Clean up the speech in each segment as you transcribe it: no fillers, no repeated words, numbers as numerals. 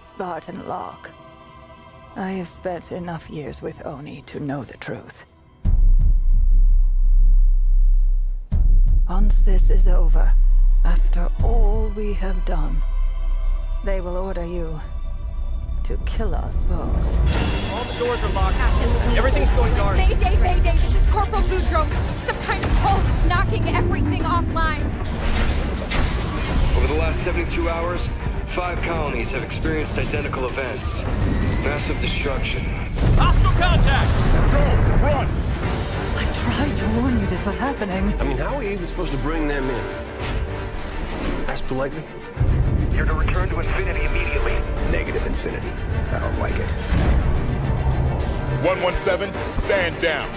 Spartan Locke. I have spent enough years with Oni to know the truth. Once this is over, after all we have done, they will order you to kill us both. All the doors are locked. Everything's going dark. Mayday, Mayday, this is Corporal Boudreaux. Some kind of pulse knocking everything offline. Over the last 72 hours, 5 colonies have experienced identical events. Massive destruction. Hostile contact! Go! Run! I tried to warn you this was happening. I mean, how are we even supposed to bring them in? Ask politely? You're to return to Infinity immediately. Negative infinity. I don't like it. 117, stand down.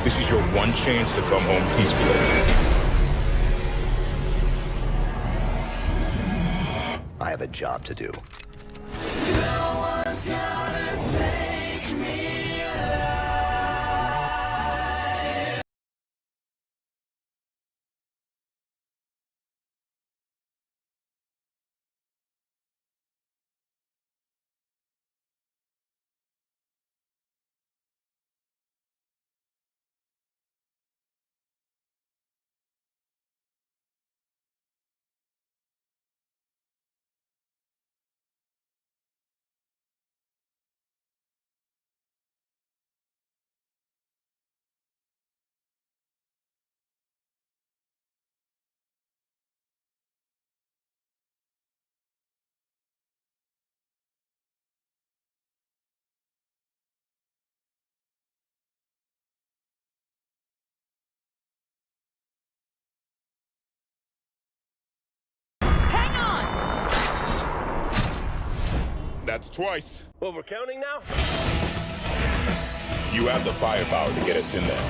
This is your one chance to come home peacefully. I have a job to do. No one's gonna take me alive. That's twice. Well, we're counting now? You have the firepower to get us in there.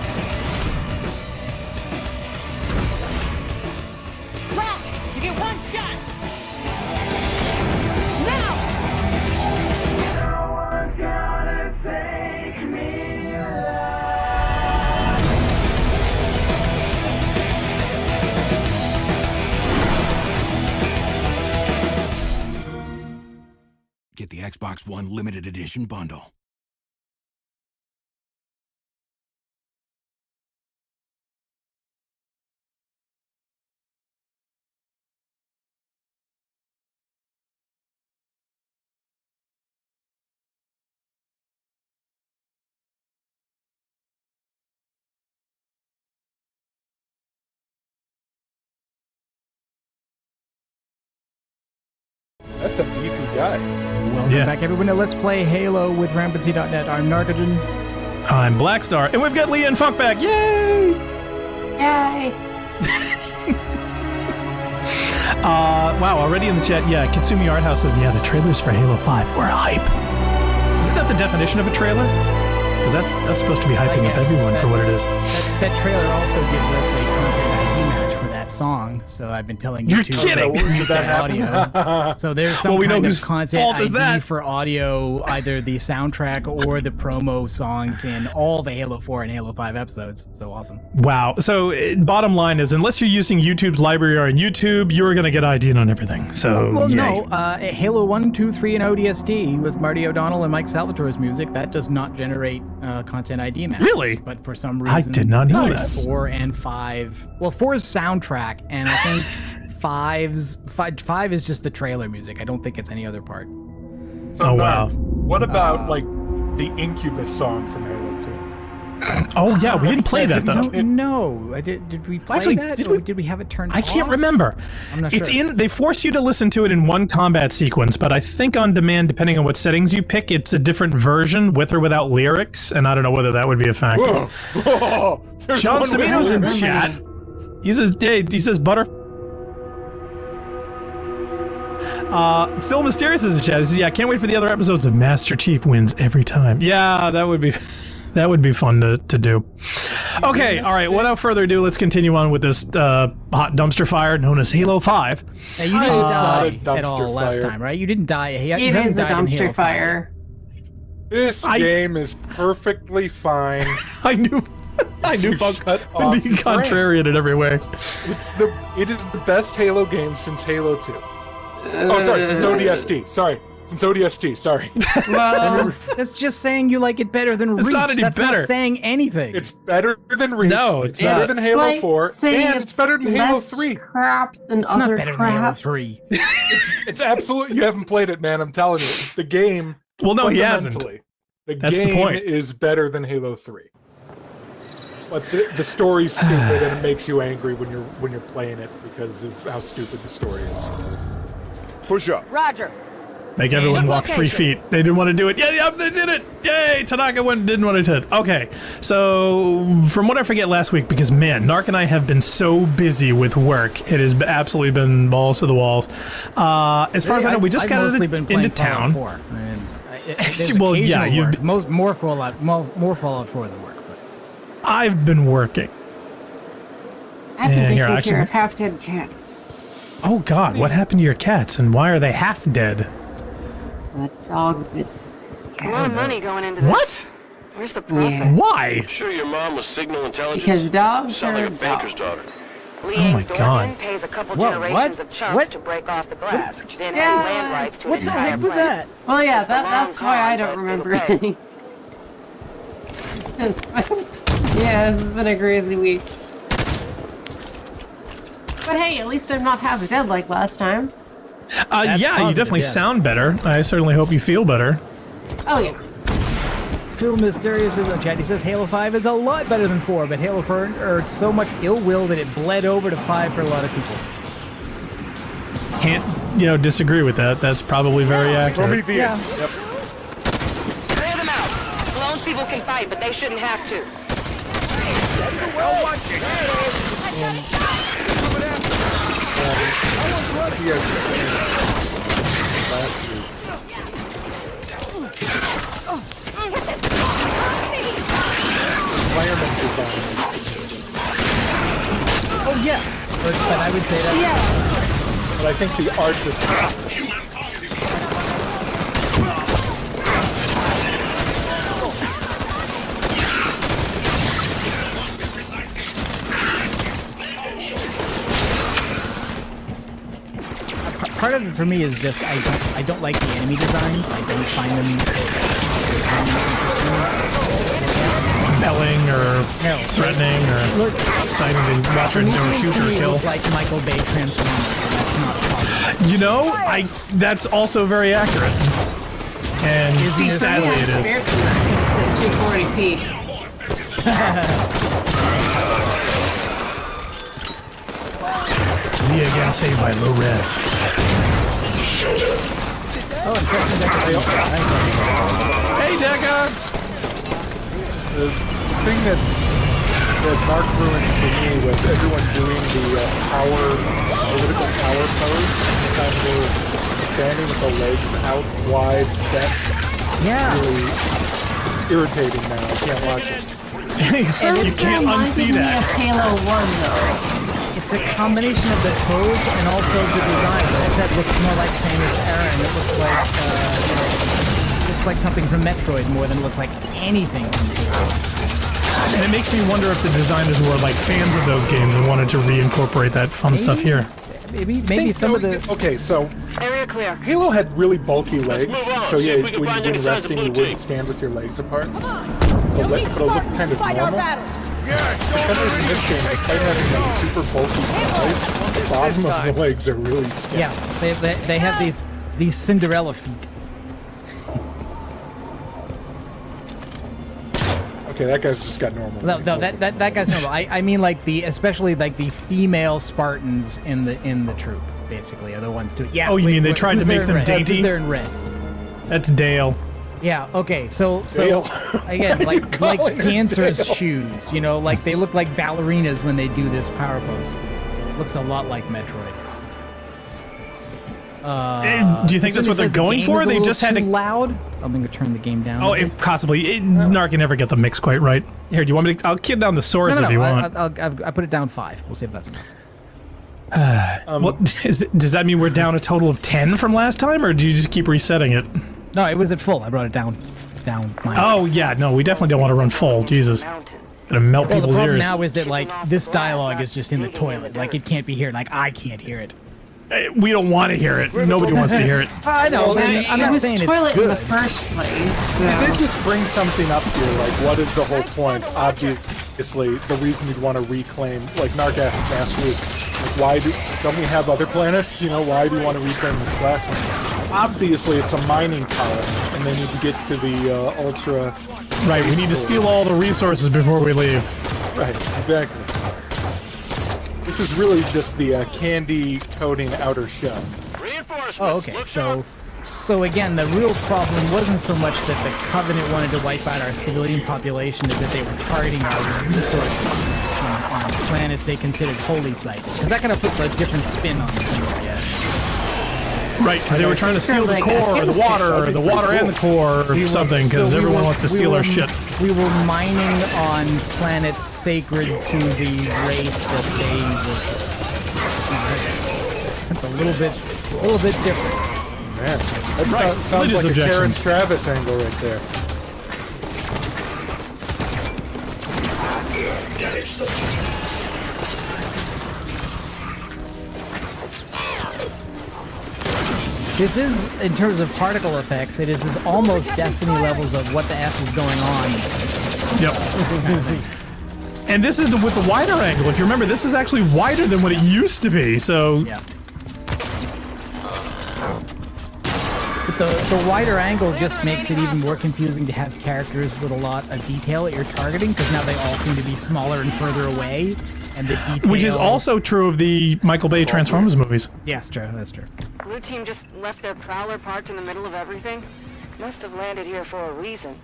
Rock, you get one shot. Now! No one's gonna take me alive. Get the Xbox One limited edition bundle. That's a beefy guy. Welcome back, everyone, to Let's Play Halo with Rampancy.net. I'm Narcogen. I'm Blackstar, and we've got Leah and Funk back. Yay! Yay! Wow, already in the chat, yeah, Katsumi Art House says, yeah, the trailers for Halo 5 were hype. Isn't that the definition of a trailer? Because that's supposed to be hyping up everyone for what it is. That trailer also gives us a content ID match for that song, so I've been telling you You're to kidding! use that audio. So there's some Well, we know kind whose of content fault ID is that. for audio, either the soundtrack or the promo songs in all the Halo 4 and Halo 5 episodes. So awesome. Wow. So bottom line is, unless you're using YouTube's library on YouTube, you're going to get ID'd on everything. So Well, yay. no, Halo 1, 2, 3, and ODST with Marty O'Donnell and Mike Salvatore's music, that does not generate content ID matches. Really? But for some reason, I did not know that. 4 and 5. Well, 4 is soundtrack, and I think 5 is just the trailer music. I don't think it's any other part. So, Oh, Narc, wow. What about, like, the Incubus song from Halo 2? Oh, yeah, we didn't play that, though. No. Did we play Actually, that? did Or we? did we have it turned I off? can't remember. I'm not It's sure. they force you to listen to it in one combat sequence, but I think on demand, depending on what settings you pick, it's a different version with or without lyrics, and I don't know whether that would be a factor. Whoa! Whoa! There's John one with Savino's in lyrics. chat. He says butter. Phil Mysterious is in chat. He says, yeah, can't wait for the other episodes of Master Chief wins every time. Yeah, that would be fun to do. Okay, all right, without further ado, let's continue on with this hot dumpster fire known as Halo 5. Now, you didn't It's not a die at all dumpster last fire. time, right? You didn't die. You It haven't is a died in Halo dumpster 5 fire. This game is perfectly fine. I knew Funk would be contrarian in every way. It is the best Halo game since Halo 2. Oh, sorry, since ODST. Sorry. Since ODST, sorry. Well, That's just saying you like it better than Reach. not any That's better. not saying anything. It's better than Reach. No, it's it's better not. than Halo like 4, saying and it's better than Halo less 3. crap than It's other not better crap. than Halo 3. It's absolute. You haven't played it, man. I'm telling you, the game. Well, no, he hasn't. fundamentally, That's the game point. is better than Halo 3. But the story's stupid, and it makes you angry when you're playing it because of how stupid the story is. Push up. Roger. Make everyone walk 3 location. feet. They didn't want to do it. Yeah, they did it. Yay, Tanaka didn't want to do it. Okay, so from what I forget last week, because man, Narc and I have been so busy with work, it has absolutely been balls to the walls. As far as I know, we just I've got mostly been playing into town. Fallout 4. I mean, Well, yeah, you've more Fallout 4 than work. But. I've been working. I've been here, taking actually- care of half-dead cats. Oh God, what happened to your cats, and why are they half dead? The dog bit. A lot of money going into this. What? Where's the profit? Yeah. Why? Sure your mom was signal intelligence? Because dogs Sound are like a banker's dogs. daughter. Oh my God. Pays a couple Whoa, generations what? of chumps What? to break off the glass. Then Yeah. has land rights to What an the entire heck was planet. that? Well, yeah, It's the that's long why I con, don't but remember it'll pay. any. Yeah, it's been a crazy week. But hey, at least I'm not half dead like last time. Yeah, you positive, definitely yeah. sound better. I certainly hope you feel better. Oh yeah. Phil Mysterious is in the chat. He says Halo 5 is a lot better than 4, but Halo 4 earned so much ill will that it bled over to 5 for a lot of people. Can't, disagree with that. That's probably very accurate. Yeah. Yep. Clear them out. Clone people can fight, but they shouldn't have to. You guys were saying last week. Environment design is, Oh yeah. But I would say that. but I think the art does not. Part of it for me is just I don't like the enemy designs. I don't find them Compelling or threatening or exciting to watch or shoot or kill. Look like Michael Bay Transformers. And that's not possible. That's also very accurate. And sadly it is. It's at 240p. Me again saved by low res. Oh, and Christian Hey, Deca! The thing that Mark ruined for me was everyone doing the political power pose, and kind of standing with the legs out wide set. Yeah. Really, it's irritating now. I can't watch it. You can't unsee that. Halo 1 though. It's a combination of the pose and also the design. Like that looks more like Samus Aran. It looks like something from Metroid more than it looks like anything from Halo. And it makes me wonder if the designers were like fans of those games and wanted to reincorporate that fun stuff here. Maybe some of the. Okay, so Area clear. Halo had really bulky legs, move on, so see yeah, if we can when find you any were signs of resting, you blue team. wouldn't stand with your legs apart. But it looked kind of normal. For some reason, this game, despite having like super bulky thighs, the bottom of the legs are really skinny. Yeah, they have these Cinderella feet. Okay, that guy's just got normal. No, legs. that guy's normal. I mean like especially like the female Spartans in the troop basically are the ones doing. Yeah. Oh, you mean they tried to who's make there in them red? dainty? Who's there in red? That's Dale. Yeah. Okay. So Dale. again, like calling her dancers' Dale? shoes. Like they look like ballerinas when they do this power pose. Looks a lot like Metroid. Do you think that's what they're going for? They just had to. loud. I'm gonna turn the game down. Oh, possibly. Narc can never get the mix quite right. Here, do you want me to? I'll kid down the source no, if you want. I put it down 5. We'll see if that's enough. Does that mean we're down a total of 10 from last time, or do you just keep resetting it? No, it was at full. I brought it down. Oh yeah, no, we definitely don't want to run full. Jesus, gonna melt Well, the people's problem ears. now is that like this dialogue is just in the toilet. Like it can't be heard. Like I can't hear it. We don't want to hear it. Nobody wants to hear it. I know. I'm it not was saying toilet it's in good. the first place. So. They did just bring something up here, like what is the whole point? Obviously, the reason you'd want to reclaim, like Narc asked last week, like don't we have other planets? You know, why do you want to reclaim this last one? Obviously, it's a mining colony, and they need to get to the ultra. Right, we need to steal all the resources before we leave. Right, exactly. This is really just the candy coating outer shell. Oh, okay. So again, the real problem wasn't so much that the Covenant wanted to wipe out our civilian population, as that they were targeting our resources on planets they considered holy sites. Because that kind of puts a different spin on the thing, I guess. Right, because they were trying to steal the core, or the water and the core, or something, because everyone wants to steal our shit. We were mining on planets sacred to the race that they were. It's a little bit different. Man, that Right. sounds like Objections. a Karen Travis angle right there. This is, in terms of particle effects, it is almost Destiny levels of what the F is going on. Yep. And this is with the wider angle. If you remember, this is actually wider than what it used to be, so... Yeah. But the wider angle just makes it even more confusing to have characters with a lot of detail that you're targeting, because now they all seem to be smaller and further away, and the detail... Which is also true of the Michael Bay Transformers movies. Yes, true, that's true. Blue team just left their prowler parked in the middle of everything. Must have landed here for a reason.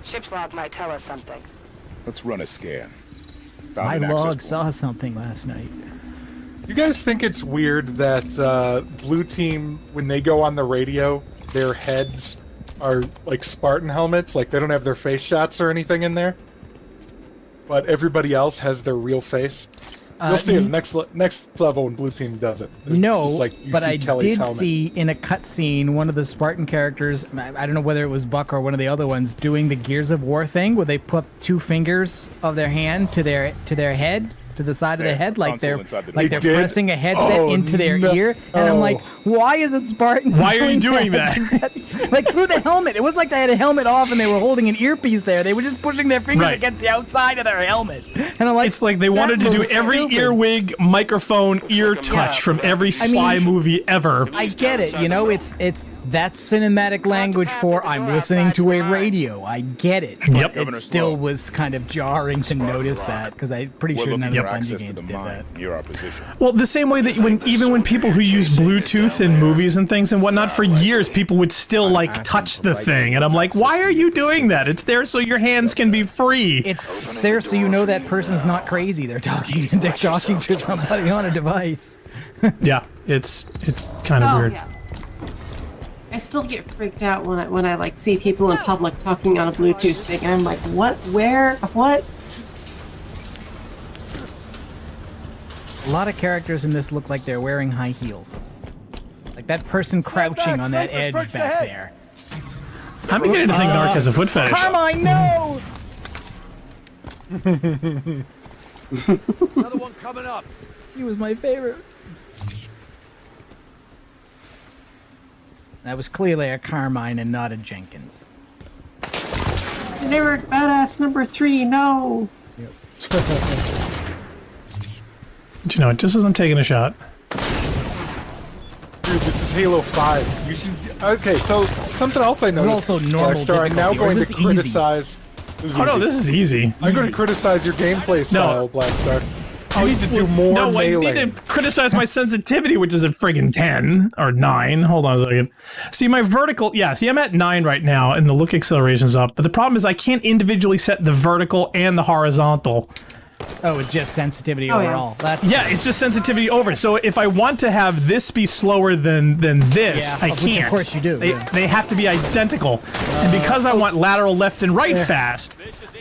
Ship's log might tell us something. Let's run a scan. My log saw something last night. You guys think it's weird that Blue Team, when they go on the radio, their heads are like Spartan helmets, like they don't have their face shots or anything in there? But everybody else has their real face? You'll see it next level when Blue Team does it. It's just like you but see I Kelly's did helmet. see in a cutscene one of the Spartan characters, I don't know whether it was Buck or one of the other ones, doing the Gears of War thing where they put two fingers of their hand to their head, to the side of the head, like they're pressing a headset into their ear, and I'm like, why is a Spartan? Why are you doing that? Like through the helmet. It was like they had a helmet off and they were holding an earpiece there. They were just pushing their fingers Right. against the outside of their helmet, and I'm like, It's like they wanted to do every earwig, microphone, ear touch from every spy movie ever. I get it, you know, it's that's cinematic language for I'm listening to a radio. I get it. But it still was kind of jarring to notice that, because I'm pretty sure none of the Bungie games did that. Near our position. Well, the same way that even when people who use Bluetooth in movies and things and whatnot, for years people would still like touch the thing, and I'm like, why are you doing that? It's there so your hands can be free. It's there so you know that person's not crazy. They're talking to somebody on a device. Yeah, it's kind of weird. Yeah. I still get freaked out when I like see people in public talking on a Bluetooth thing, and I'm like, what? Where? What? A lot of characters in this look like they're wearing high heels. Like that person crouching on that edge back there. I'm beginning to think Narc has a foot fetish. Carmine, no! Another one coming up. He was my favorite. That was clearly a Carmine and not a Jenkins. Generic badass number 3, no. But you know, just as I'm taking a shot. Dude, this is Halo 5. You should. Okay, so something else I This noticed. is also normal Blackstar, I'm now difficulty, or going is to this easy? criticize. Oh no, this is easy. I'm going to criticize your gameplay style, Blackstar. You need to do more No, melee. I need to criticize my sensitivity, which is a friggin' 10 or 9. Hold on a second. See, my vertical, see, I'm at 9 right now, and the look acceleration's up. But the problem is I can't individually set the vertical and the horizontal. Oh, it's just sensitivity overall. That's It's just sensitivity over. So if I want to have this be slower than this, I which can't. of course you do. They have to be identical. And because I want lateral left and right fast,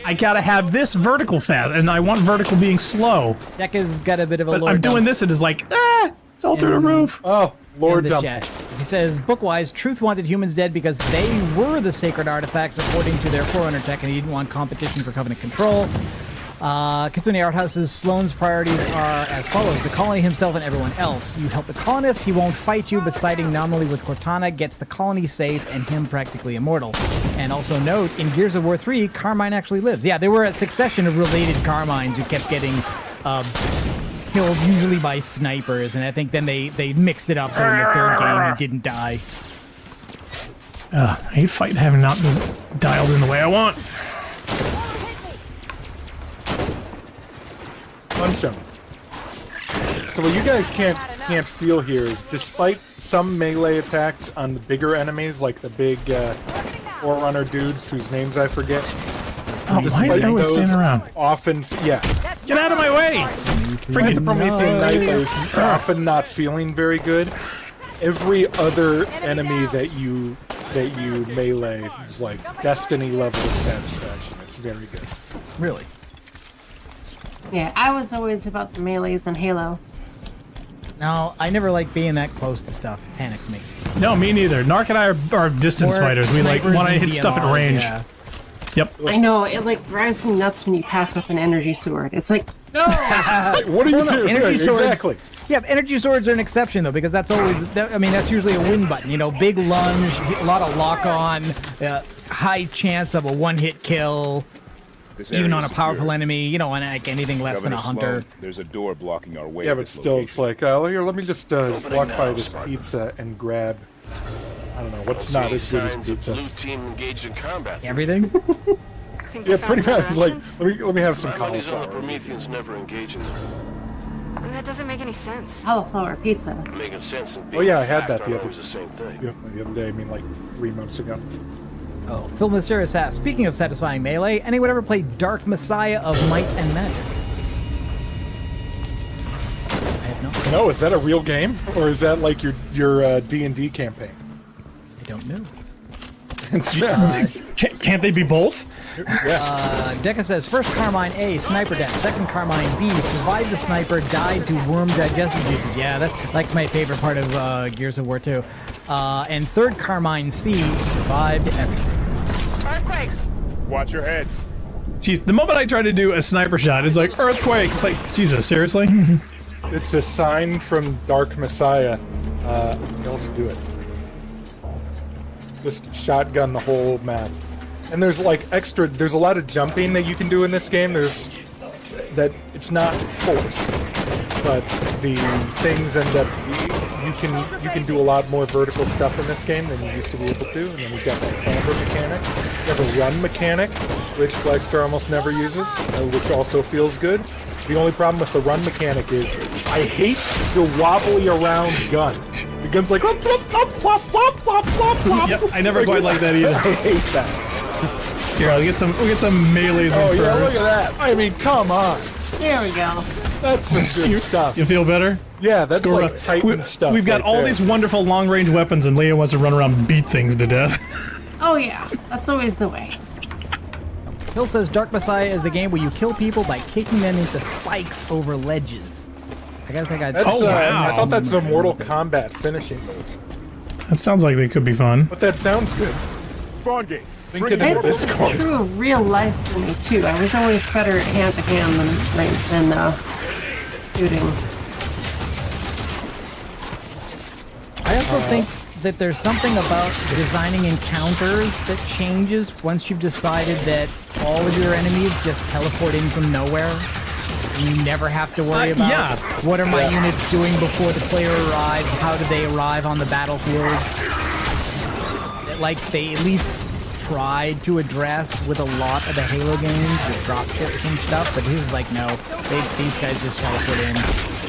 I gotta have this vertical fast, and I want vertical being slow. Dekka's got a bit of a But Lord I'm doing Dump this, and it's like, it's all through the roof. Oh, Lord in the Dump. chat. He says, book-wise, Truth wanted humans dead because they were the sacred artifacts according to their Forerunner tech, and he didn't want competition for Covenant control. Kitsune Art House's Sloane's priorities are as follows. The colony himself and everyone else. You help the colonists, he won't fight you, but siding nominally with Cortana gets the colony safe and him practically immortal. And also note, in Gears of War 3, Carmine actually lives. Yeah, there were a succession of related Carmines who kept getting killed, usually by snipers, and I think then they mixed it up so in the third game he didn't die. I hate fighting having not this dialed in the way I want. Punch 'em. So what you guys can't feel here is, despite some melee attacks on the bigger enemies, like the big Forerunner dudes whose names I forget. Oh, why is everyone standing around? Often, yeah. Get out of my way! Freaking the Promethean Knight is often not feeling very good. Every other enemy that you melee is like Destiny level of satisfaction. It's very good. Really? Yeah, I was always about the melees in Halo. No, I never like being that close to stuff. It panics me. No, me neither. Narc and I are distance fighters. We like want to hit stuff at range. Yeah. Yep. I know, it like drives me nuts when you pass up an energy sword. It's like, no! What are you doing? Energy swords, exactly. Yeah, energy swords are an exception though, because that's always, that's usually a win button. You know, big lunge, a lot of lock on, high chance of a one-hit kill, even on a powerful enemy. You know, on like anything less than a hunter. Sloan, there's a door blocking our way. Yeah, but still, it's like, here, let me just walk by this pizza and grab. I don't know what's not as good as pizza. Blue team engaged in combat. Everything. Yeah, pretty much. It's like, let me have some cauliflower. Prometheans never engage in That doesn't make any sense. Cauliflower pizza. making sense. Oh yeah, I had that the was the same thing. other day. I mean, like 3 months ago. Oh, Phil Mysterious asks, speaking of satisfying melee, anyone ever played Dark Messiah of Might and Magic? I have not. No, is that a real game, or is that like your D&D campaign? I don't know. Can't they be both? Deca says, first Carmine A, sniper death. Second Carmine B, survived the sniper, died to worm digestive juices. Yeah, that's like my favorite part of Gears of War 2. And third Carmine C, survived everything. Earthquake! Watch your heads. Jeez, the moment I try to do a sniper shot, it's like earthquake. It's like, Jesus, seriously? It's a sign from Dark Messiah. Don't do it. Just shotgun the whole map. And there's like there's a lot of jumping that you can do in this game. It's not force, but the things end up, you can do a lot more vertical stuff in this game than you used to be able to. And then you've got that camber mechanic. You have a run mechanic, which Blackstar almost never uses, which also feels good. The only problem with the run mechanic is, I hate the wobbly around gun. The gun's like, flop, flop, flop, flop, flop, flop, flop. Yep, I never quite like that either. I hate that. Here, we'll get some melees in Oh first. yeah, look at that. I mean, come on. There we go. That's some good stuff. You feel better? Yeah, that's like Titan stuff. We've got right all there. these wonderful long-range weapons, and Leah wants to run around and beat things to death. Oh yeah, that's always the way. Phil says Dark Messiah is the game where you kill people by kicking them into spikes over ledges. I gotta think I'd... That's, wow. I thought that's a Mortal Kombat finishing move. That sounds like they could be fun. But that sounds good. Spawn gate. Think of It's Discord. true of real life for me too. I was always better at hand-to-hand than shooting. I also think that there's something about designing encounters that changes once you've decided that all of your enemies just teleport in from nowhere. And you never have to worry about what are my units doing before the player arrives, how do they arrive on the battlefield. Like they at least tried to address with a lot of the Halo games with dropships and stuff, but this is like, no, these guys just teleport in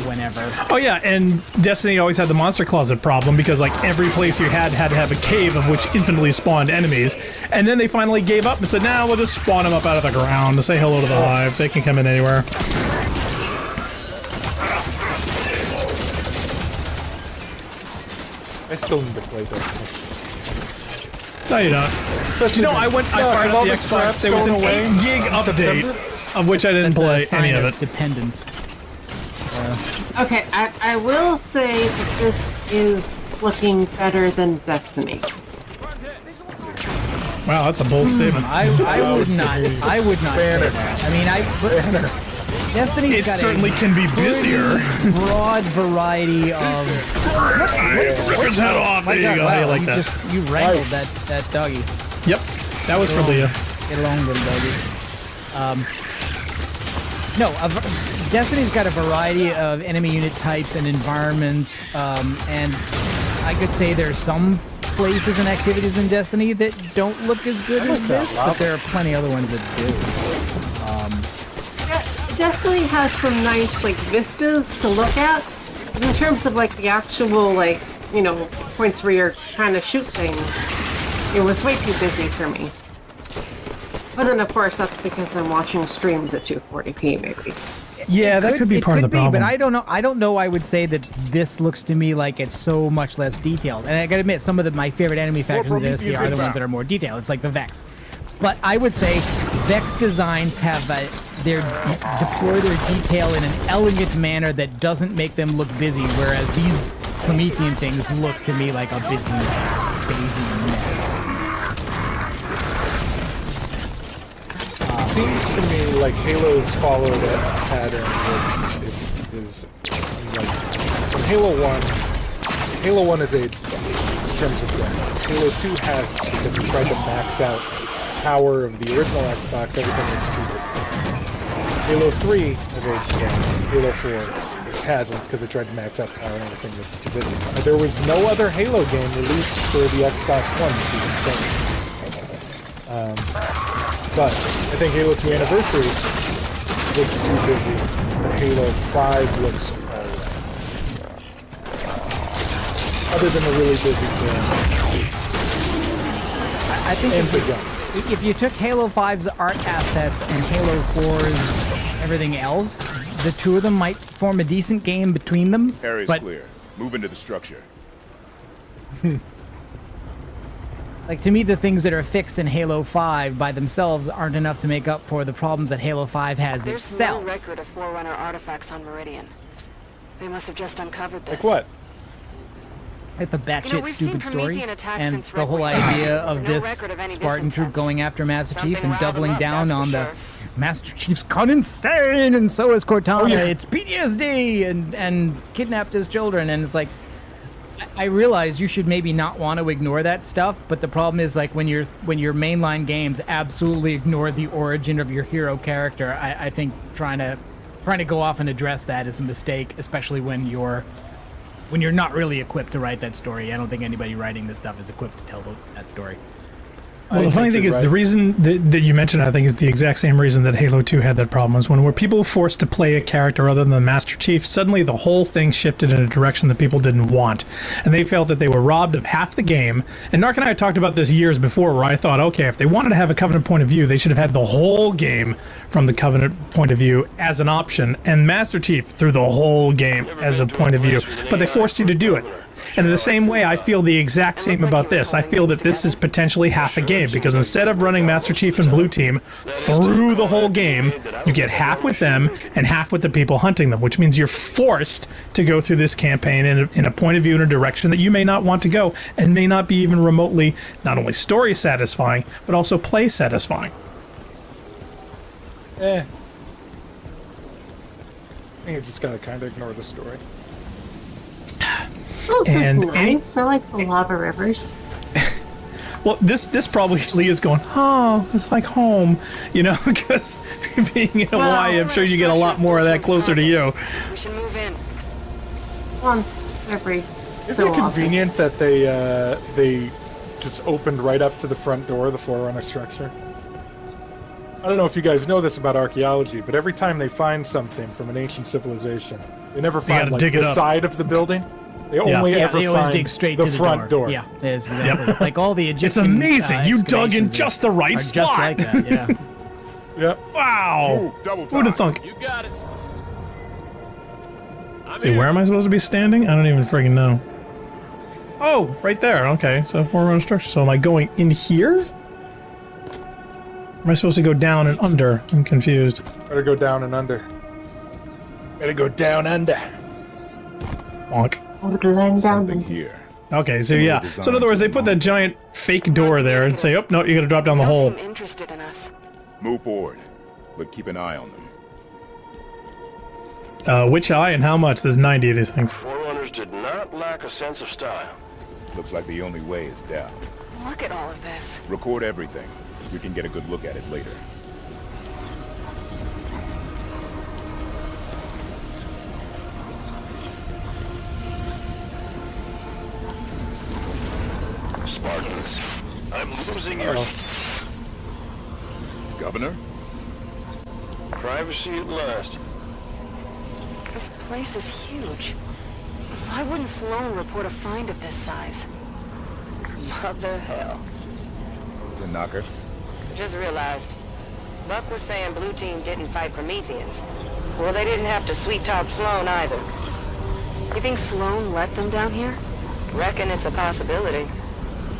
whenever. Oh yeah, and Destiny always had the monster closet problem because like every place you had to have a cave of which infinitely spawned enemies, and then they finally gave up and said, "Nah, we'll just spawn them up out of the ground to say hello to the hive. They can come in anywhere." I still need to play Destiny. No, you don't. Especially I fired up the Xbox. There was an 8 gig update of which I didn't play any of it. Dependence. Okay, I will say that this is looking better than Destiny. Wow, that's a bold statement. I would not say that. I mean, Destiny's It got certainly can be busier. Broad variety of. Rip his head off. There you go. How do you like that? You wrangled that doggy. Yep, that was for Leah. Get along, little doggy. No, Destiny's got a variety of enemy unit types and environments, and I could say there's some places and activities in Destiny that don't look as good as this, but there are plenty other ones that do. Destiny has some nice like vistas to look at. But in terms of like the actual like, you know, points where you're trying to shoot things, it was way too busy for me. But then of course that's because I'm watching streams at 240p maybe. Yeah, that could be part of the problem. But I don't know. I don't know. I would say that this looks to me like it's so much less detailed. And I gotta admit, some of my favorite enemy factions in this are the ones that are more detailed. It's like the Vex. But I would say Vex designs have deploy their detail in an elegant manner that doesn't make them look busy, whereas these Promethean things look to me like a busy mess. It seems to me like Halo's followed a pattern which is like from Halo 1 is aged in terms of graphics. Halo 2 hasn't because it tried to max out power of the original Xbox, everything looks too busy. Halo 3 has aged well. Halo 4 hasn't because it tried to max out power and everything looks too busy. There was no other Halo game released for the Xbox One, which is insane. But I think Halo 2 Anniversary looks too busy, but Halo 5 looks alright. Other than a really busy film. I think if you took Halo 5's art assets and Halo 4's everything else, the two of them might form a decent game between them. Area's clear. Move into the structure. Like, to me, the things that are fixed in Halo 5 by themselves aren't enough to make up for the problems that Halo 5 has There's itself. no record of Forerunner artifacts on Meridian. They must have just uncovered this. Like what? Like the batshit stupid story, Promethean attacks and since the whole Red idea Wing. of No this record of any Spartan troop distant going after Master Chief Something and riled doubling them up, down that's on for the sure. Master Chief's gone insane, and so is Cortana. Oh, yeah. It's PTSD, and kidnapped his children, and it's like, I realize you should maybe not want to ignore that stuff, but the problem is like when your mainline games absolutely ignore the origin of your hero character, I think trying to go off and address that is a mistake, especially when you're not really equipped to write that story. I don't think anybody writing this stuff is equipped to tell that story. Well, the funny thing is, the reason that you mentioned, I think, is the exact same reason that Halo 2 had that problem. Was when were people forced to play a character other than the Master Chief, suddenly the whole thing shifted in a direction that people didn't want. And they felt that they were robbed of half the game. And Narc and I talked about this years before, where I thought, okay, if they wanted to have a Covenant point of view, they should have had the whole game from the Covenant point of view as an option, and Master Chief through the whole game as a point of view. But they forced you to do it. And in the same way, I feel the exact same about this. I feel that this is potentially half a game, because instead of running Master Chief and Blue Team through the whole game, you get half with them and half with the people hunting them, which means you're forced to go through this campaign in a point of view in a direction that you may not want to go, and may not be even remotely not only story satisfying, but also play satisfying. I think you just gotta kind of ignore the story. Oh, this And is nice. I like the lava rivers. Well, this probably Leah's going, oh, it's like home, you know, because being in Hawaii, I'm sure you get a lot more of that closer to you. We should move in. Once every Isn't so it convenient that they just opened right up to the front door of the Forerunner structure? I don't know if you guys know this about archaeology, but every time they find something from an ancient civilization, they never find like the side of the building. They only ever they always find dig straight the to the front door. Yeah, it's exactly. Like all the Egyptian. It's amazing. You dug in just the right just spot. like that, yeah. Yep. Wow. Who'd have thunk? You got it. See, where am I supposed to be standing? I don't even friggin' know. Oh, right there. Okay, so Forerunner structure. So am I going in here? Am I supposed to go down and under? I'm confused. Better go down and under. Better go down under. Bonk. Oh, the land down. Something here. Okay, so yeah. So in other words, they put that giant fake door there and say, oh, no, you gotta drop down the hole. Interested in us. Move forward, but keep an eye on them. Which eye and how much? There's 90 of these things. Forerunners did not lack a sense of style. Looks like the only way is down. Look at all of this. Record everything. We can get a good look at it later. Spartans, I'm losing your... Governor? Privacy at last. This place is huge. Why wouldn't Sloan report a find of this size? Mother hell. Tanaka? Just realized. Buck was saying Blue Team didn't fight Prometheans. Well, they didn't have to sweet-talk Sloan either. You think Sloan let them down here? Reckon it's a possibility.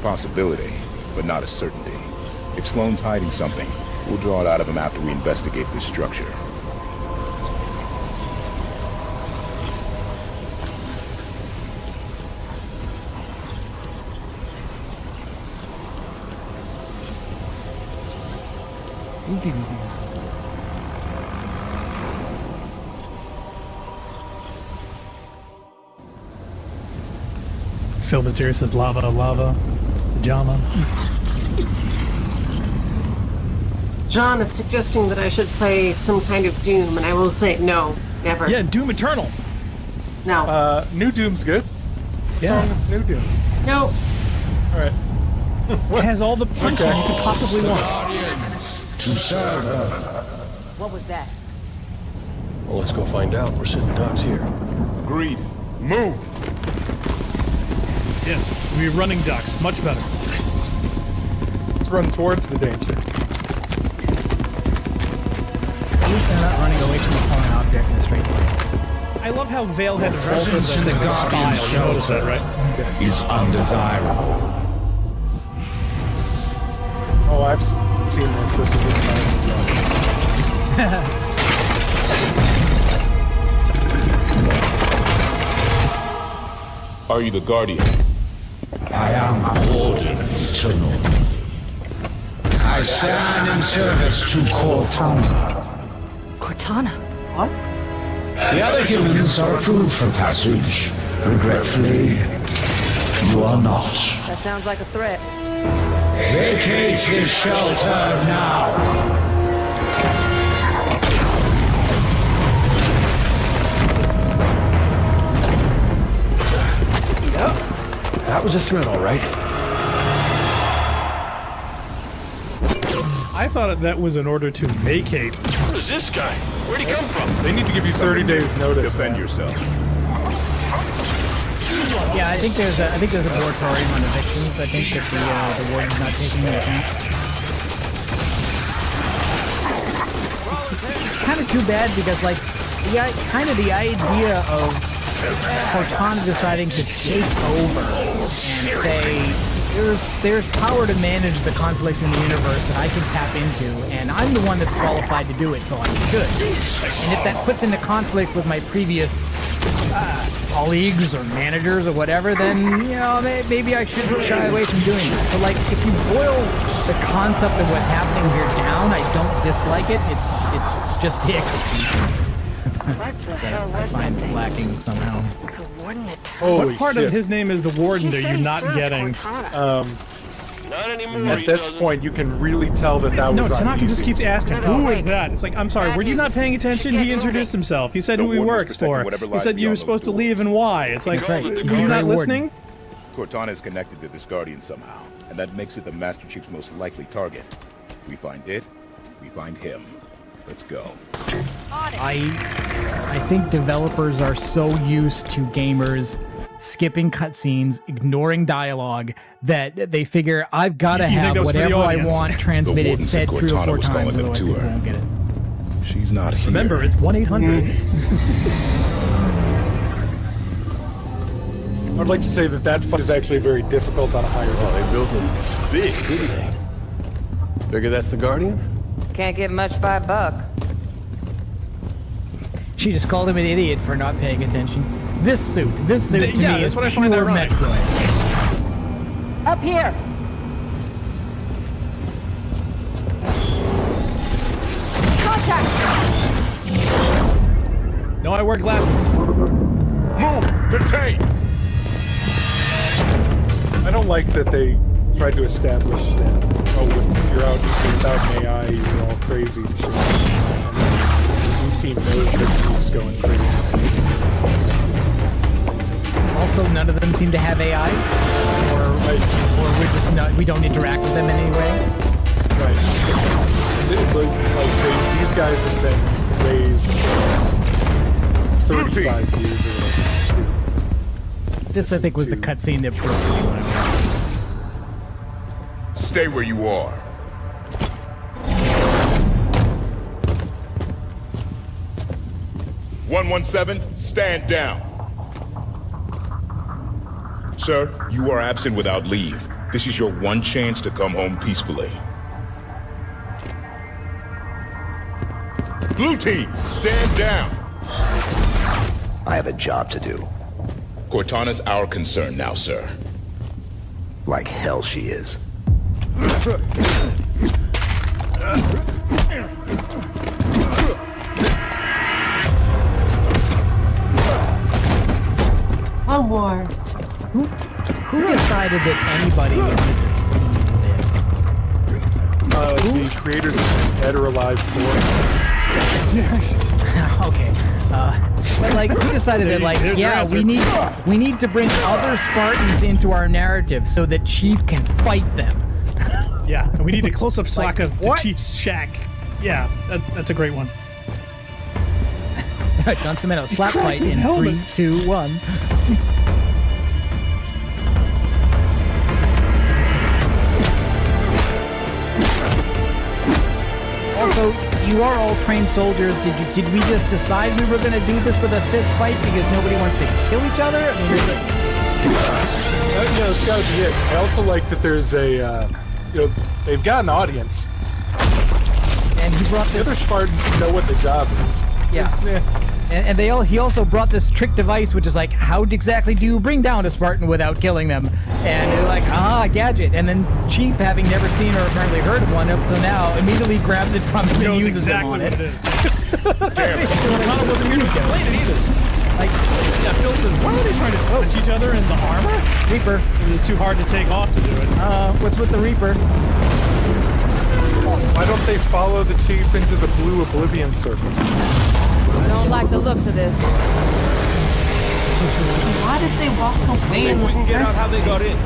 Possibility, but not a certainty. If Sloan's hiding something, we'll draw it out of him after we investigate this structure. Phil Mysterious says lava, lava, pajama. John is suggesting that I should play some kind of Doom, and I will say no, never. Yeah, Doom Eternal. No. New Doom's good. Yeah. Song of New Doom. No. Alright. It has all the punching you could possibly want. To serve her. What was that? Well, let's go find out. We're sitting ducks here. Agreed. Move! Yes, we're running ducks. Much better. Let's run towards the danger. At least they're not running away from a falling object in a straight line. I love how Vale had Presence in the Guardian style. You notice that, right? is undesirable. Oh, I've seen this. This is Are you the Guardian? I am Warden Eternal. I stand in service to Cortana. Cortana? What? The other humans are approved for passage. Regretfully, you are not. That sounds like a threat. Vacate this shelter now. That was a threat, all right. I thought that was an order to vacate. Who is this guy? Where'd he come from? They need to give you 30 days notice. Defend yourself. Yeah, I think there's a moratorium on evictions. I think that the warden's not taking into account. It's kind of too bad because, like, yeah, kind of the idea of Cortana deciding to take over and say there's power to manage the conflicts in the universe that I can tap into, and I'm the one that's qualified to do it, so I should. And if that puts into conflict with my previous colleagues or managers or whatever, then, you know, maybe I should shy away from doing that. So, like, if you boil the concept of what's happening here down, I don't dislike it. It's just the execution. What the hell I was find that thing? lacking somehow. The warden at What part of his name is the warden He that said you're he not served getting? Cortana. Not anymore. At this point, you can really tell that No, was Tanaka just keeps asking, No, who wait. is that? It's like, I'm sorry, were you not paying attention? Get He introduced moving. himself. He said The who he warden is works protecting for. whatever He lies said you were beyond supposed to those leave and why. It's like, That's right. He's were you the not warden. listening? Cortana is connected to this Guardian somehow, and that makes it the Master Chief's most likely target. We find it, we find him. Let's go. I think developers are so used to gamers skipping cutscenes, ignoring dialogue, that they figure I've got to You think have that was for the whatever I audience? want The transmitted warden said said 3 or Cortana 4 was calling times, them otherwise to people her. won't get it. She's not here. Remember, it's 1-800. I'd like to say that fight is actually very difficult on a higher level. They built him big, didn't they? Figure that's the Guardian? Can't get much by Buck. She just called him an idiot for not paying attention. This suit to Yeah, me that's is what I find pure ironic. mech droid. Up here! Contact! No, I wear glasses. Move! Contain! I don't like that they tried to establish that, if you're out without an AI, you're all crazy. And shit. The blue team knows that Chief's going crazy. Also, none of them seem to have AIs, or we're just not. We don't interact with them in any way. Right. These guys have been raised for 35 years or whatever. This, I think, was the cutscene that broke me when I was. Stay where you are. "117, stand down." Sir, you are absent without leave. This is your one chance to come home peacefully. Blue team, stand down. I have a job to do. Cortana's our concern now, sir. Like hell she is. One more. Who decided that anybody would need to see this? The creators of Dead or Alive 4. Yes. Okay. But like, who decided that, like, There's your yeah, answer. we need to bring other Spartans into our narrative so that Chief can fight them. Yeah, and we need a close-up Like, sock of what? Chief's shack. Yeah, that's a great one. John Cimino, slap cracked fight his in helmet. 3, 2, 1. Also, you are all trained soldiers. Did we just decide we were going to do this with a fist fight because nobody wants to kill each other? I mean, Yeah, that's gotta be it. I also like that there's a, they've got an audience. and he brought The this. other Spartans know what the job is. Yeah. And he also brought this trick device, which is like, how exactly do you bring down a Spartan without killing them? And they're like, gadget. And then Chief, having never seen or apparently heard of one up to now, immediately grabs it from him and knows uses exactly it on what it. it is. Damn it. Cortana wasn't here to explain it either. Like, yeah, Phil says, why are they trying to punch each other in the armor? Reaper. Is it too hard to take off to do it? What's with the Reaper? Why don't they follow the chief into the blue oblivion circle? I don't like the looks of this. Why did they walk away in the Wouldn't get out first how they got place? in.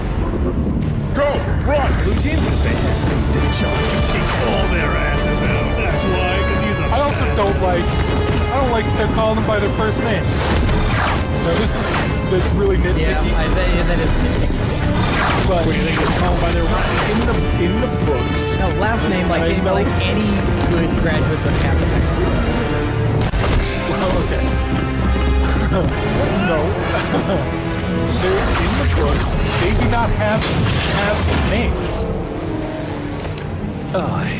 Go! Run! Blue team? Because they have faith in John to take all their asses out. That's why, because he's a I also don't like that they're calling them by their first names. No, that's really nitpicky. Yeah, that is nitpicky. But What do you think they call them by their rights? in the books. No, last name like any good graduates of Captain Expert. Well, okay. No. They're in the books. They do not have names.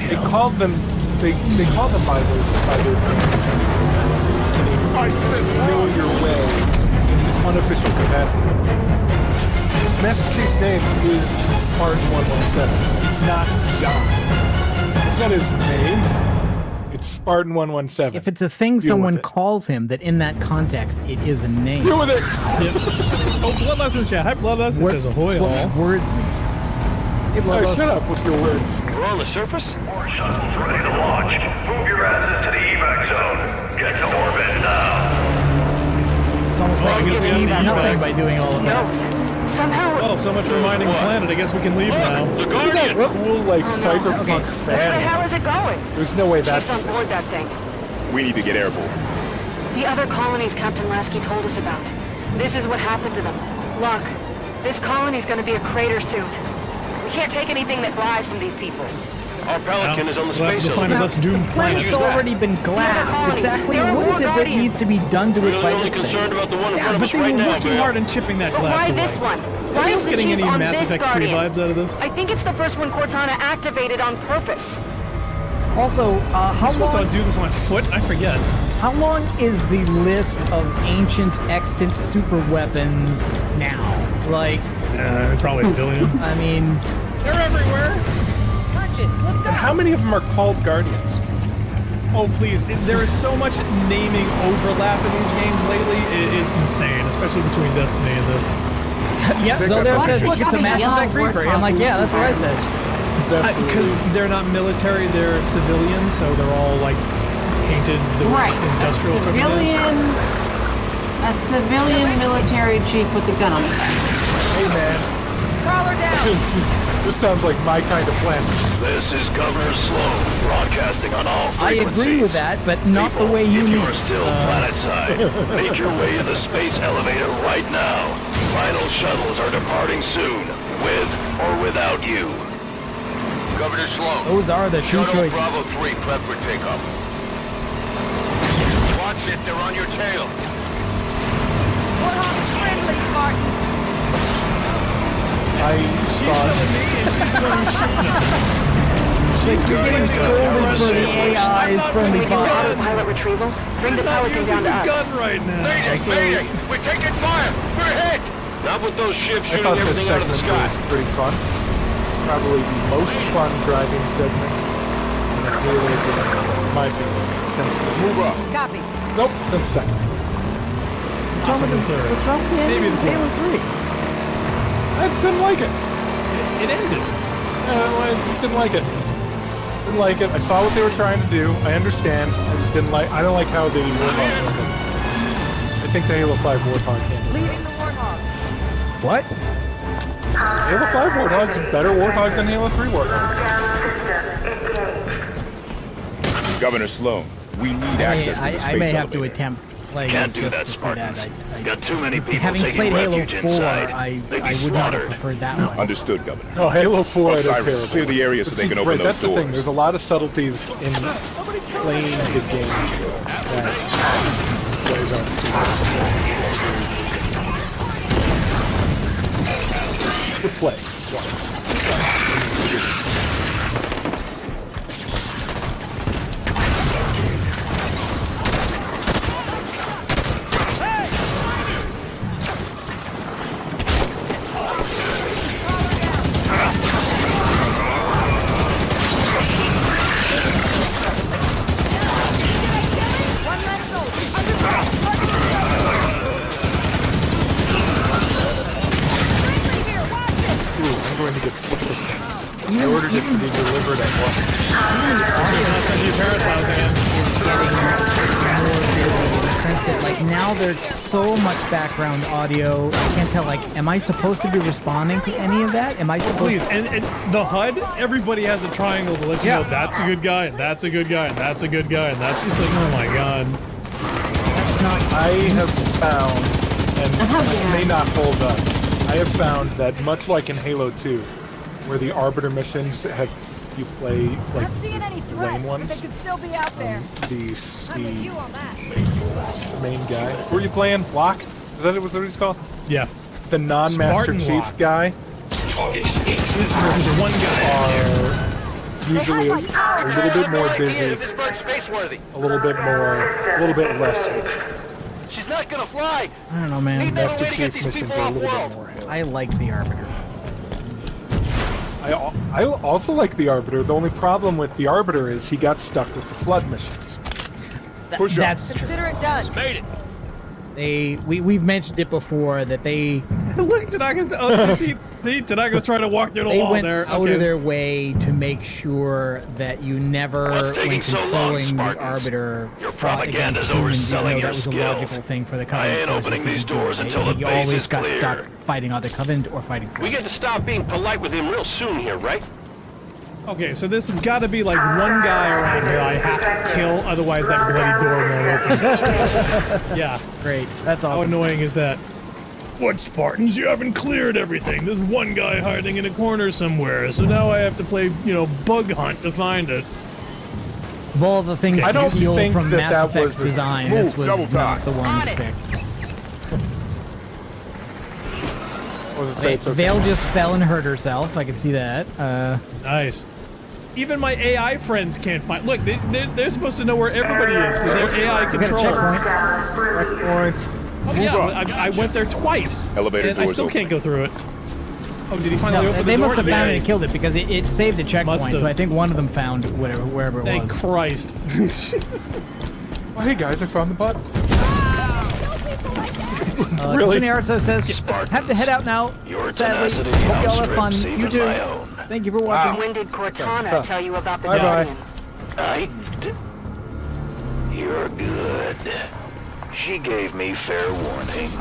They called them by their names in a familiar way, in an unofficial capacity. Master Chief's name is Spartan 117. It's not John. It's not his name. It's Spartan 117. If it's a thing Deal someone with it. calls him, that in that context it is a name. Deal with it! Oh, Bloodlust in the chat. Hi, Bloodlust. It says ahoy all. What words mean? Hey, Oh, Bloodlust. shut up with your words. We're on the surface? More shuttles ready to launch. Move your asses to the evac zone. Get to orbit now. It's almost like we get the achieved evac. nothing by doing all of that. Somehow. Oh, so much for minding the planet. I guess we can leave now. The Look at that Guardian! cool, cyberpunk fan. How is it going? There's no way Chief's that's on board that thing. We need to get airborne. The other colonies Captain Lasky told us about. This is what happened to them. Look, this colony's gonna be a crater soon. We can't take anything that flies from these people. Our Pelican is on the We'll have space to find a less doomed planet. Planet's already been glassed. Exactly. What is it that needs to be done to it Really by only this thing? concerned about the one in Yeah, front of but us they right were now, working Bill. hard on chipping that But glass why away. this one? Are Why you is the getting chief any on Mass this Effect 3 Guardian? vibes out of this? I think it's the first one Cortana activated on purpose. Also, how I'm supposed long? to do this on foot? I forget. How long is the list of ancient extant super weapons now? Like, probably a billion. I mean, they're everywhere. Punch it. Let's go. And how many of them are called Guardians? Oh, please. There is so much naming overlap in these games lately. It's insane, especially between Destiny and this. Yeah, so there says, look, it's a Mass Effect replay. I'm like, yeah, that's what I said. Because they're not military, they're civilian, so they're all like painted the Right. industrial A civilian military jeep with a gun on the back. Hey, man. Crawl her down. This sounds like my kind of plan. This is Governor Sloan, broadcasting on all I frequencies. agree with that, but not the way you if mean. you're still planetside, make your way to the space elevator right now. Final shuttles are departing soon, with or without you. Governor Sloan. Those are the two Shuttle choices. Bravo 3 prep for takeoff. Watch it, they're on your tail. Warthog's friendly, Spartan. She's telling me, and she's the one who's shooting them. She's You're getting scolded for the AI's friendly Can we do fire. autopilot retrieval? Bring the not pilot thing using down to the us. gun right now. Mayday! We're taking fire! We're hit! Not with those ships I shooting thought this everything out of the segment sky. was pretty fun. It's probably the most fun driving segment in a Halo game, in my opinion, since the Move up. Copy. Nope, since second. What's wrong with what's wrong with Maybe the Halo 3? I didn't like it. It ended. I just didn't like it. Didn't like it. I saw what they were trying to do. I understand. I just didn't like. I don't like how the Warthog handled it. I think the Halo 5 Warthog handled it. Leading the Warthog. What? Halo 5 Warthog's a better Warthog than Halo 3 Warthog. Governor Sloan, we need access to the space I may have elevator. to attempt playing Can't this do just that, to see Spartans. that. Got too many people Having taking played Halo refuge 4, inside. I They'd be would not have slaughtered. preferred that one. Understood, Governor. No, Halo 4 I did Osiris, terrible. clear the area so they See, can open right, those that's the doors. thing. There's a lot of subtleties in playing the game that plays on CD. To play once. One less soldier. Ooh, I'm going to get what's this thing? I ordered it to be delivered at once. Like now there's so much background audio. I can't tell. Like, am I supposed to be responding to any of that? Am I supposed? Please, and the HUD, everybody has a triangle to let you know that's a good guy, and that's a good guy, and that's a good guy, and that's. It's like, oh my god. That's not. I have found, and this may not hold up, I have found that much like in Halo 2, where the Arbiter missions have, you play like Not seeing any lame threats, but ones, they could still be out there. the I'm with you on that. main guy. Who are you playing? Locke? Is that what he's called? Yeah. The non-Master Spartan Chief Locke. guy. There's one guy. Are usually a little bit more busy, This bird's spaceworthy. a little bit less hit. She's not gonna fly. I don't know, man. Need another Master way to get Chief these missions people are a off little world. bit more hit. I like the Arbiter. I also like the Arbiter. The only problem with the Arbiter is he got stuck with the Flood missions. That's true. Consider it done. Made it. We've mentioned it before that they Look, Tanaka's. Tanaka's trying to walk through the they wall went there. out Okay. of their way to make sure that you never, What's taking when so long, controlling the Spartans? Arbiter, Your fought against propaganda's humans, even overselling though your that was a skills. logical thing for the I Covenant. ain't forces opening to these do. doors until the He base always is got clear. stuck fighting either Covenant or fighting We get to stop being polite with him real soon here, right? Okay, so this has got to be like one guy around here I have to kill, otherwise that bloody door won't open. Yeah. Great. That's How awesome. annoying is that? What, Spartans? You haven't cleared everything. There's one guy hiding in a corner somewhere, so now I have to play, bug hunt to find it. Of all the things I to don't steal think from that Mass that Effect's was the- design, Move, this was double not time. the one On it. picked. What does it say? It's okay. Vale just fell and hurt herself. I can see that. Nice. Even my AI friends can't find. Look, they're supposed to know where everybody is because they're AI We got a controlled. Checkpoint. Oh yeah, I went there twice. Elevator and I doors still open. can't go through it. Oh, did he finally No, open they the door? must have to found me? it and killed it because it saved the checkpoint. Must have. So I think one of them found wherever it Thank was. Christ. Oh, hey guys, I found the button. Really? Arzo says, have to head out now. Your Sadly, tenacity hope y'all have fun. outstrips You even too. my own. Thank you for watching. When did Cortana tough. tell you about the Bye-bye. Guardian? You're good. She gave me fair warning.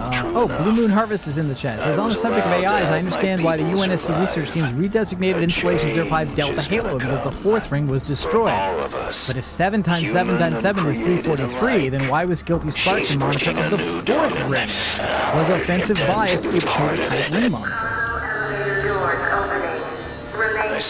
Blue Moon Harvest is in the chat. It says, on the subject of AIs, I understand why the UNSC research team's redesignated installation 05 Delta Halo because the fourth ring was destroyed. But if 7 times 7 times 7 is 343, then why was Guilty Sparks the monitor of the fourth ring? Was offensive bias a prototype ring monitor?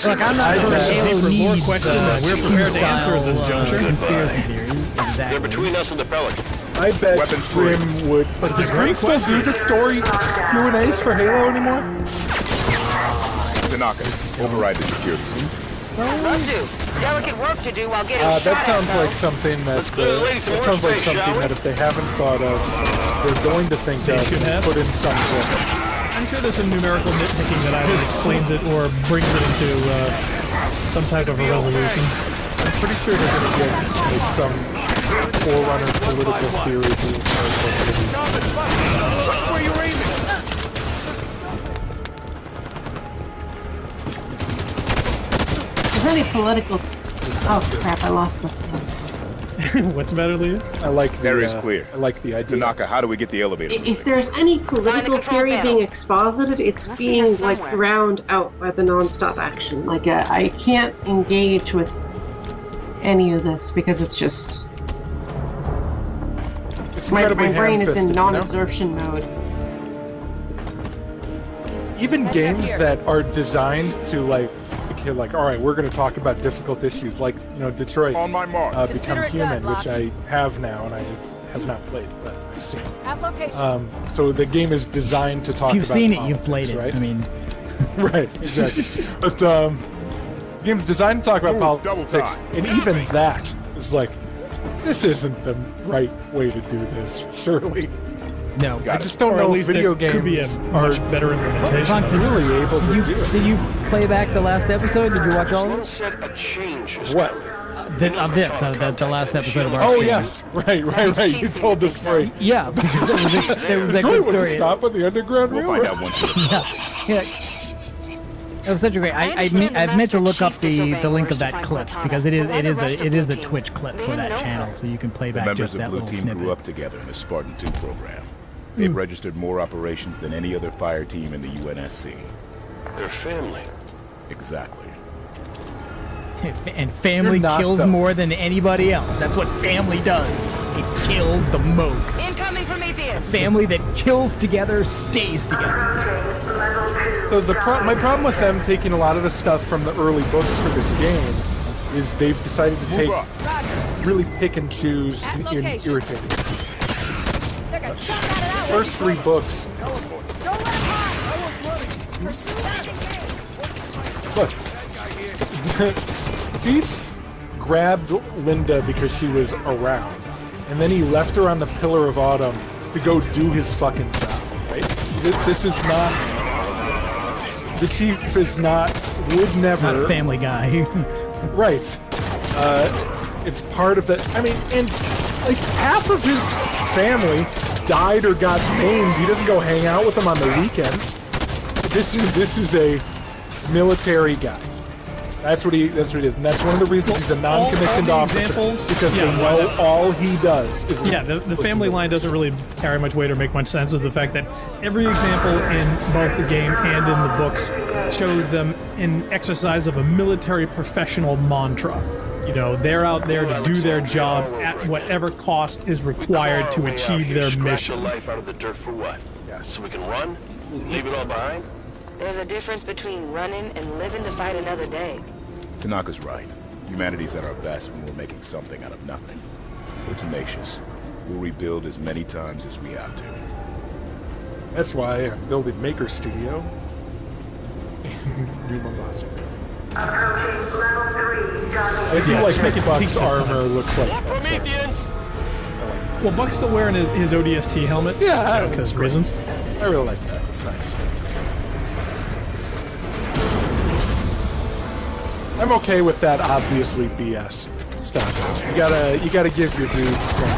Look, I'm not sure Halo for more needs questions than we're prepared to answer at this juncture. Conspiracy theories. They're Exactly. between us and the Pelican. I bet Weapons Grim would. But does Grim still do the story Q&As for Halo anymore? Tanaka, override the security system. Love to. Delicate work to do while getting That shot sounds at, like though. something that clear the ladies' that sounds like workspace, something shall we? that if they haven't thought of, they're going to think of should and have. put in something. I'm sure there's some numerical nitpicking that either explains it or brings it into some type of a resolution. I'm pretty sure they're going to get like some forerunner political theory to That's where you're aiming. If there's any political... Oh, crap, I lost the... What's the matter, Leah? I like the, There is clear. I like the idea. Tanaka, how do we get the elevator If moving? there's any political control theory panel. being exposited, it's Must be here being like somewhere. drowned out by the non-stop action. Like I can't engage with any of this because it's just It's my incredibly brain is ham-fisted, in you know? non-absorption mode. Even games that are designed to like, all right, we're going to talk about difficult issues, like Detroit On my mark. Become Human, which I have now and I have not played, but I've seen. At location. So the game is designed to talk If you've about seen it, politics, you've played it. right? I mean, Right, exactly. But the game's designed to talk about politics, time. and even that is like, this isn't the right way to do this, surely. no. I just don't Or at know if least video it could be a games much are better implementation. Frank, really able to do it. did you play back the last episode? Did you watch all of it? Said a change is What? coming. The last episode of our Oh, series. yes. Right. You told the story. Yeah, because there was that Detroit good was a story. stop on the Underground We'll Railroad. find out once. Yeah. It was such a great. I've meant to look up the link of that clip because it is a Twitch clip for that channel, so you can play The back members just of that Blue little Team snippet. grew up together in the Spartan 2 program. They've registered more operations than any other fire team in the UNSC. They're family. Exactly. And family You're not, kills though. more than anybody else. That's what family does. It kills the most. Incoming Prometheus. Family that kills together stays together. So my problem with them taking a lot of the stuff from the early books for this game is they've decided to take really pick and choose and irritate. First 3 books. Look, Chief grabbed Linda because she was around, and then he left her on the Pillar of Autumn to go do his fucking job. Right? This is not. The Chief is not. Would never. Not a family guy. Right. It's part of that. I mean, and like half of his family died or got maimed. He doesn't go hang out with them on the weekends. This is a military guy. That's what he is, and that's one of the reasons he's a non-commissioned all the officer examples- because yeah, they know all he does is. Yeah, the family line doesn't really carry much weight or make much sense, is the fact that every example in both the game and in the books shows them in exercise of a military professional mantra. You know, they're out there to do their job at whatever cost is required to Tomorrow, way out achieve here, their scratch mission. the life out of the dirt for what? Yes. So we can run? Leave it all behind? There's a difference between running and living to fight another day. Tanaka's right. Humanity's at our best when we're making something out of nothing. We're tenacious. We'll rebuild as many times as we have to. That's why I'm building Maker Studio in New Mombasa. I do like make that it Buck's pink this time. armor looks like Well, Buck's still wearing his ODST helmet. Yeah, because reasons. I really like that. It's nice. I'm okay with that obviously BS stuff. You gotta give your dudes some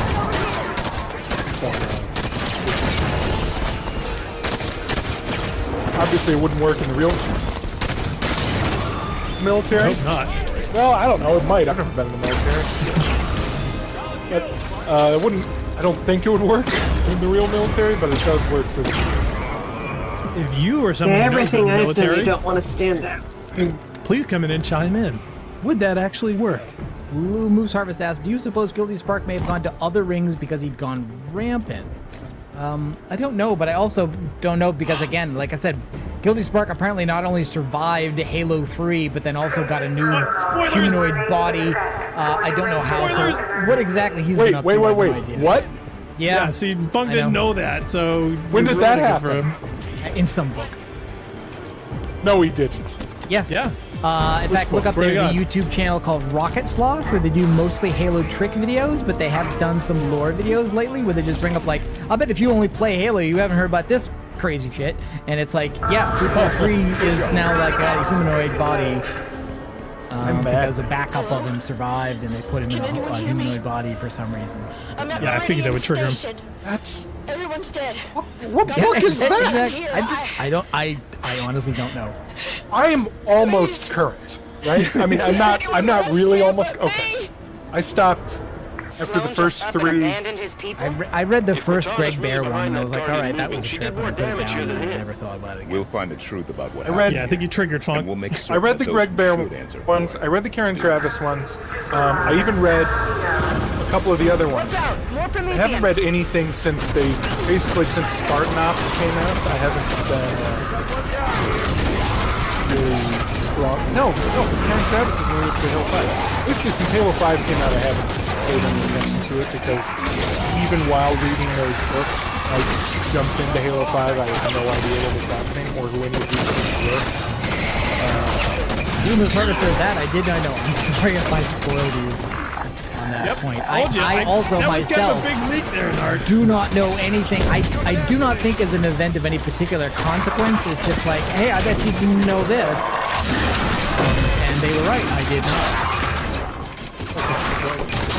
obviously it wouldn't work in the real military. I hope not. Well, I don't know. It might. I've never been in the military. But it wouldn't. I don't think it would work in the real military, but it does work for the. If you or someone in the Everything I've done, military, you don't want to stand out. please come in and chime in. Would that actually work? Lou Moose Harvest asks, do you suppose Guilty Spark may have gone to other rings because he'd gone rampant? I don't know, but I also don't know because, again, like I said, Guilty Spark apparently not only survived Halo 3, but then also got a new humanoid body. I don't know how. So what exactly he's been up to. Wait. I have no idea. What? Yeah. See, Funk didn't know that, so... When did that happen? In some book. No, he didn't. Yes. Yeah. In fact, look up, Where you there's a got? YouTube channel called Rocket Sloth where they do mostly Halo trick videos, but they have done some lore videos lately where they just bring up, like, I bet if you only play Halo, you haven't heard about this crazy shit. And it's like, yeah, 3.3 is now like a humanoid body. Because a backup of him survived and they put him in a humanoid body for some reason. Yeah, I figured that would trigger him. That's... Everyone's dead. What book is that? I honestly don't know. I am almost current, right? I mean, I'm not really almost. Okay, I stopped after the first 3. I read the first Greg Bear one and I was like, all right, that was a trip, and I put it down and I never thought about it again. We'll find the truth about what I read- happened. Yeah, I think you triggered Funk. And we'll make I certain read the that Greg those Bear truth answer ones. I read the Karen Travis ones. I even read a couple of the other ones. I haven't read anything since since Spartan Ops came out. I haven't been really strong. No, it's Karen Travis is moving to Halo 5. Basically, since Halo 5 came out, I haven't paid any attention to it because even while reading those books, I jumped into Halo 5. I had no idea what was happening or who any of these things were. Doom as hard as that, I did not know. I'm sorry if I spoiled you on that point. I also that was kind of myself a big leak there, Nard. do not know anything. I do not think as an event of any particular consequence. It's just like, hey, I bet you didn't know this. And they were right. I did not.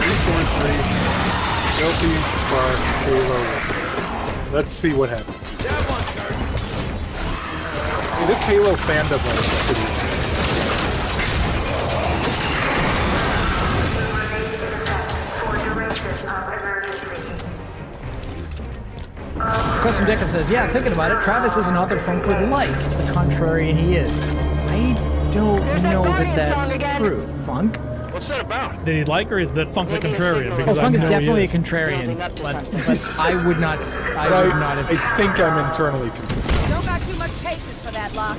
343, Guilty Spark, Halo. Let's see what happens. Hey, this Halo fandom is pretty. Custom Decker says, yeah, thinking about it, Travis is an author Funk would like. The contrarian he is. I don't know that that's true. Funk? What's that about? Did he like, or is that Funk's a contrarian? Oh, Because I Funk is know definitely a he is. contrarian, but I would not I have... think I'm internally consistent. Don't got too much patience for that, Locke.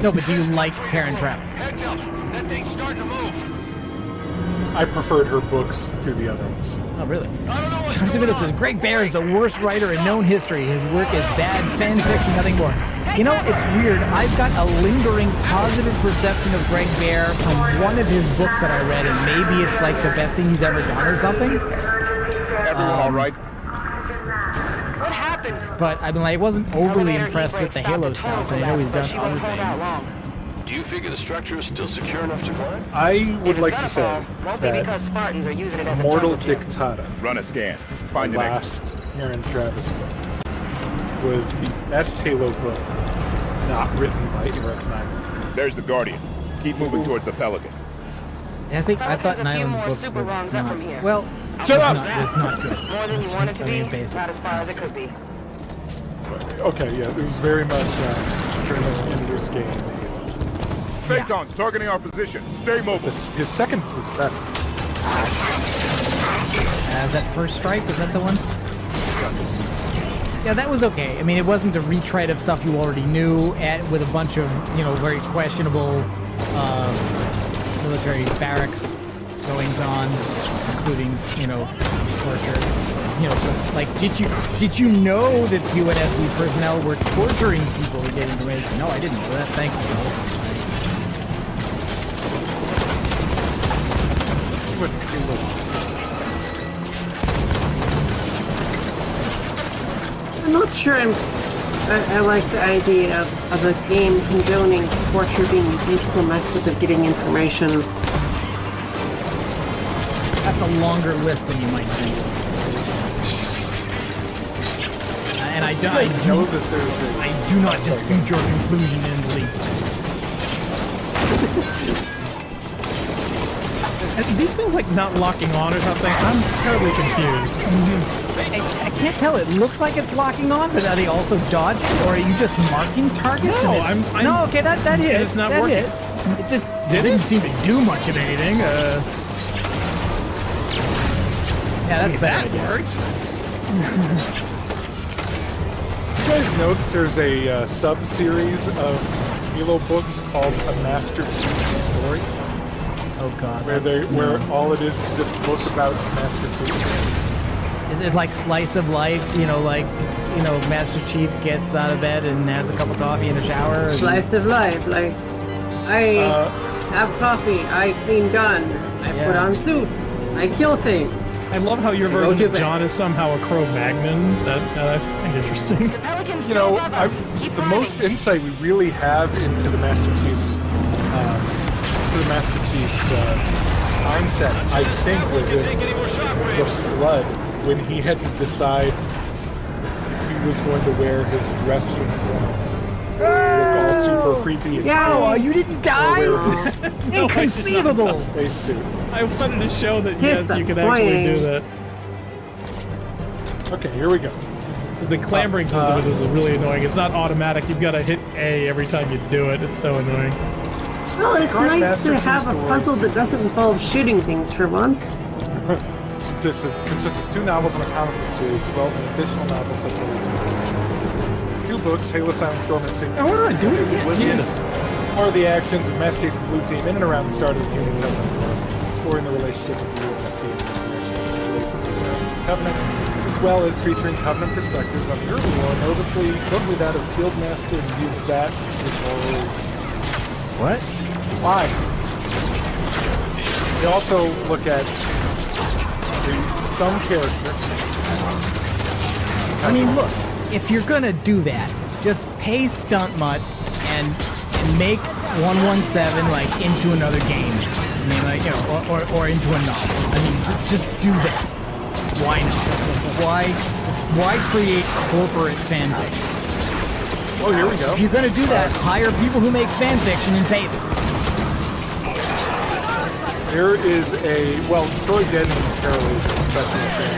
No, but do you like Karen Travis? Heads up. That thing's starting to move. I preferred her books to the other ones. Oh, really? John Civito says, Greg Bear is the worst writer in known history. His work is bad fan fiction, nothing more. You know, it's weird. I've got a lingering positive perception of Greg Bear from one of his books that I read, and maybe it's like the best thing he's ever done or something. Everyone all right? What happened? But I mean, I wasn't overly impressed with the Halo stuff, and I know he's done other things. Do you figure the structure is still secure enough to climb? I would like to say Won't be because that Spartans are using it as a Mortal jungle gym. Dictata, Run a scan. Find the the next. last Karen Travis book, was the best Halo book not written by Eric Nyman. There's the Guardian. Keep moving towards the Pelican. I thought Pelican's a few more Nyland's book super was wrongs up not, from here. well, Shut up! it's not good. More than you want it to I mean, be, basic. not as far as it could be. Okay, yeah, it was very much Colonel Ender's game. Phaetons targeting our position. Stay mobile. His second was better. That first strike, was that the one? Yeah, that was okay. I mean, it wasn't a retread of stuff you already knew with a bunch of, very questionable military barracks goings on, including, torture. Did you know that UNSC personnel were torturing people to get information? No, I didn't know that. Thanks. what Halo is. I'm not sure I like the idea of a game condoning torture being a useful method of getting information. That's a longer list than you might think. And I do not dispute your conclusion in the least. These things like not locking on or something, I'm terribly confused. I can't tell. It looks like it's locking on, but are they also dodging, or are you just marking targets? No, no. Okay, that hit. And it's not working. It didn't seem to do much of anything. Yeah, that's bad. That worked. You guys know that there's a sub-series of Halo books called A Master Chief Story? Oh god. Where all it is just a book about Master Chief. Is it like slice of life? Master Chief gets out of bed and has a cup of coffee in the shower. Slice of life, like I have coffee, I clean gun, I put on suits, I kill things. I love how your version of John is somehow a Cro-Magnon. That I find interesting. You know, the most insight we really have into the Master Chief's mindset, I think, was in the Flood, when he had to decide if he was going to wear his dress uniform, look all super creepy. No, you didn't die. Inconceivable. Spacesuit. I wanted to show that yes, you can actually do that. Okay, here we go. The clambering system of this is really annoying. It's not automatic. You've got to hit A every time you do it. It's so annoying. Well, it's nice to have a puzzle that doesn't involve shooting things for once. This consists of 2 novels and a comic book series, as well as an additional novel such as 2 books, Halo Silent Storm and Secret. Oh, what am I doing again? Jesus. Or the actions of Master Chief and Blue Team in and around the start of the Human Covenant, exploring the relationship of the UNSC and its interactions with the Covenant, as well as featuring Covenant perspectives on the early war, notably that of Fieldmaster Yuzat. What? Why? We also look at some character. I mean, look, if you're gonna do that, just pay Stunt Mutt and make 117 like into another game. I mean, like, or into a novel. I mean, just do that. Why not? Why create corporate fanfiction? Oh, here we go. If you're gonna do that, hire people who make fanfiction and pay them. There is Troy Denton apparently is a professional fan.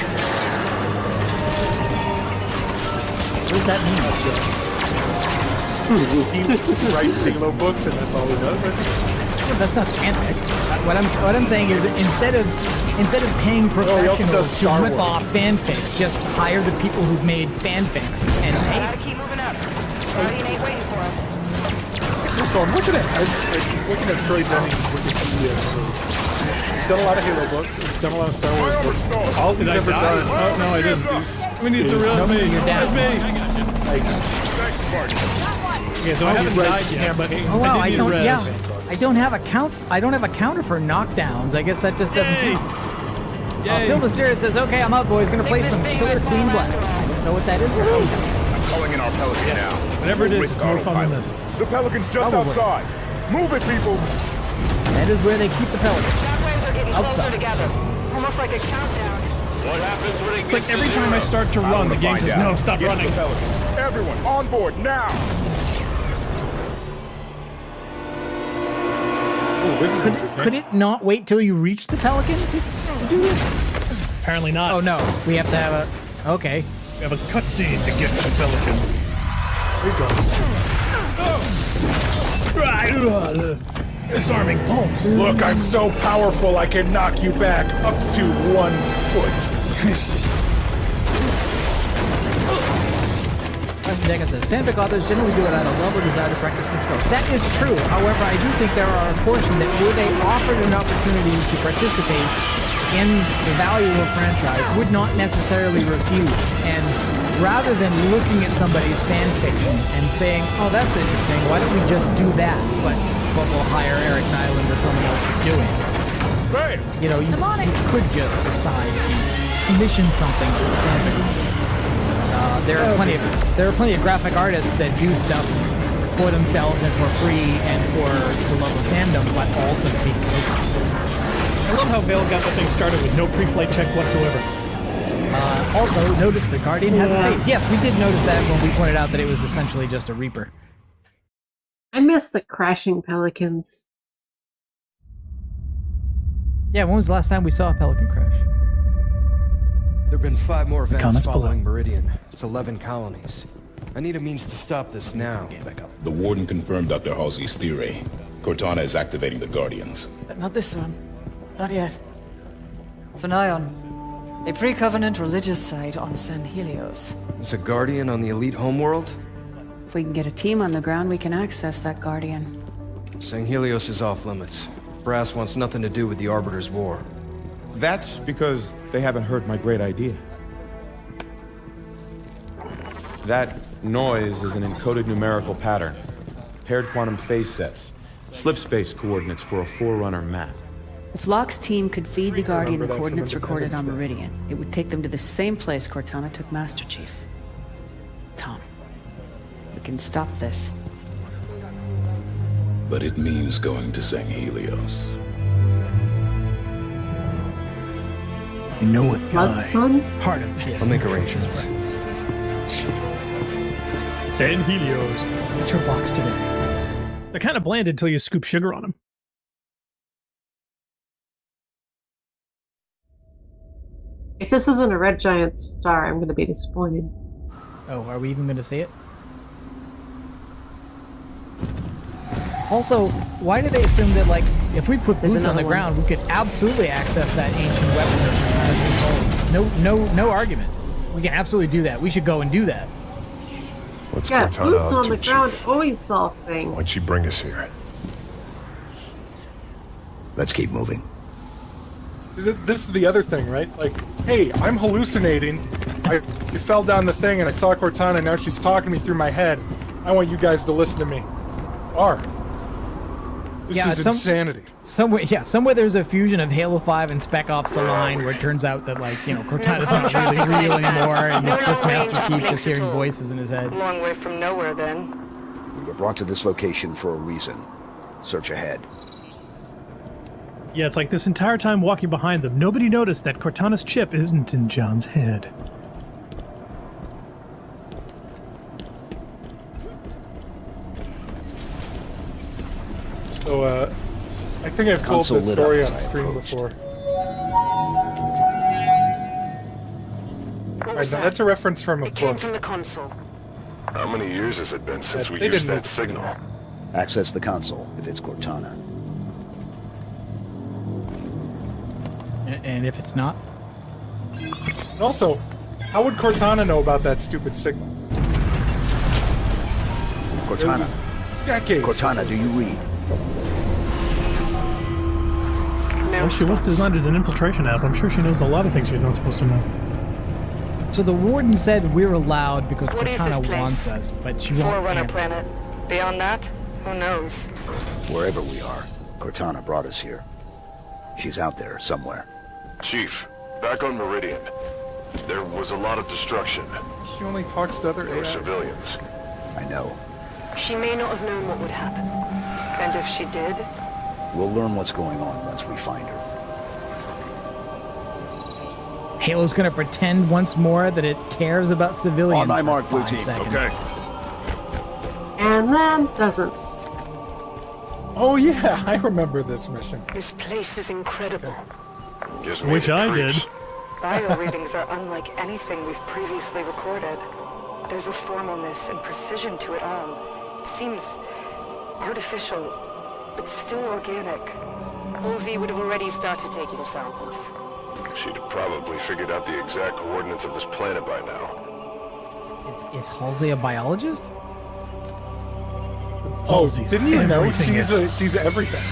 What does that mean? He writes Halo books and that's all he does, I think. That's not fanfic. What I'm saying is instead of paying professionals to rip off fanfics, just hire the people who've made fanfics and pay them. Keep moving up. Guardian ain't waiting for us. So I'm looking at Troy Denton's Wikipedia. He's done a lot of Halo books. He's done a lot of Star Wars books. All he's ever done. Oh, no, I didn't. We need some real me. That's me. Okay, so I haven't died yet, but oh wow, I don't. Yeah, I don't have a count. I don't have a counter for knockdowns. I guess that just doesn't count. Phil Mysterious says, "Okay, I'm up, boys. Gonna play some Killer Queen Black." I don't know what that is. Calling in our Pelican now. Whatever it is, it's more fun than this. The Pelican's just outside. Move it, people. That is where they keep the Pelicans. Shockwaves are getting closer together. Almost like a countdown. What happens when it It's like every time I start to run, the game says, "No, stop running." Everyone on board now. Oh, this is interesting. Could it not wait till you reach the Pelican to do this? Apparently not. Oh no, we have to have a. Okay. We have a cutscene to get to the Pelican. Here goes. Disarming pulse. Look, I'm so powerful I can knock you back up to 1 foot. Deca says, fanfic authors generally do it out of love or desire to practice the scope. That is true. However, I do think there are a portion that were they offered an opportunity to participate in the value of a franchise would not necessarily refuse. And rather than looking at somebody's fan fiction and saying, oh, that's interesting, why don't we just do that? But we'll hire Eric Nyland or someone else to do it. You know, you could just decide to commission something for the company. There are plenty of graphic artists that do stuff for themselves and for free and for the love of fandom, but also take photos. I love how Vale got the thing started with no pre-flight check whatsoever. Also, notice the Guardian has a face. Yes, we did notice that when we pointed out that it was essentially just a Reaper. I miss the crashing pelicans. Yeah, when was the last time we saw a pelican crash? There have been 5 more events Comments following Meridian. It's 11 colonies. I need a means to stop this now. The Warden confirmed Dr. Halsey's theory. Cortana is activating the Guardians. But not this one. Not yet. It's an Ion. A pre-Covenant religious site on Sangheili-O's. It's a Guardian on the elite homeworld? If we can get a team on the ground, we can access that Guardian. Sangheili-Os is off limits. Brass wants nothing to do with the Arbiter's war. That's because they haven't heard my great idea. That noise is an encoded numerical pattern. Paired quantum phase sets. Slip space coordinates for a Forerunner map. If Locke's team could feed the Guardian the coordinates recorded on Meridian, it would take them to the same place Cortana took Master Chief. Tom, we can stop this. But it means going to Sangheili-O's. I know a guy. Part of this. I'll make arrangements. Sangheili-O's. What's your box today? They're kind of bland until you scoop sugar on them. If this isn't a red giant star, I'm going to be disappointed. Oh, are we even going to see it? Also, why do they assume that, like, if we put boots on the ground, we could absolutely access that ancient weapon? No argument. We can absolutely do that. We should go and do that. What's Cortana boots on the ground always solve things. Why'd she bring us here? Let's keep moving. This is the other thing, right? Like, hey, I'm hallucinating. I fell down the thing and I saw Cortana, now she's talking me through my head. I want you guys to listen to me. This is insanity. Somewhere there's a fusion of Halo 5 and Spec Ops The Line where it turns out that, like, you know, Cortana's not really real anymore and it's just Master Chief just hearing voices in his head. Long way from nowhere, then. We were brought to this location for a reason. Search ahead. Yeah, it's like this entire time walking behind them, nobody noticed that Cortana's chip isn't in John's head. So, I think I've told this story on stream before. Right, now that's a reference from a book. From the console. How many years has it been since we used that signal? Access the console, if it's Cortana. And if it's not? Also, how would Cortana know about that stupid signal? Cortana. Decades. Cortana, do you read? Well, she was designed as an infiltration app. I'm sure she knows a lot of things she's not supposed to know. So the Warden said we're allowed because What is Cortana this place? wants us, but she won't Forerunner answer. planet. Beyond that, who knows? Wherever we are, Cortana brought us here. She's out there somewhere. Chief, back on Meridian. There was a lot of destruction. She only talks to other There were AIs. civilians. I know. She may not have known what would happen. And if she did, We'll learn what's going on once we find her. Halo's gonna pretend once more that it cares about civilians. On my for mark, blue 5 team. seconds. Okay. And then doesn't. Oh yeah, I remember this mission. this place is incredible. Gives me Which the I creeps. did. Bio readings are unlike anything we've previously recorded. There's a formalness and precision to it all. It seems artificial, but still organic. Halsey would have already started taking samples. She'd have probably figured out the exact coordinates of this planet by now. Is Halsey a biologist? Oh, Halsey's didn't you know everything she's everything?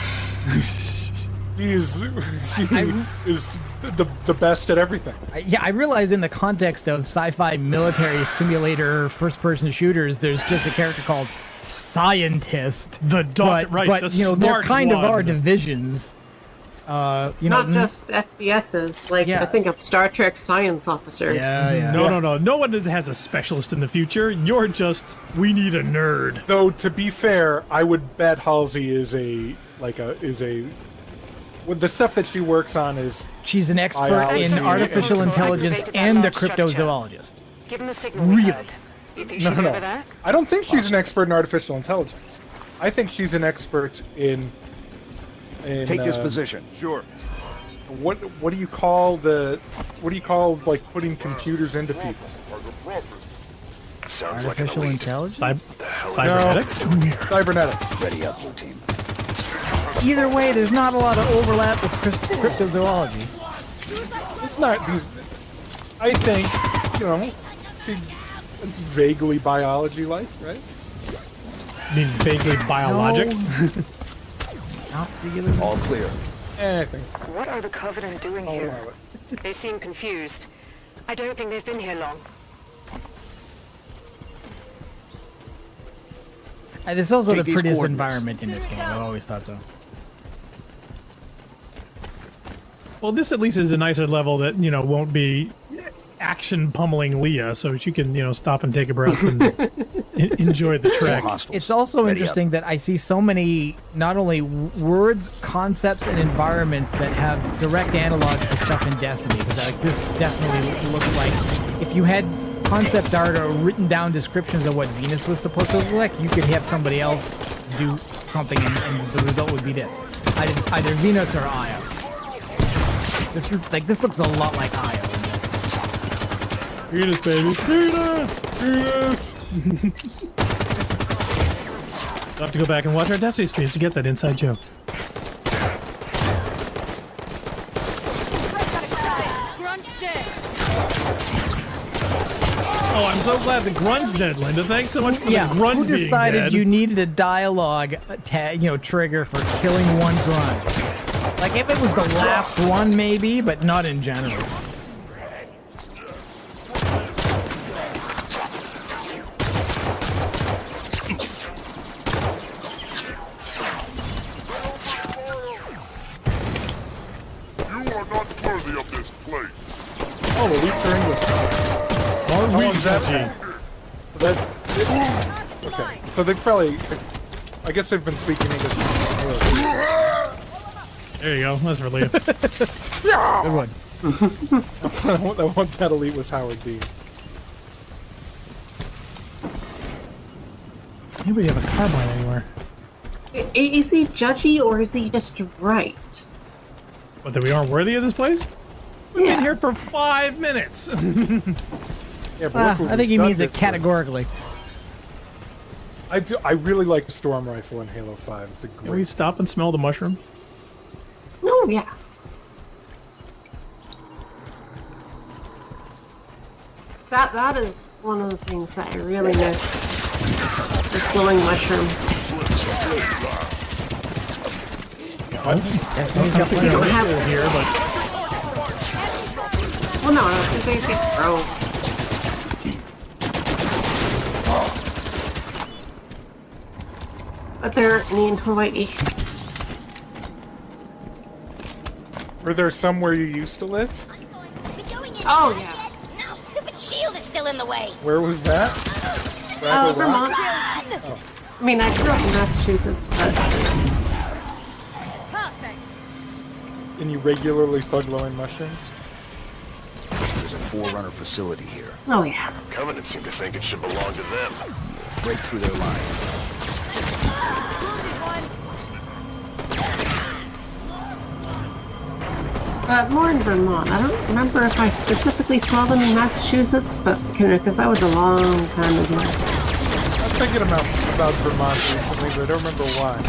He is the best at everything. Yeah, I realize in the context of sci-fi military simulator first-person shooters, there's just a character called Scientist. The doctor, right? But the you know, there smart kind of one. are divisions. Not just FBSs, like I think of Star Trek science officer. No one has a specialist in the future. You're just, we need a nerd. Though, to be fair, I would bet Halsey is with the stuff that she works on is she's an expert in artificial intelligence and a cryptozoologist. Give him the signal. Really? You think she's over that? I don't think she's an expert in artificial intelligence. I think she's an expert in Take this position. Sure. What do you call like putting computers into people? Sounds artificial like intelligence? Cybernetics? Cybernetics. Ready up, blue team. Either way, there's not a lot of overlap with cryptozoology. It's not these. I think, it's vaguely biology-like, right? You mean vaguely biologic? Not really. All clear. I think so. What are the Covenant doing here? They seem confused. I don't think they've been here long. This is also the prettiest environment in this game. I've always thought so. Well, this at least is a nicer level that, won't be action pummeling Leah, so she can, stop and take a breath and enjoy the trek. It's also interesting that I see so many, not only words, concepts, and environments that have direct analogs to stuff in Destiny, because this definitely looks like if you had concept art or written down descriptions of what Venus was supposed to look like, you could have somebody else do something and the result would be this. Either Venus or Io. This looks a lot like Io. Venus, baby. Venus! Venus! I'll have to go back and watch our Destiny streams to get that inside joke. Oh, I'm so glad the Grunt's dead, Linda. Thanks so much for the Grunt who decided being dead. You needed a dialogue trigger for killing one Grunt? Like, if it was the last one, maybe, but not in general. Oh, the Leaks are English. How long's that? Okay, so they've probably, I guess they've been speaking English. There you go, that's relief. Good one. That elite was Howard Dean. Anybody have a carbine anywhere? Is he judgy or is he just right? What, that we aren't worthy of this place? We've been here for 5 minutes. Yeah, but I think he means it categorically. I really like the Storm Rifle in Halo 5. It's a great... Can we stop and smell the mushroom? Oh, yeah. That is one of the things that I really miss. Is glowing mushrooms. Well, we don't have here, but... Well, no, I don't think they get thrown. But they're in Hawaii. Were there somewhere you used to live? Oh, yeah. No, stupid shield is still in the way. Where was that? Vermont. Oh. I mean, I grew up in Massachusetts, but... And you regularly saw glowing mushrooms? There's a Forerunner facility here. Oh, yeah. Covenant seem to think it should belong to them. Break through their line. More in Vermont. I don't remember if I specifically saw them in Massachusetts, but because that was a long time ago. I was thinking about Vermont recently, but I don't remember why.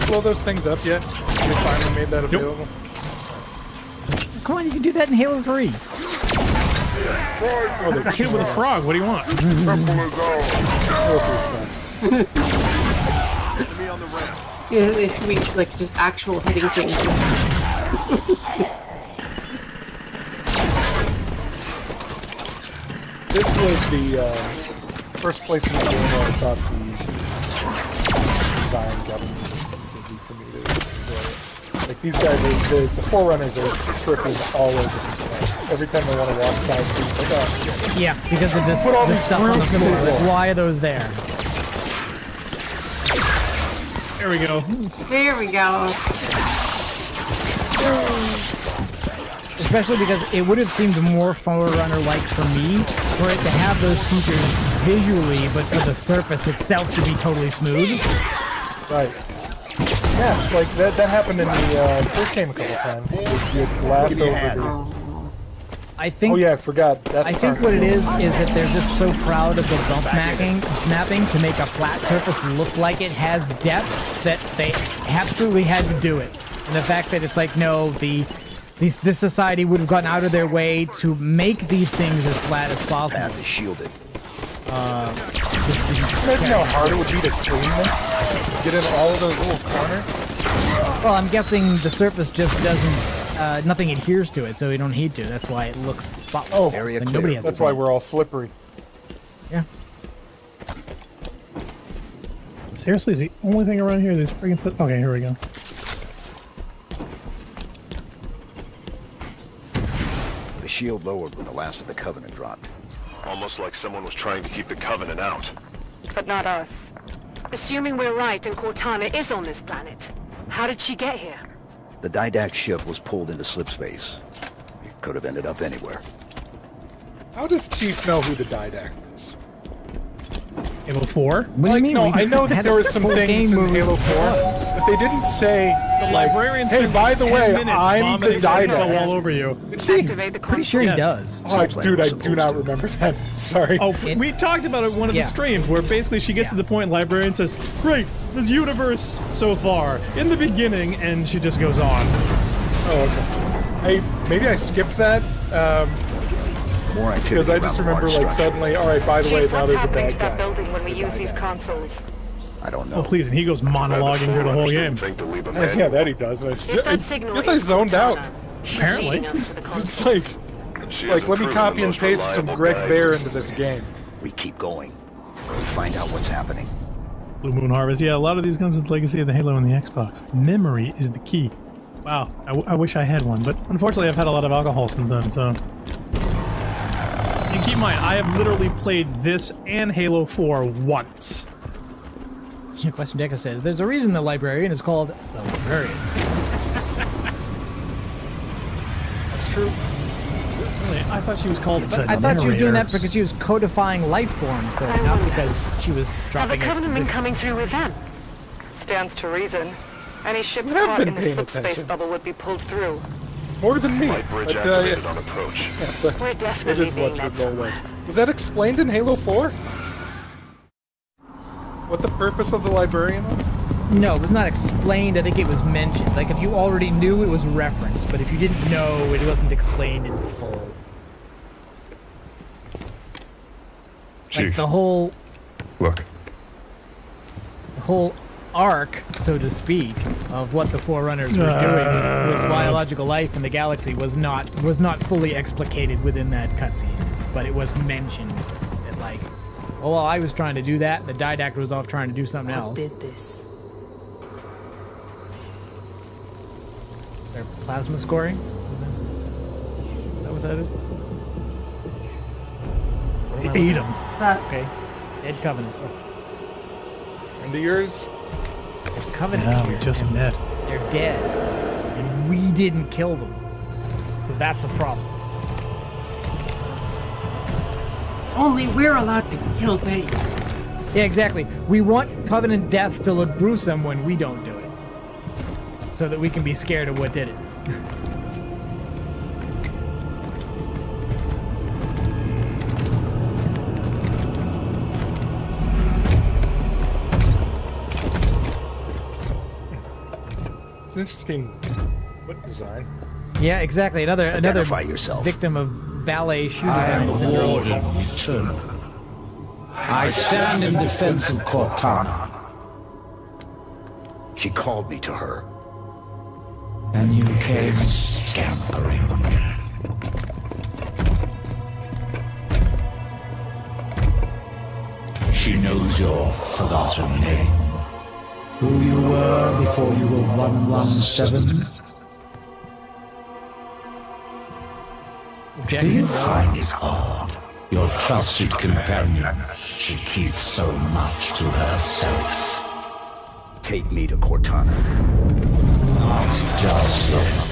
Blow those things up yet? We finally made that available. Come on, you can do that in Halo 3. Oh, they hit it with a frog. What do you want? Yeah, it should be like just actual hitting things. This was the first place in the game where I thought the design got easy for me to enjoy it. Like, these guys are, the Forerunners are tripping all over themselves. Every time they want to walk 5 feet, like, oh, yeah, because of this, put all this these stuff on the grooves in floor. the Like, floor. why are those there? There we go. There we go. Especially because it would have seemed more Forerunner-like for me for it to have those features visually, but for the surface itself to be totally smooth. Right. Yes, like that happened in the first game a couple times. You had glass over the... I think. Oh yeah, I forgot. That's I think what it is that they're just so proud of the bump mapping to make a flat surface look like it has depth that they absolutely had to do it. And the fact that it's like, no, this society would have gone out of their way to make these things as flat as possible. Path is shielded. Imagine how hard it would be to clean this. Get in all of those little corners. Well, I'm guessing the surface just doesn't. Nothing adheres to it, so you don't need to. That's why it looks spotless. Oh, area Like, clear. nobody has That's to why clean it. we're all slippery. Yeah. Seriously, is the only thing around here that's freaking put... Okay, here we go. The shield lowered when the last of the Covenant dropped. Almost like someone was trying to keep the Covenant out. But not us. Assuming we're right and Cortana is on this planet, how did she get here? The Didact ship was pulled into slipspace. It could have ended up anywhere. How does Chief know who the Didact is? Halo 4? What do you mean? No, We I know that had there a was some full things game in where we- Halo 4, but they didn't say, The like, librarian's hey, been by the 10 way, minutes I'm the vomiting info all Didact. over you. Activate the Pretty sure he Yes. does. Oh, dude, I do not remember that. Sorry. Oh, we talked about it in one of the streams where basically she gets to the point, librarian says, great, this universe so far, in the beginning, and she just goes on. Oh, okay. Maybe I skipped that. More activity Because I around just the remember, large like, structure. suddenly, alright, by the way, Chief, now what's there's a happening bad to that guy. building when we use these consoles? I don't know. Oh, please, and he goes monologuing through the whole game. Yeah, that he does. I If that signal guess I is zoned out. Cortana, she's Apparently. leading us to the It's console. like let me copy and paste some Greg Bear into this game. We keep going. We find out what's happening. Blue Moon Harvest. Yeah, a lot of these comes with the legacy of the Halo and the Xbox. Memory is the key. Wow, I wish I had one, but unfortunately I've had a lot of alcohol since then, so... And keep in mind, I have literally played this and Halo 4 once. Question Deca says, there's a reason the librarian is called the librarian. That's true. Really? I thought she was called... I thought she was doing that because she was codifying life forms, though, not because she was Has the dropping Covenant been exposition. coming through with them? Stands to reason. Any ships You have caught been in the paying slipspace attention. bubble would be pulled through. More than me. Light bridge But, activated on approach. yeah, so We're it definitely is being what led the role somewhere. was. Was that explained in Halo 4? What the purpose of the librarian was? No, it was not explained. I think it was mentioned. Like, if you already knew, it was referenced. But if you didn't know, it wasn't explained in full. Chief. Like, the whole Look, arc, so to speak, of what the Forerunners were doing with biological life in the galaxy was not fully explicated within that cutscene. But it was mentioned that, like, oh, well, I was trying to do that, the Didact was off trying to do something else. Did this? Their plasma scoring? Is that what that is? Ate him. Okay. Dead Covenant. Into yours? There's Covenant Yeah, here, we just and met. They're dead. And we didn't kill them. So that's a problem. Only we're allowed to kill things. Yeah, exactly. We want Covenant death to look gruesome when we don't do it. So that we can be scared of what did it. It's interesting. What design? Yeah, exactly. Another Identify yourself. victim of ballet shoe I am design the syndrome. Warden Eternal. I stand in defense of Cortana. She called me to her. And you came scampering. is your forgotten name? Who you were before you were 117? Do you find it odd your trusted companion should keep so much to herself? Take me to Cortana. Not just yet.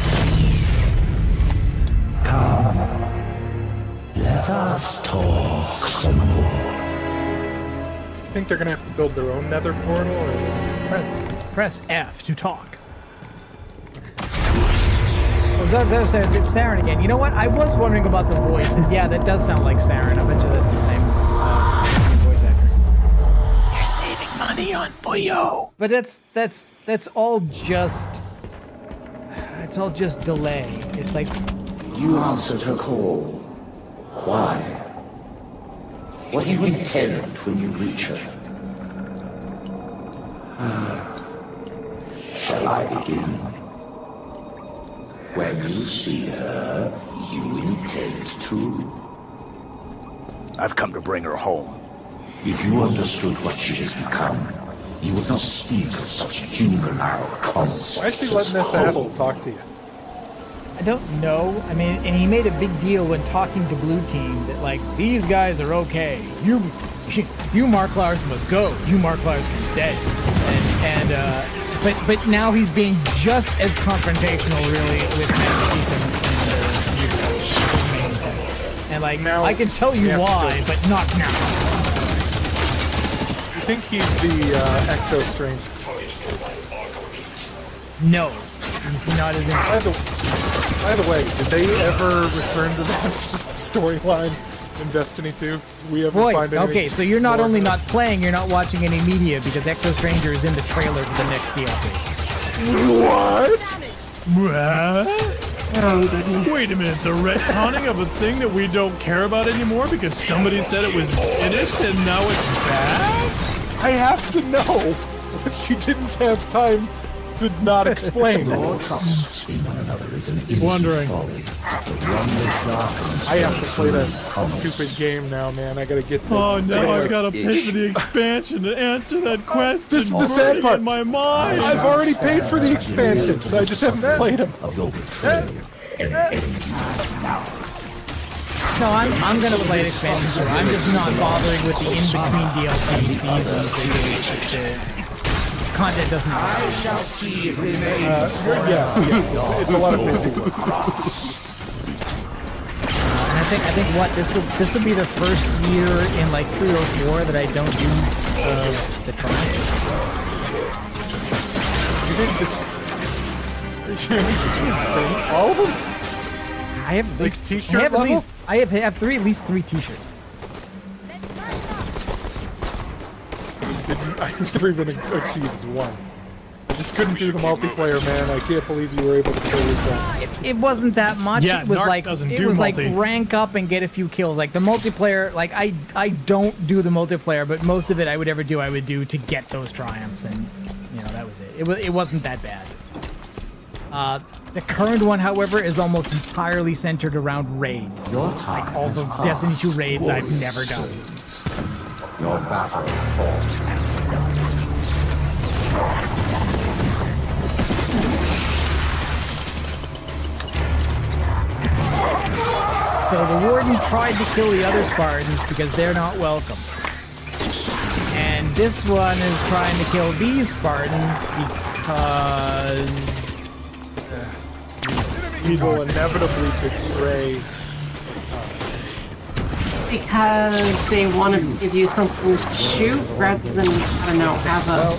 Come. Let us talk some more. You think they're gonna have to build their own nether portal, or press F to talk? Oh, it's Saren again. You know what? I was wondering about the voice, and yeah, that does sound like Saren. I bet you that's the same voice actor. You're saving money on Voyo. But that's all just. It's all just delay. It's like. You answered her call. Why? What do you intend when you reach her? Shall I begin? When you see her, you intend to? I've come to bring her home. If you understood what she has become, you would not speak of such juvenile concepts. why is she letting this asshole talk to you? I don't know. I mean, and he made a big deal when talking to Blue Team that, like, these guys are okay. You Marklars must go. You Marklars can stay. But now he's being just as confrontational, really, with Master Chief and like, now, I can tell you why, but not now. You think he's the Exo Strange? No, he's not as. By the way, did they ever return to that storyline in Destiny 2? We ever find anything? Okay, so you're not only not playing, you're not watching any media because Exo Stranger is in the trailer for the next DLC. What? Wait a minute, the retconning of a thing that we don't care about anymore because somebody said it was finished and now it's bad? I have to know, but she didn't have time to not explain. Your trust in one another is an infinite Wondering. folly. I have to play that stupid game now, man. I gotta get the Oh, now I've got to pay for the expansion to answer that question. This is the sad part. In my mind. I've already paid for the expansion, so I just haven't played them. Of your betrayal and end you now. No, I'm gonna play the expansion, so I'm just not bothering with the in-between DLC seasons. Content doesn't matter. I shall see it remains. Yes, it's a lot of busy work. And I think what this will be the first year in like 3 or 4 that I don't do the trial. All of them? I have at least t-shirt level? I have at least three t-shirts. I never even achieved one. I just couldn't do the multiplayer, man. I can't believe you were able to kill yourself. It wasn't that much. Yeah, it was Narc like doesn't it do was multi. like rank up and get a few kills. Like the multiplayer, like I don't do the multiplayer, but most of it I would do to get those triumphs, and you know that was it. It wasn't that bad. The current one, however, is almost entirely centered around raids. Like all the Destiny 2 raids I've never done. Your battle fought and So the Warden tried to kill the other Spartans because they're not welcome. And this one is trying to kill these Spartans because... He will inevitably betray... Because they want to give you something to shoot rather than, I don't know, have a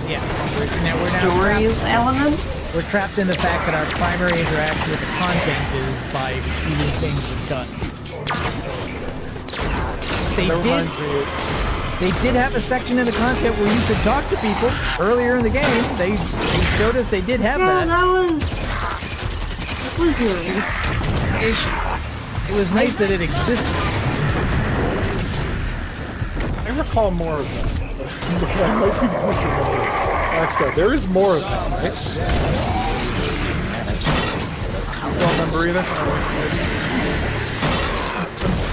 story element. We're trapped in the fact that our primary interaction with the content is by shooting things with guns. They did have a section in the content where you could talk to people earlier in the game. They showed us they did have that. That was nice. It was nice that it existed. I recall more of that. I might be missing one. There is more of that, right? You don't remember either?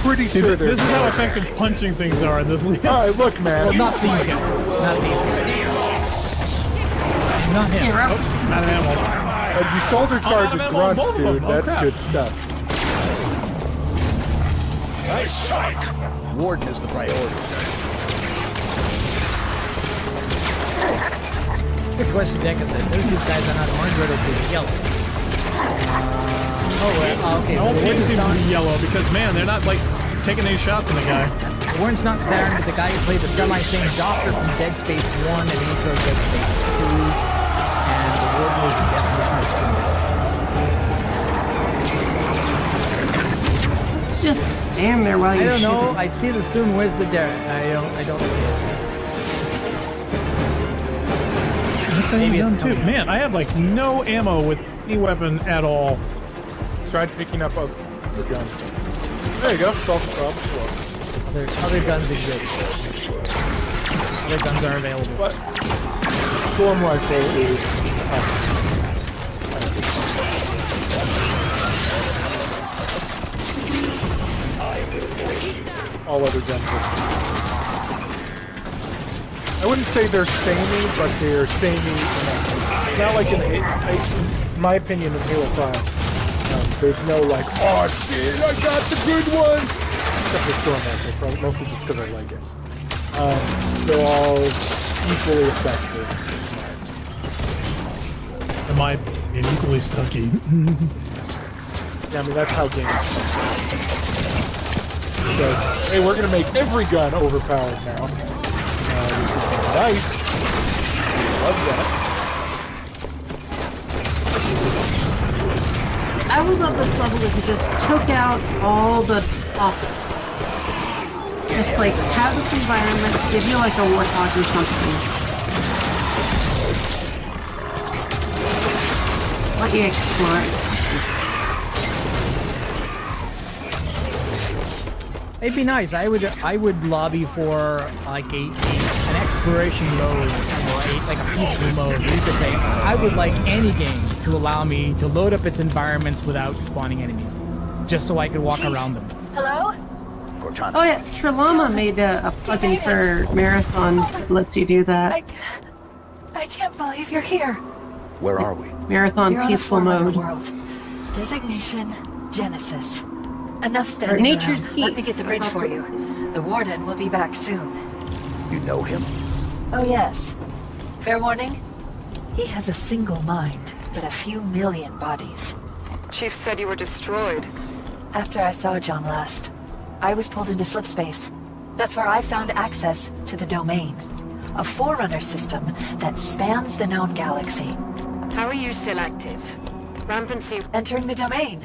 pretty See, sure this is how effective punching things are in this league. Alright, look, man. Well, not these guys. Not these guys. Not him. Not an animal. You shoulder charge a grunt, dude. Oh, That's crap. good stuff. Nice strike. Warden is the priority. Good question, Decker said. Those these guys are not orange, red, or blue, yellow. Okay. The whole so team seems to not, be yellow because, man, they're not, like, taking any shots on the guy. the orange not Saren, but the guy who played the semi-same doctor from Dead Space 1 and the intro of Dead Space 2. And the warden is definitely Just stand there while you I don't shoot know. him. I see the soon. Where's the Derek? I don't see it. That's how Maybe you it's done, too. coming. Man, I have, like, no ammo with any weapon at all. Tried picking up other guns. There you go. Solve the problem. Other guns exist. Other guns are available. But storm rifle is. All other guns are. I wouldn't say they're samey, but they're samey enough. It's not like in my opinion, in Halo 5. There's no like, oh shit, I got the good one! Except the storm rifle, probably, mostly just because I like it. They're all equally effective. In my opinion, equally sucky. Yeah, I mean, that's how games work. So, hey, we're gonna make every gun overpowered now. Nice. Love that. I would love this level if you just took out all the bosses. Just like have this environment to give you like a warthog or something. Let you explore it. It'd be nice. I would lobby for like an exploration mode or like a peaceful mode. You could say I would like any game to allow me to load up its environments without spawning enemies, just so I could walk around them. Hello? Oh yeah, Trillama made a plugin for Marathon that lets you do that. I can't believe you're here. Where are we? Marathon You're peaceful on a mode. Forerunner world. Designation Genesis. Enough Or standing Nature's around. Let me Peace. get the bridge That's for what you. it is. The warden will be back soon. You know him? Oh yes. Fair warning? He has a single mind, but a few million bodies. Chief said you were destroyed. After I saw John last, I was pulled into slipspace. That's where I found access to the domain. A Forerunner system that spans the known galaxy. How are you still active? Rampancy. Entering the domain.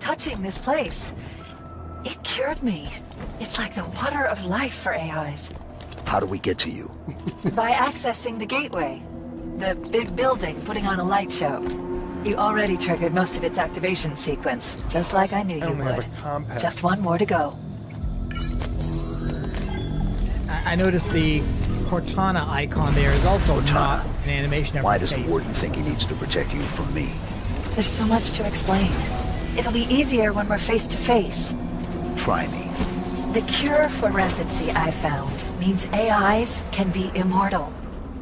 Touching this place. It cured me. It's like the water of life for AIs. How do we get to you? By accessing the gateway. The big building putting on a light show. You already triggered most of its activation sequence, just like I knew you only have would. a compact. Just one more to go. I noticed the Cortana icon there is also not an animation of Why her does the face. warden think he needs to protect you from me? There's so much to explain. It'll be easier when we're face to face. Try me. The cure for rampancy I found means AIs can be immortal.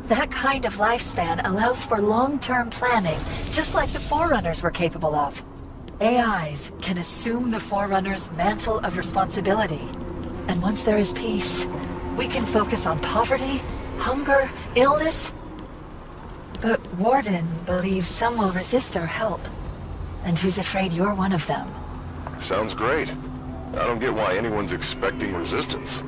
That kind of lifespan allows for long-term planning, just like the Forerunners were capable of. AIs can assume the Forerunner's mantle of responsibility. And once there is peace, we can focus on poverty, hunger, illness. But Warden believes some will resist our help. And he's afraid you're one of them. Sounds great. I don't get why anyone's expecting resistance.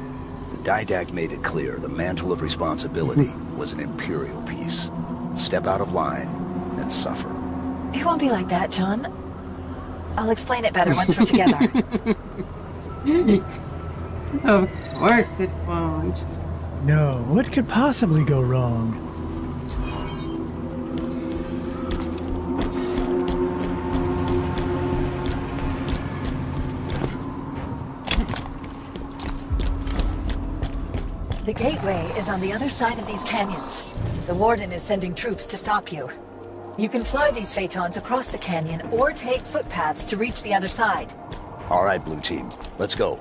The Didact made it clear the mantle of responsibility was an Imperial piece. Step out of line and suffer. It won't be like that, John. I'll explain it better once we're together. Of course it won't. No, what could possibly go wrong? The gateway is on the other side of these canyons. The Warden is sending troops to stop you. You can fly these Phaetons across the canyon or take footpaths to reach the other side. All right, Blue Team. Let's go.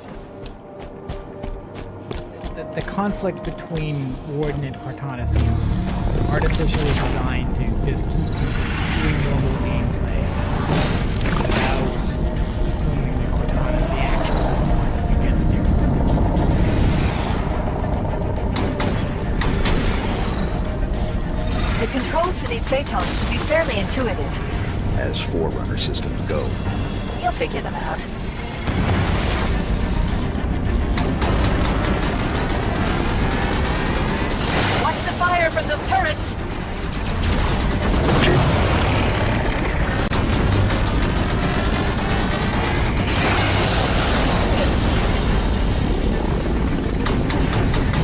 the conflict between Warden and Cortana seems artificially designed to just keep doing normal gameplay without assuming that Cortana is the actual one against you. The controls for these Phaetons should be fairly intuitive. As Forerunner systems go. You'll figure them out. Watch the fire from those turrets!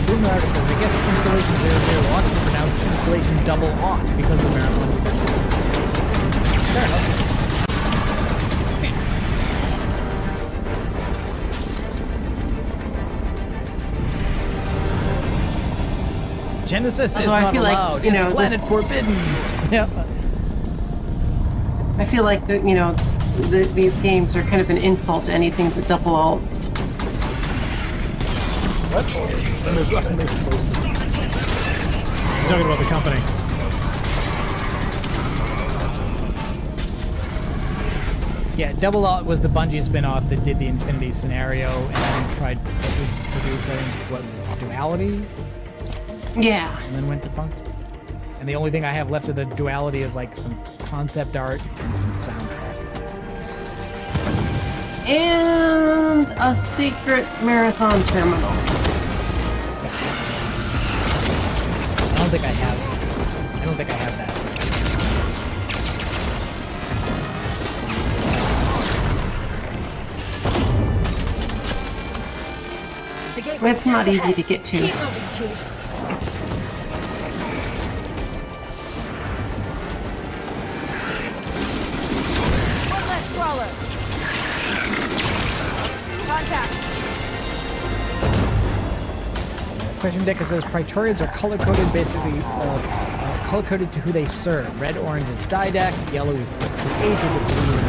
Bloom Artist says, I guess installation 00 ought to be pronounced installation double ought because of Marathon Defense. Fair enough. Genesis is not allowed. Is planet forbidden. Yeah. I feel like these games are kind of an insult to anything but double alt. What? I missed most of it. I'm talking about the company. Yeah, Double Alt was the Bungie spin-off that did the Infinity scenario and then tried to produce, I think, what was it, Duality? Yeah. And then went defunct. And the only thing I have left of the Duality is like some concept art and some soundtrack. And a secret marathon terminal. I don't think I have that. It's not easy to get to. Keep moving, Chief. One less crawler. Contact. Question Decker says Praetorians are color-coded, basically color-coded to who they serve. Red, orange is didact, yellow is the age of the blue.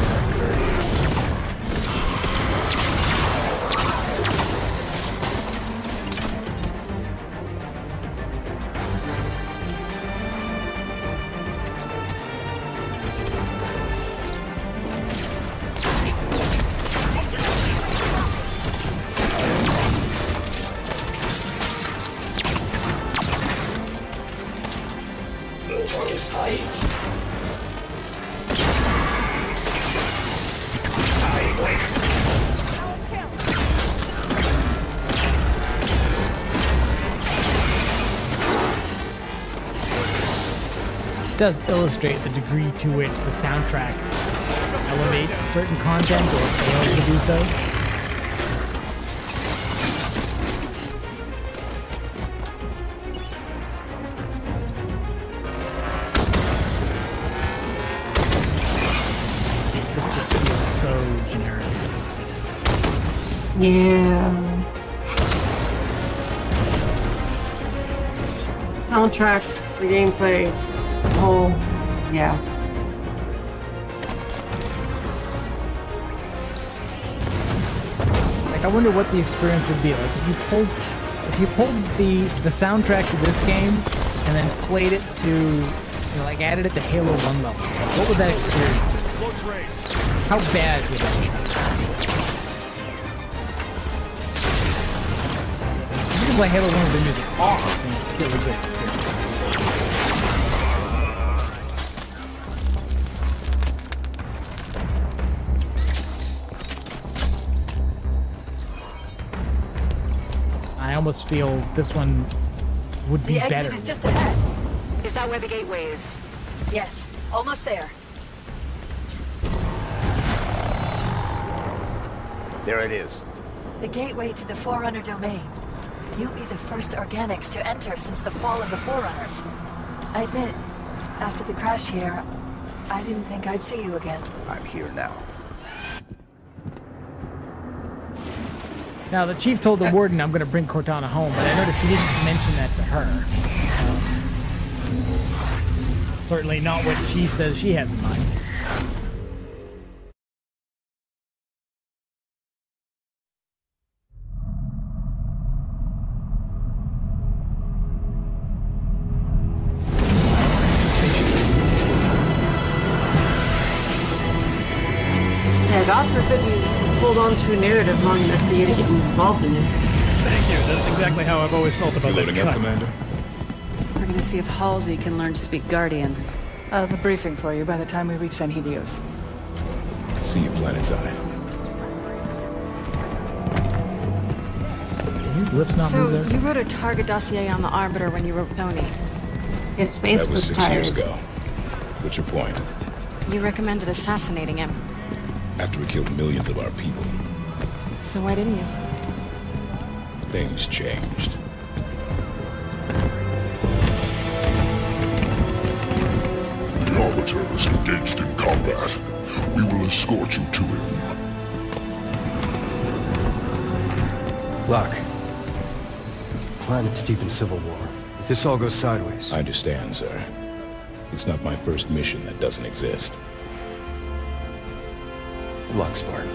Does illustrate the degree to which the soundtrack elevates certain content or fails to do so. This just feels so generic. Yeah. Soundtrack, the gameplay. Yeah. Like, I wonder what the experience would be like if you pulled the soundtrack to this game and then played it to, like added it to Halo 1 levels. Like, what would that experience be? How bad would that be? You can play Halo 1 with the music off and it's still a good experience. I almost feel this one would be better. The exit is just ahead. Is that where the gateway is? Yes, almost there. There it is. The gateway to the Forerunner domain. You'll be the first organics to enter since the fall of the Forerunners. I admit, after the crash here, I didn't think I'd see you again. I'm here now. Now, the chief told the warden I'm going to bring Cortana home, but I noticed he didn't mention that to her. Certainly not what she says she has in mind. you hold on to a narrative long enough for you to get involved in it. Thank you. That's exactly how I've always felt about that Loading up, cut. Commander. We're gonna see if Halsey can learn to speak Guardian. I'll have a briefing for you by the time we reach Sangheili-O's. See you planetside. His lips not So, move there. you wrote a target dossier on the Arbiter when you were with Tony. His face That was 6 tired. years ago. What's your point? You recommended assassinating him. After we killed millions of our people, So why didn't you? things changed. The Arbiter is engaged in combat. We will escort you to him. Locke. Planet's deep in civil war. If this all goes sideways... I understand, sir. It's not my first mission that doesn't exist. Luck, Spartan.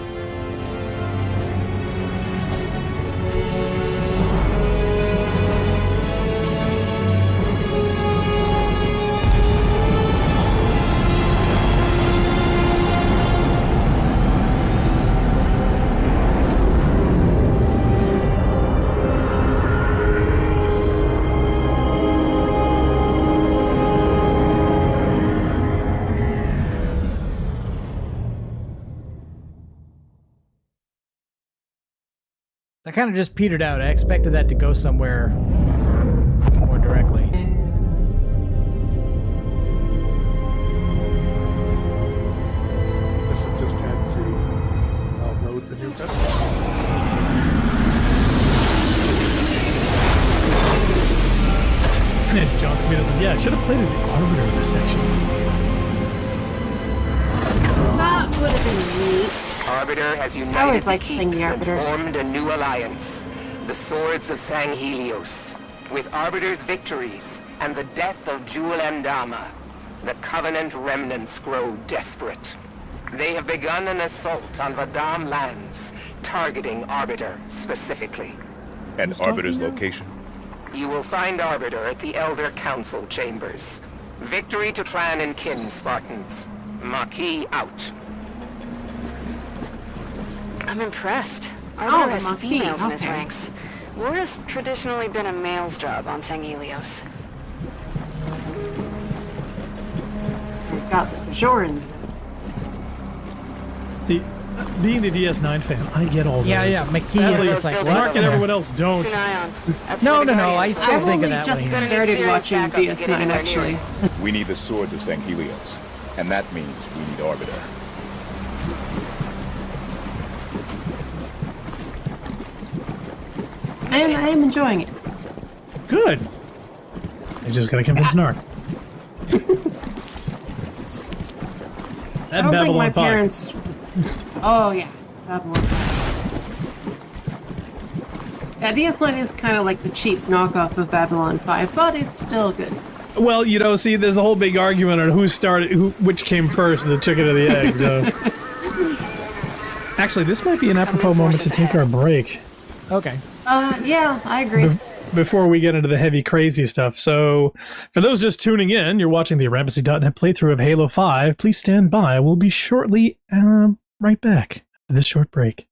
That kind of just petered out. I expected that to go somewhere more directly. Guess I just had to load the new cutscene. And John Smith says, yeah, I should have played as the Arbiter in this section. That would have been neat. Arbiter has I united always the liked playing Keeps the and Arbiter. formed a new alliance, the Swords of Sangheili-Os. With Arbiter's victories and the death of Jul Mdama, the Covenant remnants grow desperate. They have begun an assault on Vadam lands, targeting Arbiter specifically. And Arbiter's location? You will find Arbiter at the Elder Council chambers. Victory to clan and kin, Spartans. Maquis out. I'm impressed. Oh, Arbiter has Maquis, females in his okay. ranks. War has traditionally been a male's job on Sangheili-Os. We've got the Bajorans. See, being the DS9 fan, I get all those. Yeah, yeah. McKee At is least just like, Mark what? and everyone else don't. No, no, no. I still I've think only of that just one. started watching DS9 actually. We need the Swords of Sangheili-Os, and that means we need Arbiter. And I am enjoying it. Good. I just gotta convince Narc. I don't think my 5. parents... Oh, yeah. Babylon 5. Yeah, DS9 is kind of like the cheap knockoff of Babylon 5, but it's still good. Well, you know, see, there's a whole big argument on which came first, the chicken or the egg, so... Actually, this might be an apropos moment to take our break. Okay. Yeah, I agree. Before we get into the heavy, crazy stuff. So, for those just tuning in, you're watching the Rampancy.net playthrough of Halo 5. Please stand by. We'll be shortly right back for this short break.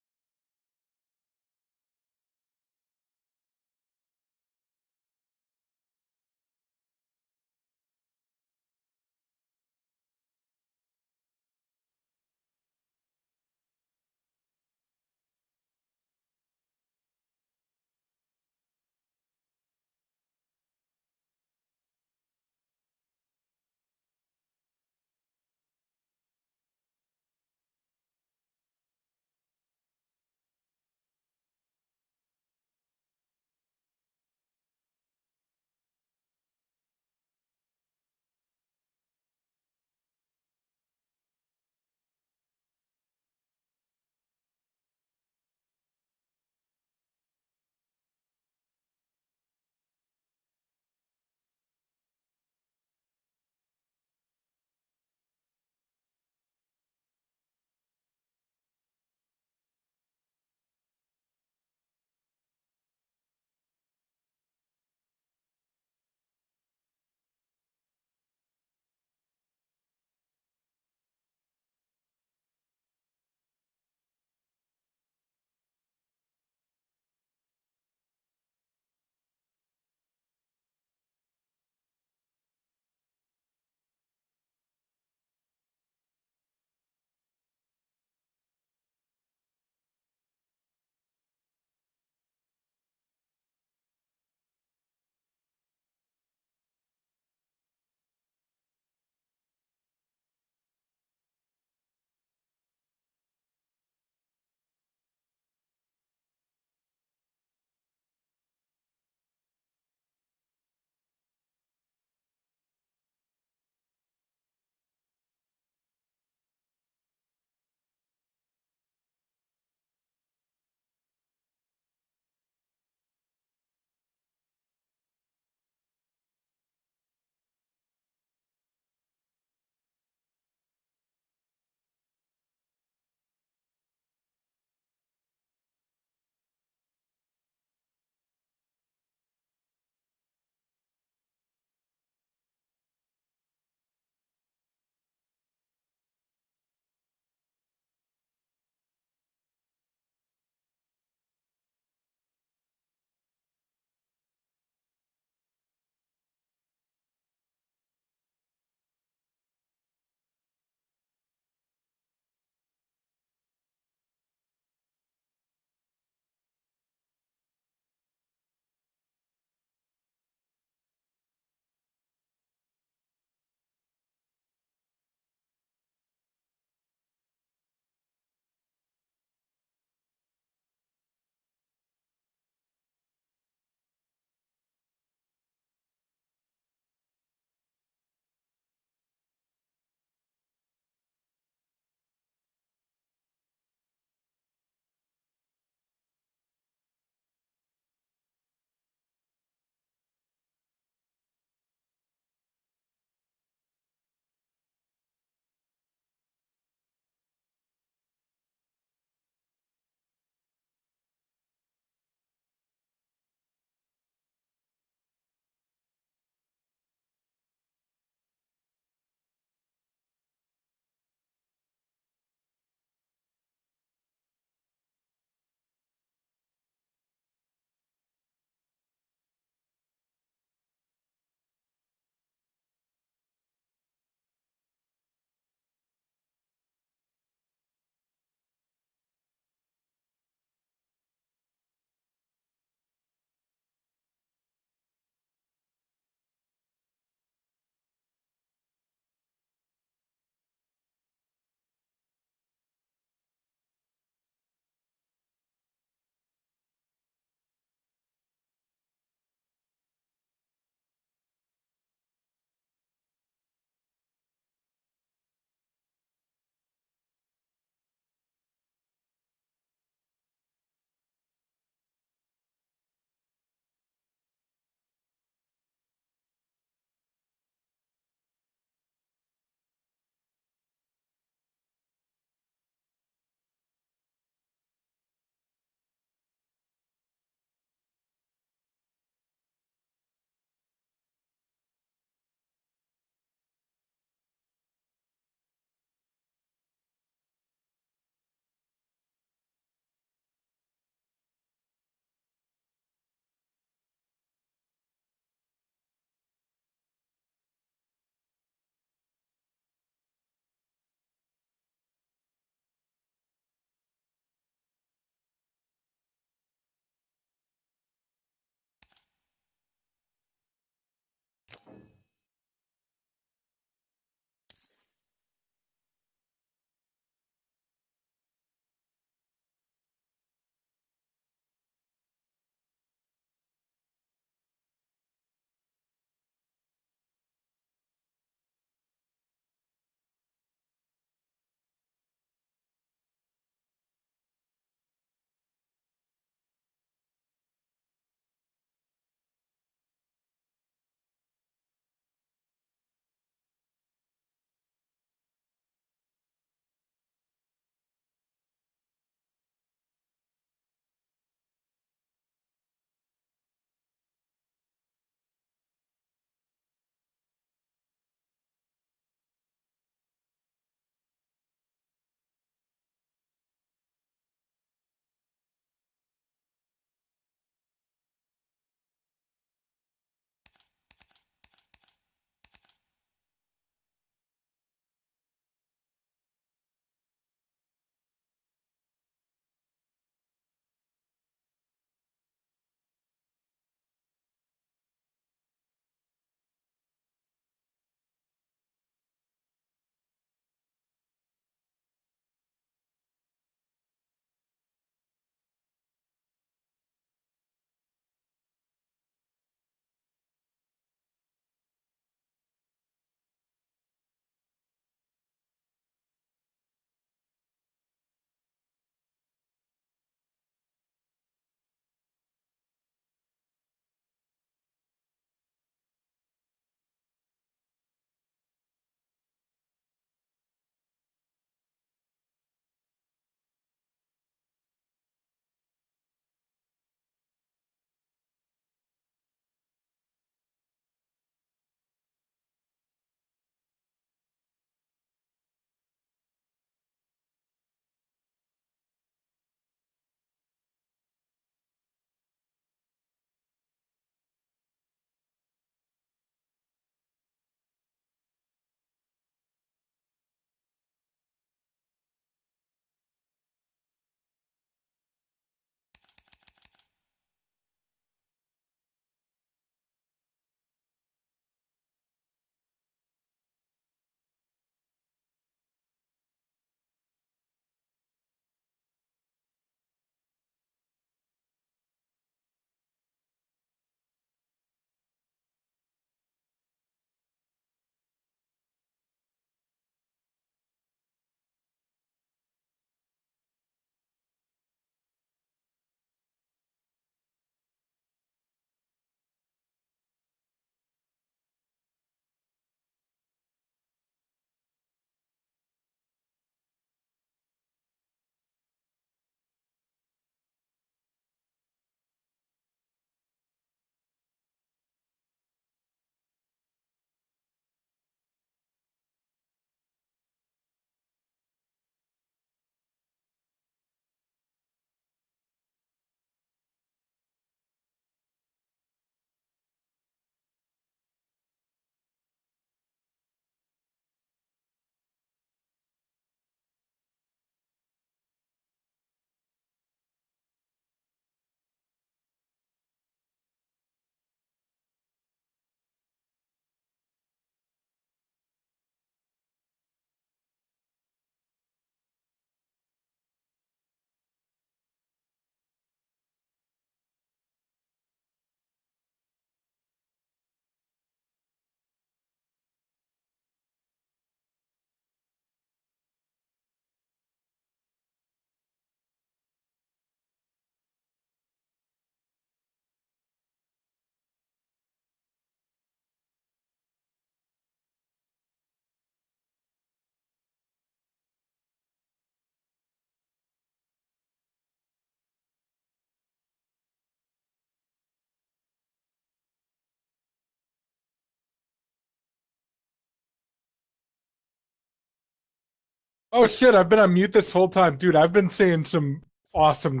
Oh shit! I've been on mute this whole time, dude. I've been saying some awesome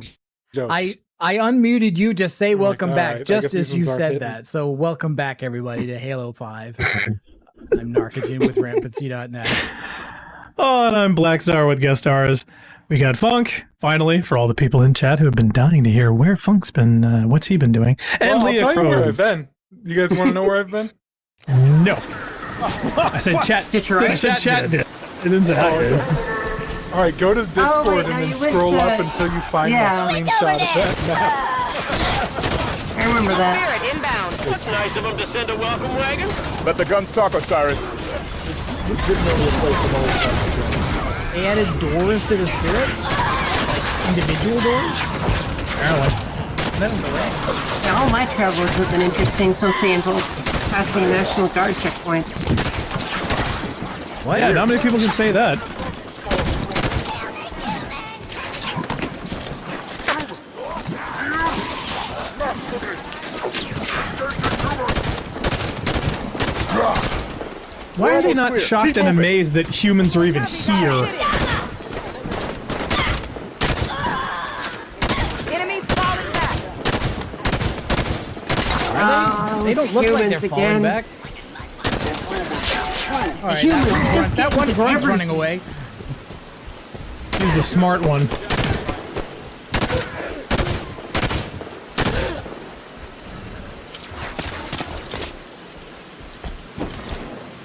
jokes. I unmuted you to say welcome all back, right, just these as you ones aren't said hitting. that. So welcome back, everybody, to Halo 5. I'm Narcogen with Rampancy.net. Oh, and I'm Black Star with guest stars. We got Funk, finally, for all the people in chat who have been dying to hear where Funk's been, what's he been doing. And Well, I'll Leah tell you where Crow. I've been. You guys want to know where I've been? No. I said chat. Detroit? I said chat did. It didn't say hi, guys. All right, go to Discord wait, and no, then you went scroll to- up until you find Yeah. the screenshot of that map. I remember that. Spirit inbound. It's nice of him to send a welcome wagon. Let the guns talk, Osiris. It's legitimately a place I've always wanted to go. They added doors to the Spirit? Like individual doors? Apparently. Yeah, all my travels have been interesting since they involved passing National Guard checkpoints. What? Yeah, not many people can say that. Why are they not shocked and amazed that humans are even here? Enemies falling back. They don't look like they're falling back. All right, that one grunt's running away. He's the smart one.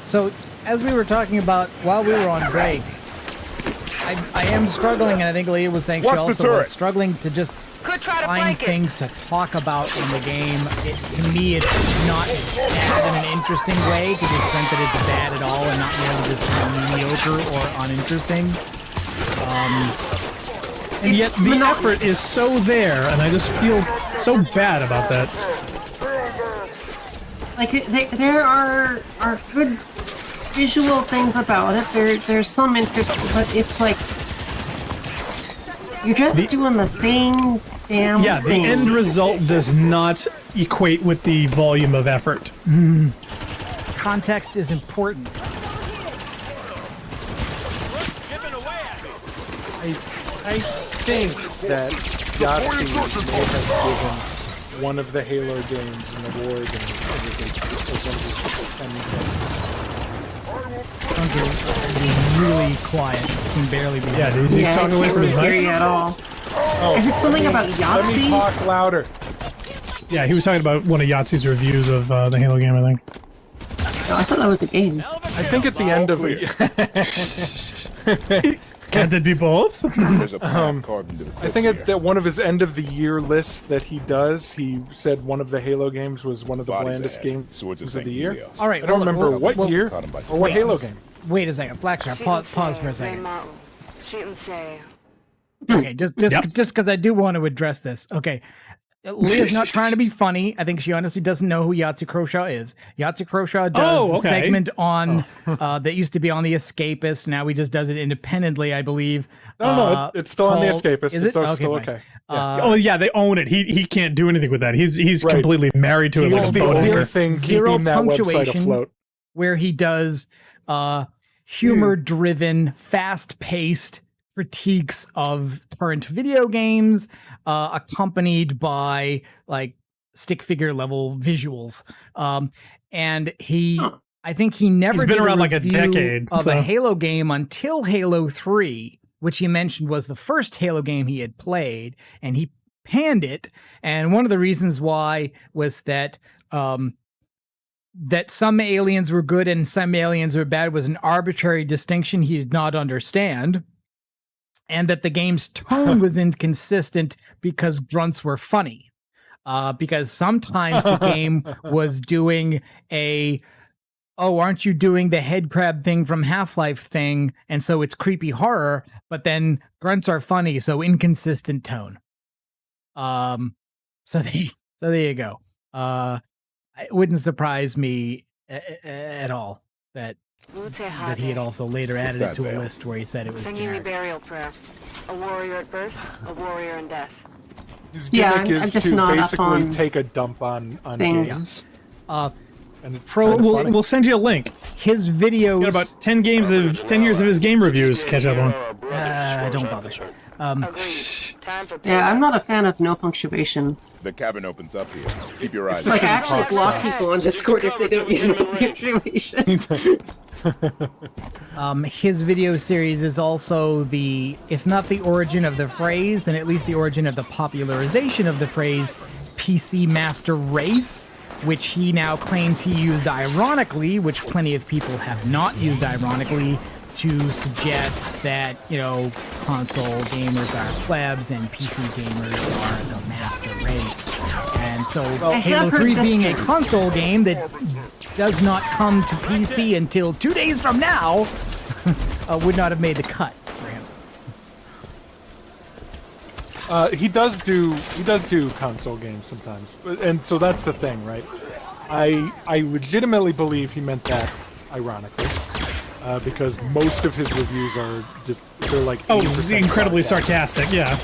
So, as we were talking about while we were on break, I am struggling, and I think Leah was saying she Watch the also turret. was struggling to just Could try to find flank it. things to talk about in the game. To me, it's not bad in an interesting way, to the extent that it's bad at all and not really just mediocre or uninteresting. And yet the effort is so there, and I just feel so bad about that. Like there are good visual things about it. There's some interest, but it's like you're just doing the same damn Yeah, the thing. end result does not equate with the volume of effort. Context is important. I think that Yahtzee may have given one of the Halo games an award, and it was one of his 10 games. Funky is really quiet. Can barely be. Yeah, dude, is he talking away from his hear you mic? at all. Oh, I heard something about Let me Yahtzee. talk louder. Yeah, he was talking about one of Yahtzee's reviews of the Halo game, I think. No, I thought that was a game. I think at the end of it. Can't it be both? There's a plan carved into the I think at one of his end of the year lists that he does, he said one of the Halo games was one of the Bodies blandest ahead. games Swords of of the year. Sangheili-O. All right, I don't well, remember well, what year caught him by or what surprise. Halo game. Wait a second, Blackstar. Pause for a second. say. Okay, just because I do want to address this. Okay, Leah's not trying to be funny. I think she honestly doesn't know who Yahtzee Croshaw is. Yahtzee Croshaw does a segment on that used to be on The Escapist. Now he just does it independently, I believe. No, it's still on The Escapist. Is It's it? still fine. okay. Yeah. Oh yeah, they own it. He can't do anything with that. He's Right. completely married to it. He Like was a the boat only anchor. thing Zero keeping that website punctuation. afloat. Where he does humor-driven, fast-paced critiques of current video games, accompanied by like stick figure level visuals. And I think he never He's been did around like a review decade, of so. a Halo game until Halo 3, which he mentioned was the first Halo game he had played, and he panned it. And one of the reasons why was that that some aliens were good and some aliens were bad was an arbitrary distinction he did not understand, and that the game's tone was inconsistent because grunts were funny. Because sometimes the game was doing aren't you doing the head crab thing from Half-Life thing, and so it's creepy horror, but then grunts are funny, so inconsistent tone. So there you go. It wouldn't surprise me at all that he had also later added it to a list where he said it was Sangheili generic. burial prayer. A warrior at birth, a warrior in death. His Yeah, gimmick I'm is just to not up basically on take a dump on things. games. and it's Pro, kinda funny. we'll send you a link. His videos. Got about 10 years of his game reviews to catch up on. Don't bother. Yeah, I'm not a fan of no punctuation. The cabin opens up here. Keep your eyes. It's like I actually block people on Discord if they don't use no punctuation. His video series is also the, if not the origin of the phrase, then at least the origin of the popularization of the phrase PC Master Race, which he now claims he used ironically, which plenty of people have not used ironically, to suggest that, console gamers are plebs and PC gamers are the master race. And so Halo 3 being a console game that does not come to PC until 2 days from now would not have made the cut for him. He does do console games sometimes, and so that's the thing, right? I legitimately believe he meant that ironically, because most of his reviews are they're like 80% incredibly sarcastic. Yeah,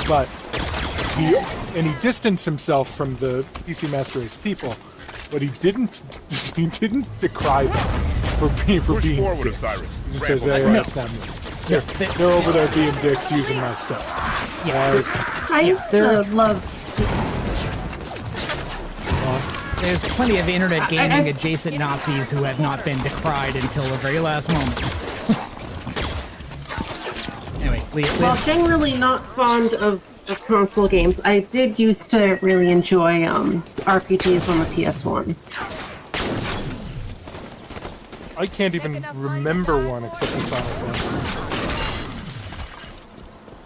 but he distanced himself from the PC Master Race people, but he didn't decry them for being dicks. He just says, "Hey, that's not me. They're over there being dicks using my stuff." I used to love. There's plenty of internet gaming adjacent Nazis who have not been decried until the very last moment. Anyway, Well, generally not fond of console games. I did used to really enjoy RPGs on the PS1. I can't even remember one except for Final Fantasy.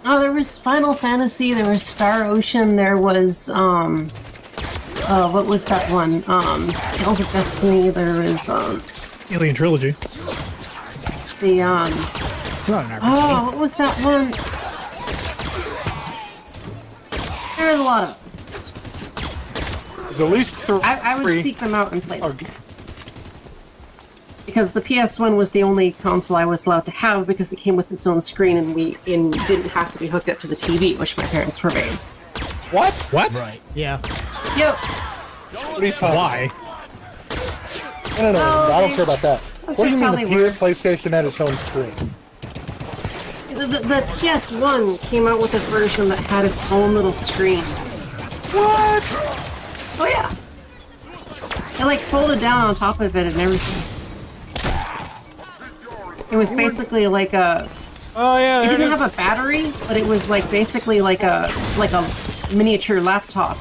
Oh, there was Final Fantasy, there was Star Ocean, there was, what was that one? Tales of Destiny, there was, Alien Trilogy. The, It's not an RPG. oh, what was that one? There was a lot of them. There's at least three. I would seek them out and play them. Because the PS1 was the only console I was allowed to have because it came with its own screen and didn't have to be hooked up to the TV, which my parents forbade. What? Right. Yeah. Yep. Why? No, I don't care about that. That's What do you just mean how the they PlayStation had its own screen? The PS1 came out with a version that had its own little screen. What? Oh yeah. It folded down on top of it and everything. It was basically like a. Oh yeah. It didn't have a battery, but it was basically like a miniature laptop.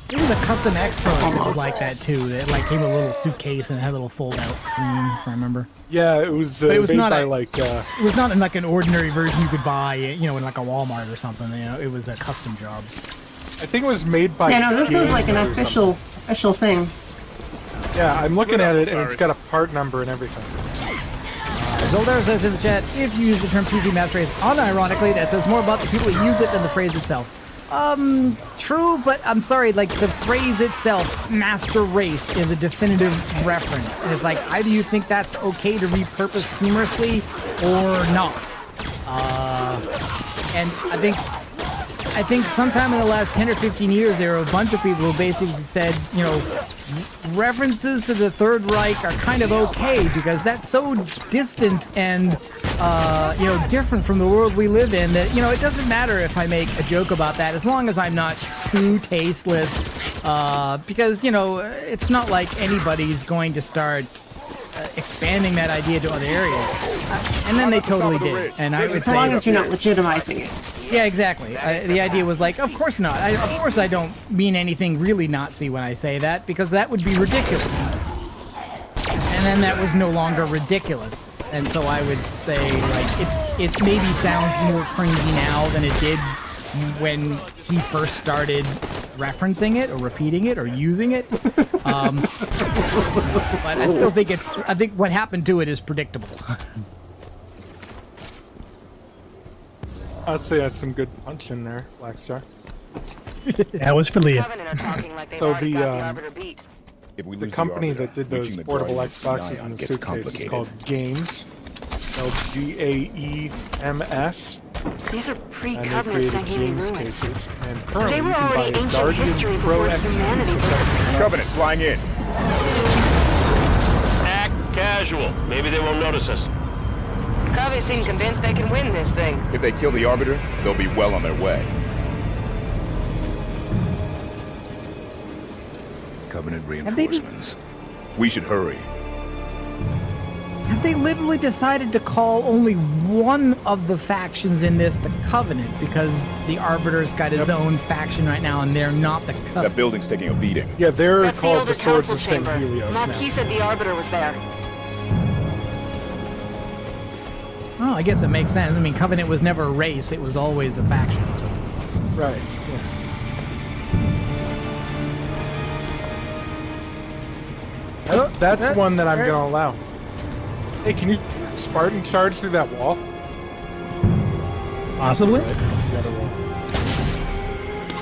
There was a custom Extra that was like that too. That came with a little suitcase and had a little fold-out screen, if I remember. Yeah, it was. But it was made not by it was not in an ordinary version you could buy, in a Walmart or something. It was a custom job. I think it was made by. Yeah, no, this was like an Games or official thing. Yeah, I'm looking at it and it's got a part number and everything. Zoldar says in the chat, if you use the term PC Master Race unironically, that says more about the people who use it than the phrase itself. True, but I'm sorry, the phrase itself, Master Race, is a definitive reference. And it's either you think that's okay to repurpose humorously or not. And I think sometime in the last 10 or 15 years, there were a bunch of people who basically said, references to the Third Reich are kind of okay because that's so distant and, different from the world we live in that, it doesn't matter if I make a joke about that as long as I'm not too tasteless, because, it's not like anybody's going to start expanding that idea to other areas. And then they totally did. And I would say, as long as you're not legitimizing it. Yeah, exactly. The idea was of course not. Of course I don't mean anything really Nazi when I say that, because that would be ridiculous. And then that was no longer ridiculous. And so I would say, it maybe sounds more cringy now than it did when he first started referencing it or repeating it or using it. But I still think I think what happened to it is predictable. I'd say that's some good punch in there, Blackstar. That was for Leah. So the company that did those portable Xboxes in the suitcase is called Games. Gaems. These are And they pre-Covenant created Sangheili games ruins. cases. And currently They were you can buy already a ancient Guardian history Pro before XP humanity for was- $7. Covenant flying in. Act casual. Maybe they won't notice us. Covey seem convinced they can win this thing. If they kill the Arbiter, they'll be well on their way. Covenant reinforcements. We should hurry. Have they literally decided to call only one of the factions in this the Covenant because the Arbiter's got his own faction right now and they're not the Covenant? That building's taking a beating. Yeah, they're That's the called older the Swords council of chamber. Sangheili-O Marquis now. said the Arbiter was there. Oh, I guess it makes sense. I mean, Covenant was never a race; it was always a faction. So. Right. Yeah. That's one that I'm going to allow. Hey, can you Spartan charge through that wall? Possibly.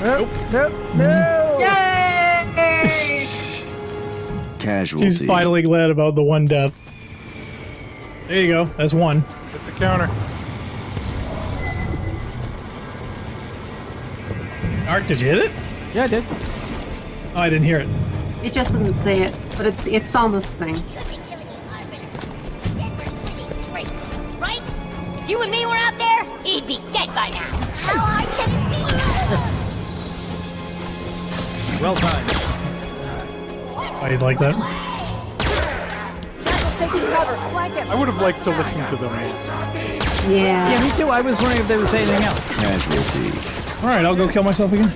Nope. No! Yay! Casualty. She's finally glad about the one death. There you go. That's one. Hit the counter. Ark, did you hit it? Yeah, I did. Oh, I didn't hear it. It just didn't say it, but it's on this thing. Right? If you and me were out there, he'd be dead by now. How hard can it be? Well timed. I like that. I would have liked to listen to them. Yeah. Yeah, me too. I was wondering if they would say anything else. Casualty. All right, I'll go kill myself again.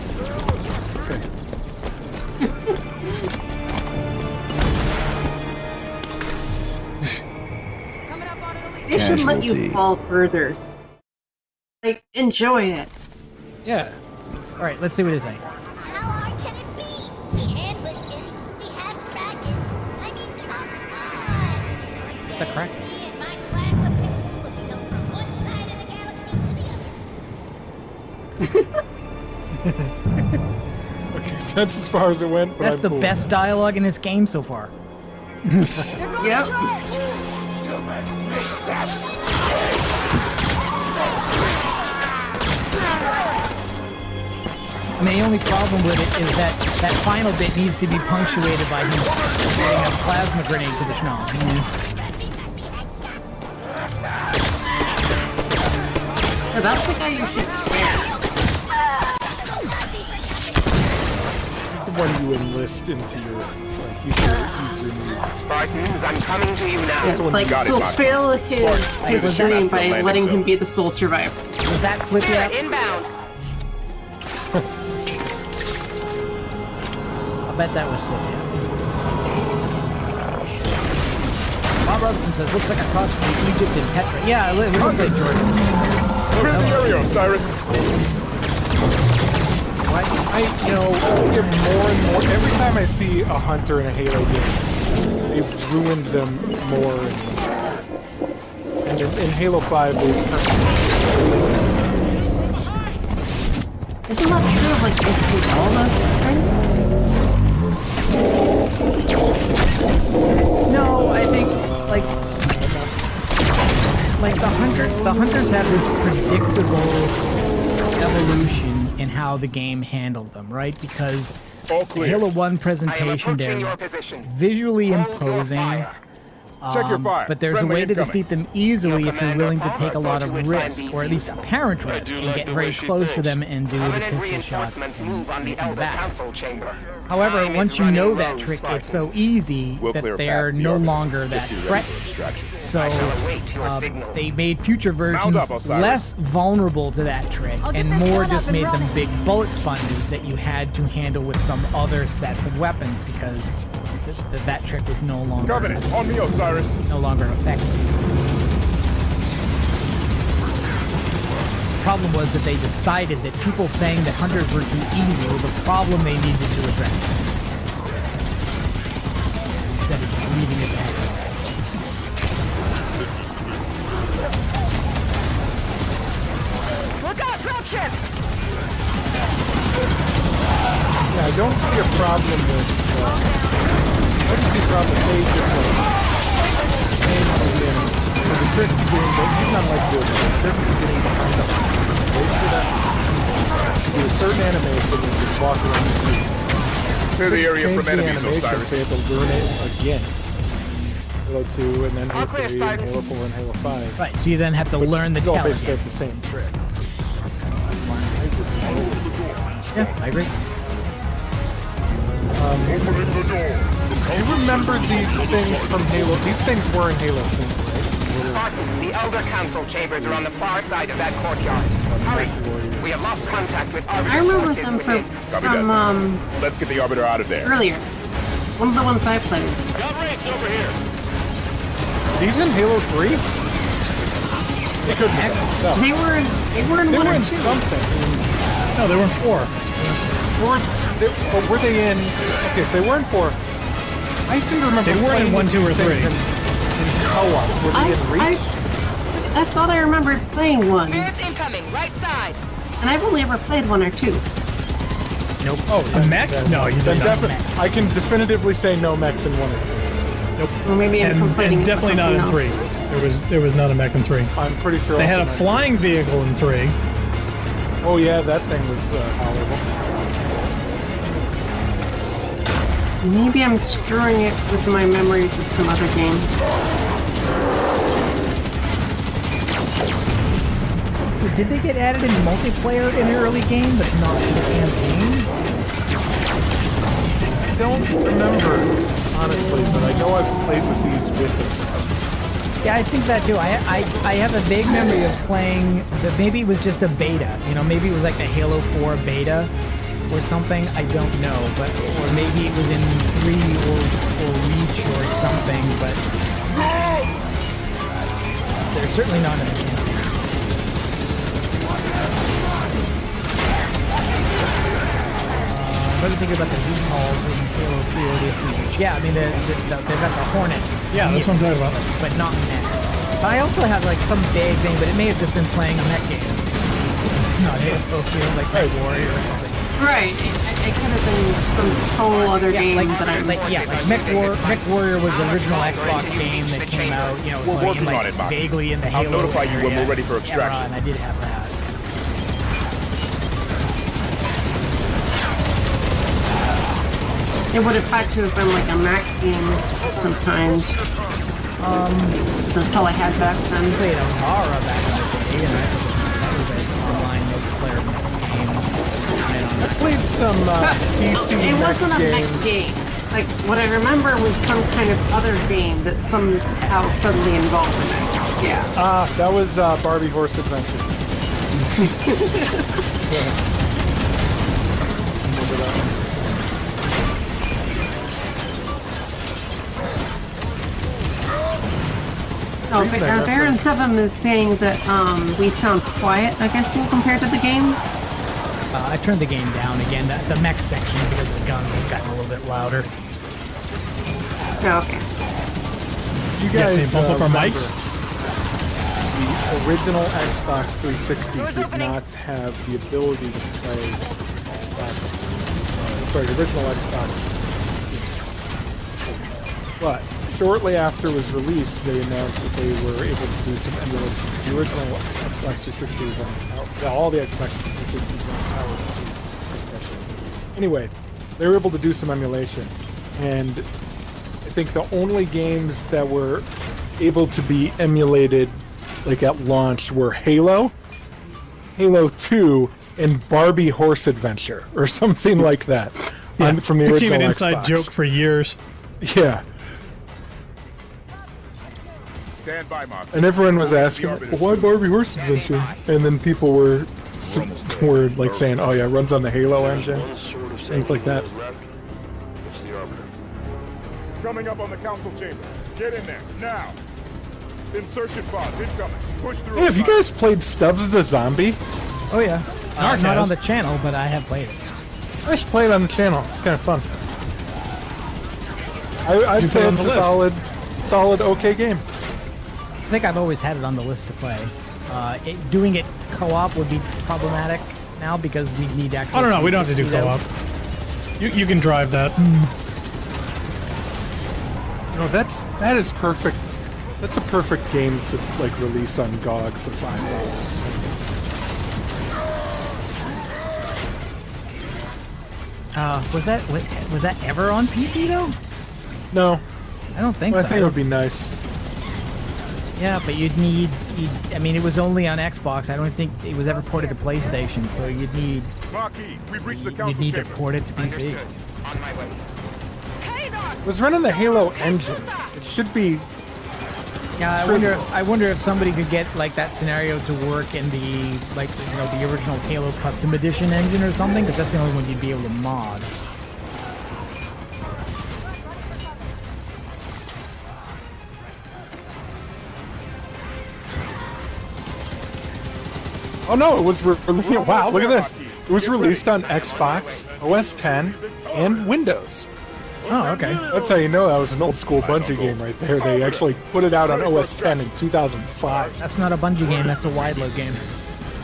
They should let you fall further. Like, enjoy it. Yeah. All right, let's see what they say. How hard can it be? He had Lincoln. He had Dragons. I mean, come on. It's a crack. Me and my plasma pistol looking over from one side of the galaxy to the other. Okay, so that's as far as it went. But That's I'm the cool. best dialogue in this game so far. Yep. I mean, the only problem with it is that that final bit needs to be punctuated by him throwing a plasma grenade to the schnoll. So that's the guy you should spare. He's the one you enlist into your, like, he's your new. Spartans, I'm coming to you now. Yeah, like, fulfill his dream by letting him be the sole survivor. Was that flippy up? Inbound. I bet that was flippy up. Bob Robinson says, looks like a cross between Egypt and Petra. Yeah, it looks like Jordan. Where's the area, Cyrus? I get more and more. Every time I see a Hunter in a Halo game, they've ruined them more and more. And in Halo 5, they've kind of... Isn't that true of, like, basically all the things? No, I think, like the hunters have this predictable evolution in how the game handled them, right? Because the Halo 1 presentation, they're visually imposing, Check your fire. but there's Friendly a way to incoming. defeat them easily if you're willing to take a lot of risk, or at least apparent risk, and get very close to them and do the pistol shots in the back. However, once you know that trick, it's so easy that they're no longer that threat. So they made future versions less vulnerable to that trick and more just made them big bullet sponges that you had to handle with some other sets of weapons because that trick was no longer Covenant, on me, Osiris. No longer effective. The problem was that they decided that people saying that hunters were too easy was a problem they needed to address. Instead of just leaving it there. Look out, dropship! Yeah, I don't see a problem with... I don't see a problem with they just so the trick to getting... He's not like this. The trick to getting behind them do a certain animation and just walk around the street. Clear the area Change from the enemies, animation Osiris. so you have to learn it again. Halo 2 and then All Halo clear, 3 and Spartans. Halo 4 and Halo 5. Right, so you then have to learn the It's all tell basically again. the same trick. Yeah, I agree. Do you remember these things from Halo? These things were in Halo 4, right? Spartans, the Elder Council chambers are on the far side of that courtyard. Hurry! We have lost contact with Arbiter I remember forces them within. from Let's get the Arbiter out of there. earlier. One of the ones I played. Got raids over here. These in Halo 3? They couldn't have been. No. They were in They one were or in two. something. No, they were in 4. Were they in... Okay, so they were in 4. I seem to remember They weren't in playing 1, 2, or these things 3. in co-op. Were they in Reach? I thought I remembered playing one, Spirits incoming, right side. and I've only ever played one or two. Nope. Oh, a mech? No, you did not. I can definitively say no mechs in 1 or 2. Nope. Well, maybe I'm And complaining about definitely not in something 3. else. There was not a mech in 3. I'm pretty sure They had a also flying vehicle in 3. Oh yeah, that thing was tolerable. Maybe I'm screwing it with my memories of some other game. Did they get added in multiplayer in an early game, but not in the campaign? I don't remember, honestly, but I know I've played with these with them. Yeah, I think that too. I have a vague memory of playing, maybe it was just a beta. You know, maybe it was like the Halo 4 beta or something. I don't know, but or maybe it was in 3 or Reach or something. But they're certainly not in the game. What do you think about the VTOLs in Halo 3 ODST? Yeah, I mean, they've got the Hornet. Yeah, that's what I'm talking about. But not mechs. But I also have like some vague thing, but it may have just been playing a mech game. Not Halo, like Mech Warrior or something. Right. It could have been some whole other game that I'm... Like Mech Warrior was the original Xbox game that came out, you know, it was We're working on it, Mark. vaguely in the Halo I'll notify you when area we're ready for extraction. era, and I did have that. It would have had to have been like a Mac game sometimes. That's all I had back then. I played Amara back in the day, and that was an online multiplayer game. I played some PC It mech wasn't a games. mech game. Like, what I remember was some kind of other game that somehow suddenly involved it. Yeah. That was Barbie Horse Adventure. Remember that one? Oh, Baron 7 is saying that we sound quiet, I guess, compared to the game. I turned the game down again. The mech section, because the gun has gotten a little bit louder. Oh, okay. If you guys bump up our remember, mics? the original Xbox 360 did not have the ability to play Xbox. The original Xbox games. But shortly after it was released, they announced that they were able to do some emulation. The original Xbox 360 was on power. All the Xbox 360s were on power to see. Anyway, they were able to do some emulation, and I think the only games that were able to be emulated like at launch were Halo, Halo 2, and Barbie Horse Adventure, or something like that. From the original became an inside Xbox. joke for years. Yeah. Stand by, Mark. And everyone was asking, why Barbie Horse Adventure? And then people were like saying, oh yeah, it runs on the Halo engine. Things like that. Coming up on the council chamber. Get in there, now. Insertion pods incoming. Push through. Hey, have you guys played Stubbs the Zombie? Oh yeah. Narc Not on has. the channel, but I have played it. I should play it on the channel. It's kind of fun. I'd You put it say on it's the a list. solid, okay game. I think I've always had it on the list to play. Doing it co-op would be problematic now because we need actual. I don't know. We don't have to do pieces co-op. You can drive that. You know, that is perfect. That's a perfect game to like release on GOG for $5 or something. Was that ever on PC though? No. I don't think Well, so. I think it would be nice. Yeah, but I mean, it was only on Xbox. I don't think it was ever ported to PlayStation, so you'd need to port it to PC. On my way. It was running the Halo engine. It should be. Yeah, I wonder if somebody could get like that scenario to work in the the original Halo Custom Edition engine or something, because that's the only one you'd be able to mod. Oh no, it was wow, look at this. It was released on Xbox, OS X, and Windows. Oh, okay. That's how you know that was an old school Bungie game right there. They actually put it out on OS X in 2005. That's not a Bungie game, that's a Wide-Load game.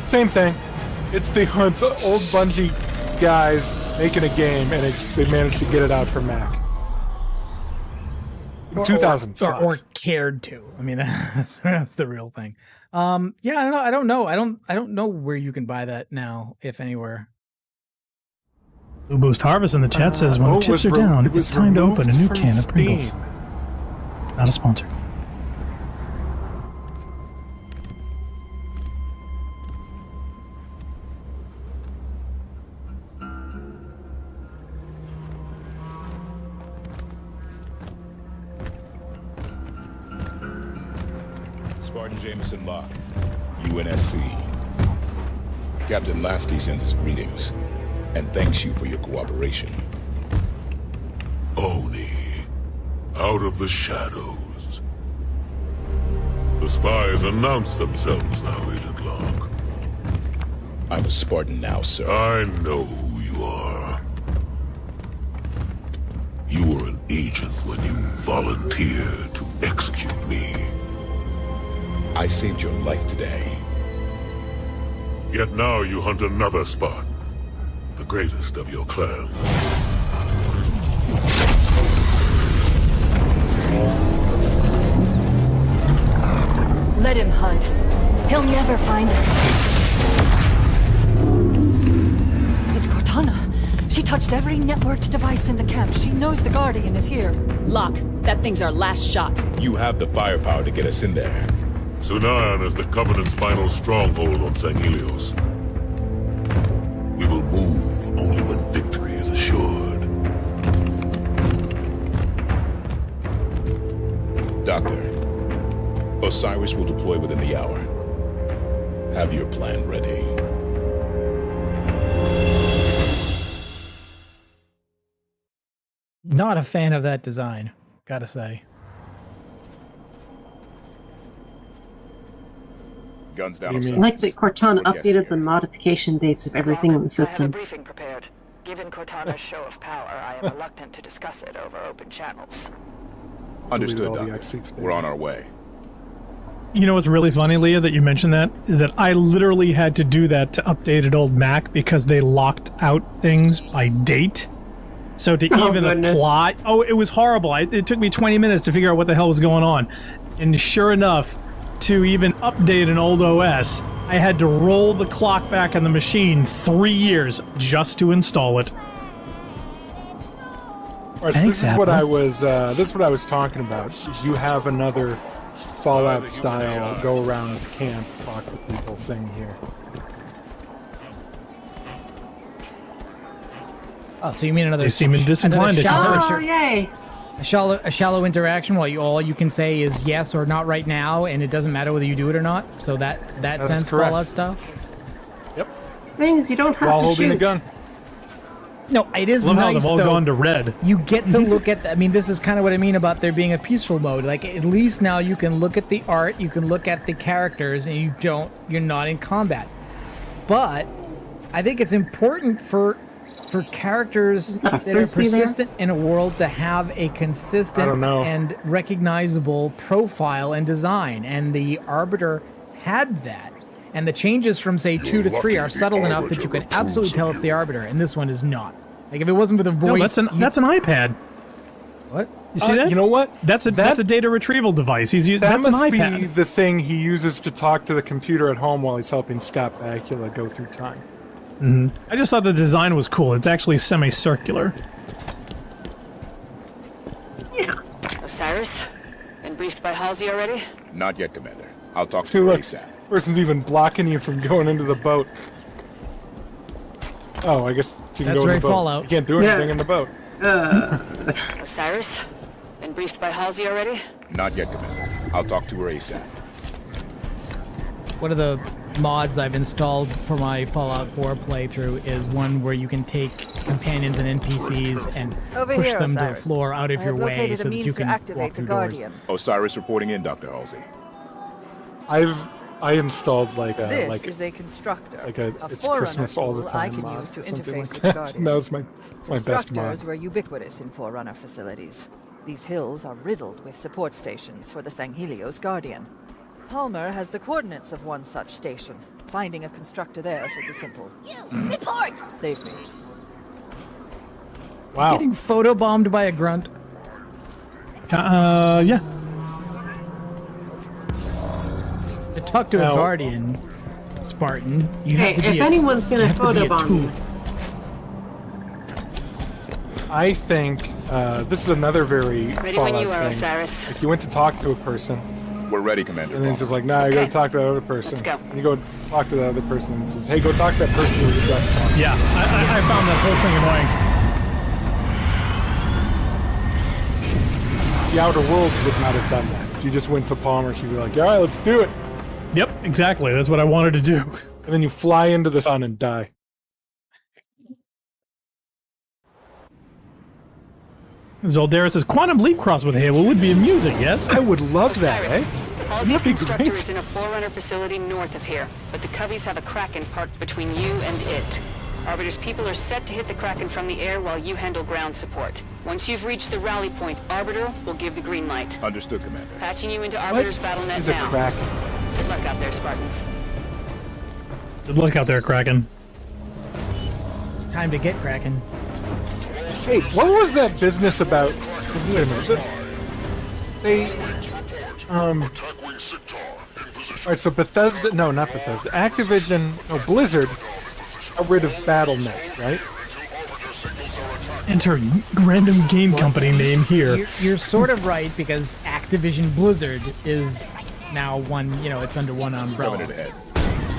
Same thing. It's old Bungie guys making a game, and they managed to get it out for Mac. In 2005. Or cared to. I mean, that's the real thing. Yeah, I don't know. I don't know where you can buy that now, if anywhere. Blue Boost Harvest in the chat says, when the chips are down, it's time to open a new can of Pringles. Not a sponsor. Spartan Jameson Locke, UNSC. Captain Lasky sends his greetings and thanks you for your cooperation. Oni, out of the shadows. The spies announce themselves now, Agent Locke. I'm a Spartan now, sir. I know who you are. You were an agent when you volunteered to execute me. I saved your life today. Yet now you hunt another Spartan. The greatest of your clan. Let him hunt. He'll never find us. It's Cortana. She touched every networked device in the camp. She knows the Guardian is here. Locke, that thing's our last shot. You have the firepower to get us in there. Sunayan is the Covenant's final stronghold on Sangheili-O. We will move only when victory is assured. Doctor, Osiris will deploy within the hour. Have your plan ready. Not a fan of that design, gotta say. Guns down. I like that Cortana updated the modification dates of everything in the I have a system. briefing prepared. Given Cortana's show of power, I am reluctant to discuss it over open channels. Understood, Doctor. We're on our way. You know what's really funny, Leah, that you mentioned that? Is that I literally had to do that to update an old Mac because they locked out things by date. So to even apply... Oh, it was horrible. It took me 20 minutes to figure out what the hell was going on. And sure enough, to even update an old OS, I had to roll the clock back on the machine 3 years just to install it. All right, so this is what I was talking about. You have another Fallout style go around camp, talk to people thing here. Oh, so you mean another? They seem disinclined to Oh, yay! A shallow interaction while all you can say is yes or not right now, and it doesn't matter whether you do it or not. So that sense Fallout stuff. Yep. Things you don't have While to holding shoot. a gun. No, it is Love nice how they've all though. gone to red. You get to look at. I mean, this is kind of what I mean about there being a peaceful mode. Like at least now you can look at the art, you can look at the characters, and you're not in combat. But I think it's important for characters that are persistent in a world to have a consistent and recognizable profile and design, and the Arbiter had that. And the changes from say 2 to 3 are subtle enough that you can absolutely tell it's the Arbiter, and this one is not. Like if it wasn't for the voice, No, that's an iPad. What? You see that? You know what? That's a data retrieval device. He's using That that's an must iPad. be the thing he uses to talk to the computer at home while he's helping Scott Bakula go through time. I just thought the design was cool. It's actually semicircular. Yeah. Osiris? Been briefed by Halsey already? Not yet, Commander. I'll talk to you ASAP. Person's even blocking you from going into the boat. Oh, I guess you can That's go in very the boat. Fallout. You can't do anything in the boat. Osiris? Been briefed by Halsey already? Not yet, Commander. I'll talk to her ASAP. One of the mods I've installed for my Fallout 4 playthrough is one where you can take companions and NPCs and Over push here, them to a Osiris. floor out of I your have way located so a that you means can to activate walk the through doors. Guardian. Osiris reporting in, Dr. Halsey. I installed like a This is a constructor. like a It's Forerunner Christmas all the tool time I can mod use to or something interface like with that. Guardian. That was my best mod. Constructors were ubiquitous in Forerunner facilities. These hills are riddled with support stations for the Sangheili-O's Guardian. Palmer has the coordinates of one such station. Finding a constructor there should be simple. Report! Leave me. Wow. Getting photobombed by a grunt. Yeah. To talk to a Guardian, Spartan, you Hey, have to be if anyone's gonna photobomb tool. you. I think this is another very Ready Fallout when you are, thing. Osiris. Like you went to talk to a person, We're ready, Commander. and then it's just like, nah, you gotta talk to that other person. Let's go. And you go talk to the other person and says, hey, go talk to that person who was just talking. Yeah, I found that whole thing annoying. The Outer Worlds would not have done that. If you just went to Palmer, she'd be like, all right, let's do it. Yep, exactly. That's what I wanted to do. And then you fly into the sun and die. Zoldera says, Quantum Leap cross with Halo would be amusing, yes? I would love that, Osiris, eh? Halsey's That'd be constructor great. is in a Forerunner facility north of here, but the Coveys have a Kraken parked between you and it. Arbiter's people are set to hit the Kraken from the air while you handle ground support. Once you've reached the rally point, Arbiter will give the green light. Understood, Commander. Patching you into Arbiter's battle net He's a now. Kraken. Good luck out there, Spartans. Good luck out there, Kraken. Time to get Kraken. Hey, what was that business about? Wait a minute. Alright, so Bethesda, no, not Bethesda, Activision, no, Blizzard got rid of BattleNet, right? Enter random game company name here. You're sort of right because Activision Blizzard is now one, it's under one umbrella. Coming in ahead.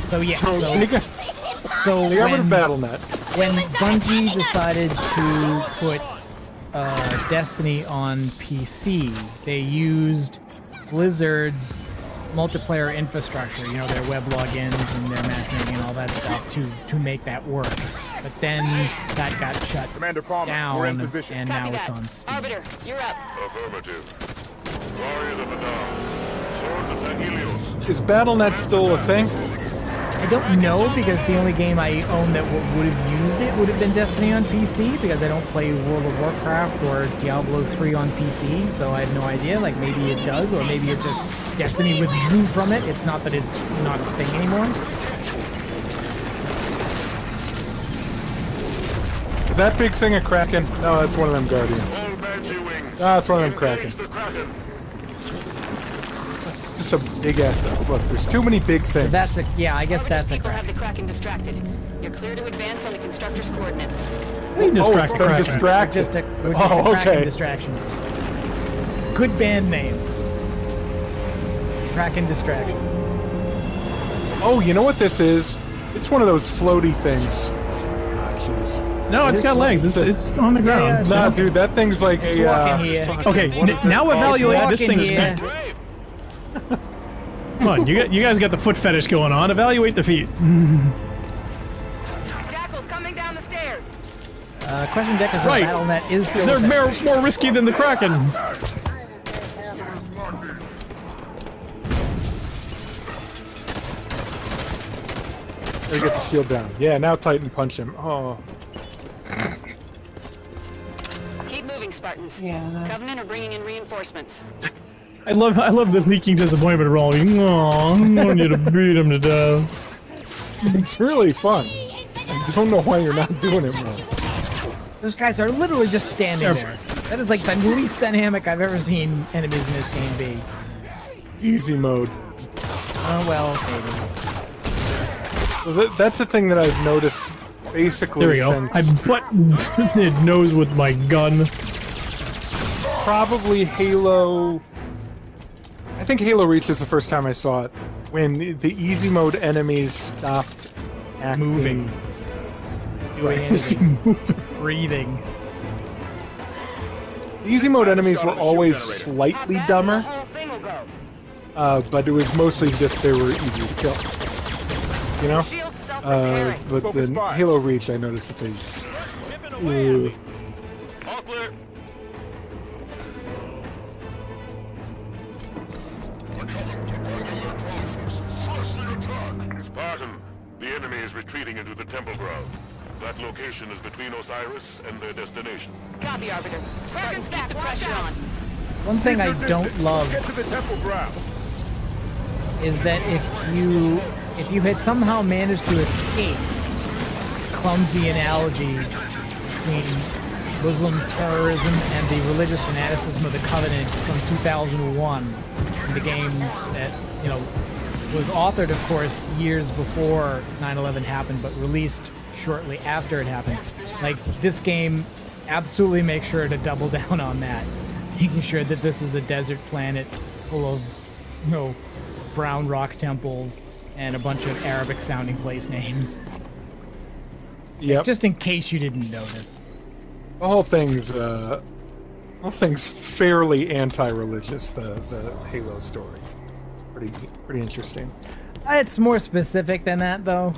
So yeah, So so they got rid of BattleNet. when Bungie decided to put Destiny on PC, they used Blizzard's multiplayer infrastructure, their web logins and their matchmaking and all that stuff to make that work. But then that got shut Commander Palmer, down, we're in position. and Copy now that. it's on Steam. Arbiter, you're up. Affirmative. Warriors of the Dawn. Swords of Sangheili-Os. Is BattleNet still a thing? I don't know because the only game I own that would have used it would have been Destiny on PC because I don't play World of Warcraft or Diablo 3 on PC, so I have no idea. Like maybe it does, or maybe it's just Destiny withdrew from it. It's not that it's not a thing anymore. Is that big thing a Kraken? No, that's one of them Guardians. All Banshee wings. No, that's one of them Engage the Krakens. Kraken. Just a big ass. Look, there's too many big things. So that's a I guess Arbiter's that's a people crap. have the Kraken distracted. You're clear to advance on the constructor's coordinates. Distract it's the them Kraken. distracted. We're just a Kraken okay. distraction. Good band name. Kraken Distraction. Oh, you know what this is? It's one of those floaty things. Ah, jeez. No, it's got legs. It's on the ground. Nah, dude, that thing's like a. walking here. Okay, what is it now called? evaluate this walking thing's here. feet. Come on, you guys got the foot fetish going on. Evaluate the feet. Jackal's coming down the stairs. Question deck is Right. a BattleNet is still They're a thing. more risky than the Kraken. Gotta get the shield down. Yeah, now Titan punch him. Oh. Keep moving, Spartans. Yeah. Covenant are bringing in reinforcements. I love the leaking disappointment rolling. Aw, I want you to beat him to death. It's really fun. I don't know why you're not doing it more. Those guys are literally just standing there. That is like the least dynamic I've ever seen enemies in this game be. Easy mode. Oh well, maybe. That's the thing that I've noticed basically There we go. I buttoned it nose with my gun. Probably Halo. I think Halo Reach is the first time I saw it when the easy mode enemies stopped acting. Moving. Doing anything. Breathing. The easy mode enemies were always slightly dumber, but it was mostly just they were easier to kill. You know? But in Halo Reach, I noticed that they just... All clear. Spartan, the enemy is retreating into the temple ground. That location is between Osiris and their destination. Copy, Arbiter. Start and keep the pressure on. One thing I don't love Get to the temple ground. is that if you had somehow managed to escape, clumsy analogy between Muslim terrorism and the religious fanaticism of the Covenant from 2001, the game that, you know, was authored, of course, years before 9/11 happened, but released shortly after it happened. Like, this game absolutely makes sure to double down on that, making sure that this is a desert planet full of, you know, brown rock temples and a bunch of Arabic-sounding place names. Yep. Just in case you didn't notice. The whole thing's fairly anti-religious. The Halo story, pretty interesting. It's more specific than that, though.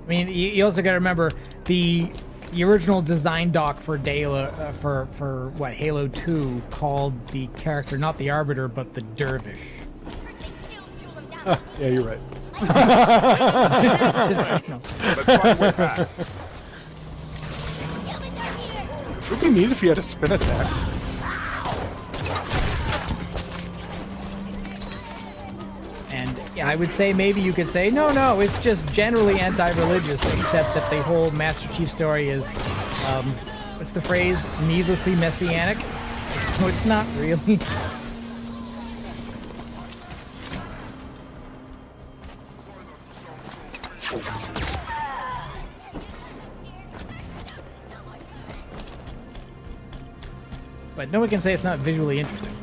I mean, you also got to remember the original design doc for Halo 2 called the character not the Arbiter but the Dervish. Yeah, you're right. Just, you know. It would be neat if he had a spin attack. And yeah, I would say maybe you could say, no, it's just generally anti-religious, except that the whole Master Chief story is, what's the phrase? Needlessly messianic? So it's not really. But no one can say it's not visually interesting.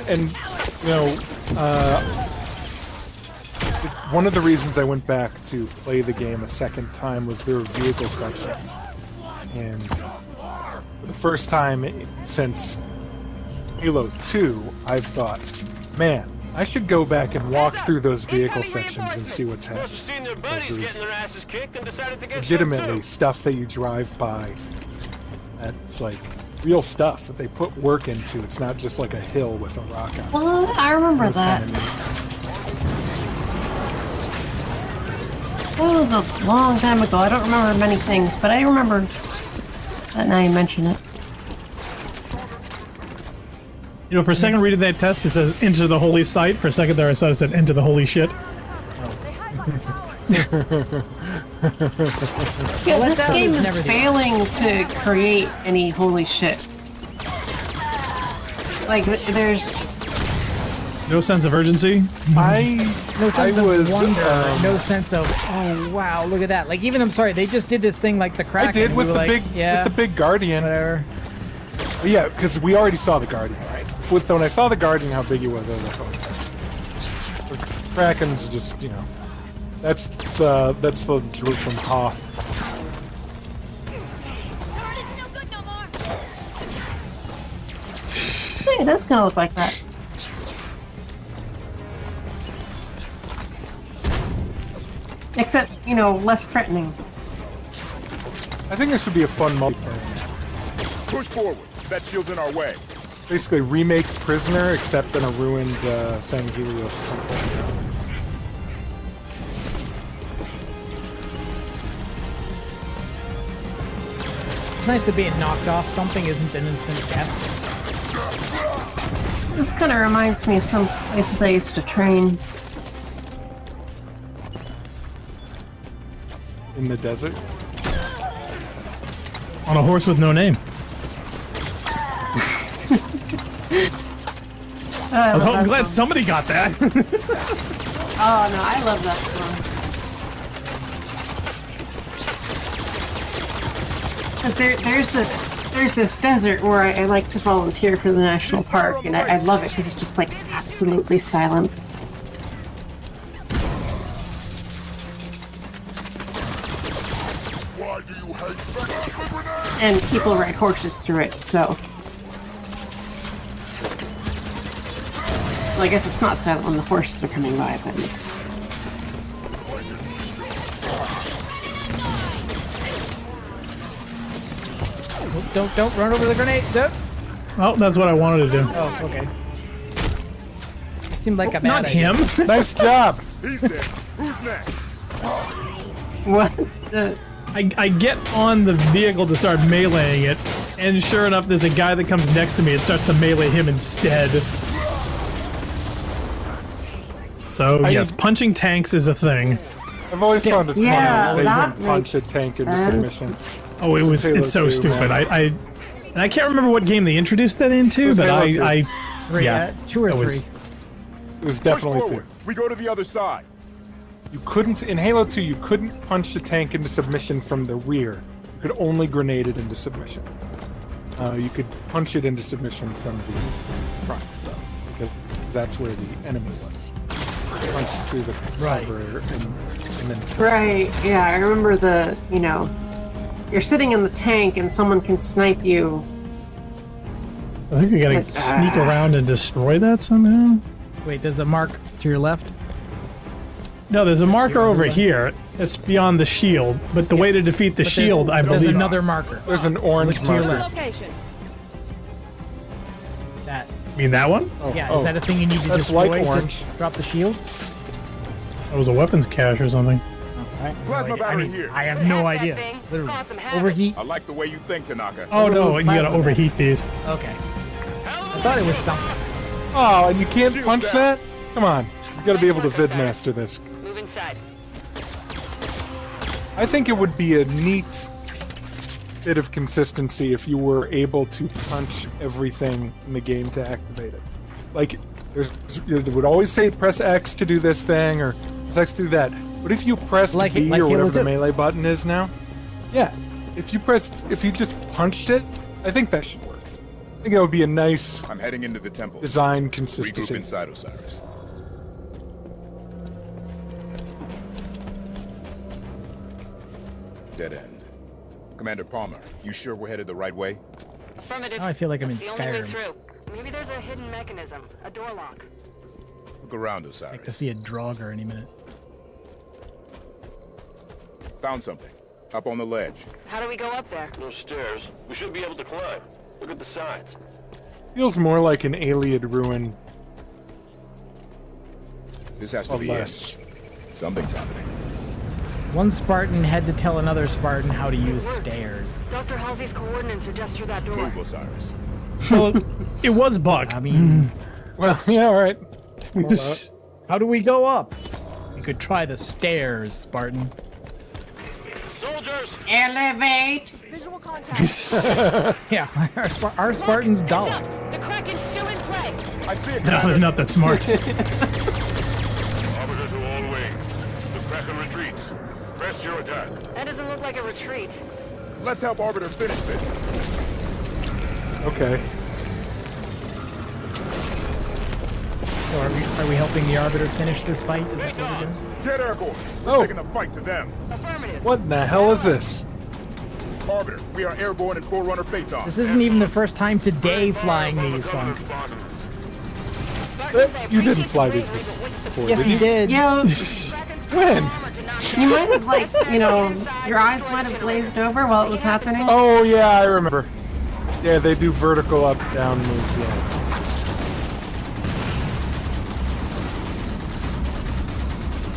And, you know, one of the reasons I went back to play the game a second time was there were vehicle sections. And for the first time since Halo 2, I've thought, man, I should go back and walk through those vehicle sections and see what's happening. Because there's legitimately stuff that you drive by that's like real stuff that they put work into. It's not just like a hill with a rock on it. Well, I remember that. That was a long time ago. I don't remember many things, but I remember that now you mention it. You know, for a second reading that test, it says enter the holy site. For a second there, I thought it said enter the holy shit. Yeah, this game is failing to create any holy shit. Like, there's no sense of urgency. No sense of wonder. No sense of, oh wow, look at that. Like, even, I'm sorry, they just did this thing like the Kraken. I did with the like, with the big Guardian. Whatever. Yeah, because we already saw the Guardian, right? When I saw the Guardian, how big he was, I was like, oh. The Kraken's just, you know, that's the group from Hoth. Hey, it does kind of look like that. Except, you know, less threatening. I think this would be a fun multiplayer. Push forward. That shield's in our way. Basically, remake Prisoner, except in a ruined Sangheili-O temple. It's nice that being knocked off something isn't an instant death. This kind of reminds me of some places I used to train. In the desert? On a horse with no name. I'm glad somebody got that. Oh no, I love that song. Because there's this desert where I like to volunteer for the national park, and I love it because it's just like absolutely silent. And people ride horses through it, so. Well, I guess it's not silent when the horses are coming by, but. Don't run over the grenade. Don't. Oh, that's what I wanted to do. Oh, okay. It seemed like a bad Not idea. him. Nice job. He's dead. Who's next? What the? I get on the vehicle to start meleeing it, and sure enough, there's a guy that comes next to me and starts to melee him instead. So, yes, punching tanks is a thing. I've always found it funny when that you punch a makes tank into sense. submission. Oh, it's so stupid. I can't remember what game they introduced that into, but yeah, 2 or 3. It was definitely Push 2. forward. We go to the other side. You couldn't, in Halo 2, you couldn't punch the tank into submission from the rear. You could only grenade it into submission. You could punch it into submission from the front, though, because that's where the enemy was. Punch through the cover and then... Right, yeah, I remember you're sitting in the tank and someone can snipe you. I think we gotta sneak around and destroy that somehow. Wait, there's a mark to your left? No, there's a marker over here that's beyond the shield, but the way to defeat the shield, I believe... There's another marker. There's an orange marker. Location. That. You mean that one? Yeah, is that a thing you need to That's destroy like orange. to drop the shield? That was a weapons cache or something. Plasma battery here. I have no idea. Literally. Overheat? I like the way you think, Tanaka. Oh no, you gotta overheat these. Okay. I thought it was something. Oh, and you can't punch that? Come on. You gotta be able to vidmaster this. Move inside. I think it would be a neat bit of consistency if you were able to punch everything in the game to activate it. Like, it would always say press X to do this thing, or press X to do that. What if you pressed B or whatever the melee button is now? Yeah. If you just punched it, I think that should work. I think that would be a nice I'm heading into the temple. Design consistency. Regroup inside Osiris. Dead end. Commander Palmer, you sure we're headed the right way? Affirmative. Now I feel like I'm in That's the only way Skyrim. through. Maybe there's a hidden mechanism, a door lock. Look around, Osiris. Like to see a Draugr any minute. Found something. Up on the ledge. How do we go up there? No stairs. We should be able to climb. Look at the sides. Feels more like an Alien ruin. This has to be less. it. Something's happening. One Spartan had to tell another Spartan how to use stairs. Dr. Halsey's coordinates are just through that door. Move, Osiris. Well, it was Buck. I mean, Well, yeah, all right. how do we go up? You could try the stairs, Spartan. Soldiers! Elevate! Visual contact. Yeah, our Spartans dogs. The Kraken's still in play. I see it. No, they're not that smart. Arbiter to all wings. The Kraken retreats. Press your attack. That doesn't look like a retreat. Let's help Arbiter finish this. Okay. So are we helping the Arbiter finish this fight? Is that what we're doing? Get airborne. We're taking the fight to them. Affirmative. What in the hell is this? Arbiter, we are airborne in Forerunner Phaeton. This isn't even the first time today flying these ones. Spartans, I You didn't appreciate fly the these bravery, but what's the before, Yes, did he you? did. Yeah, When? you might have your eyes might have glazed over while it was happening. Oh, yeah, I remember. Yeah, they do vertical up, down moves, yeah.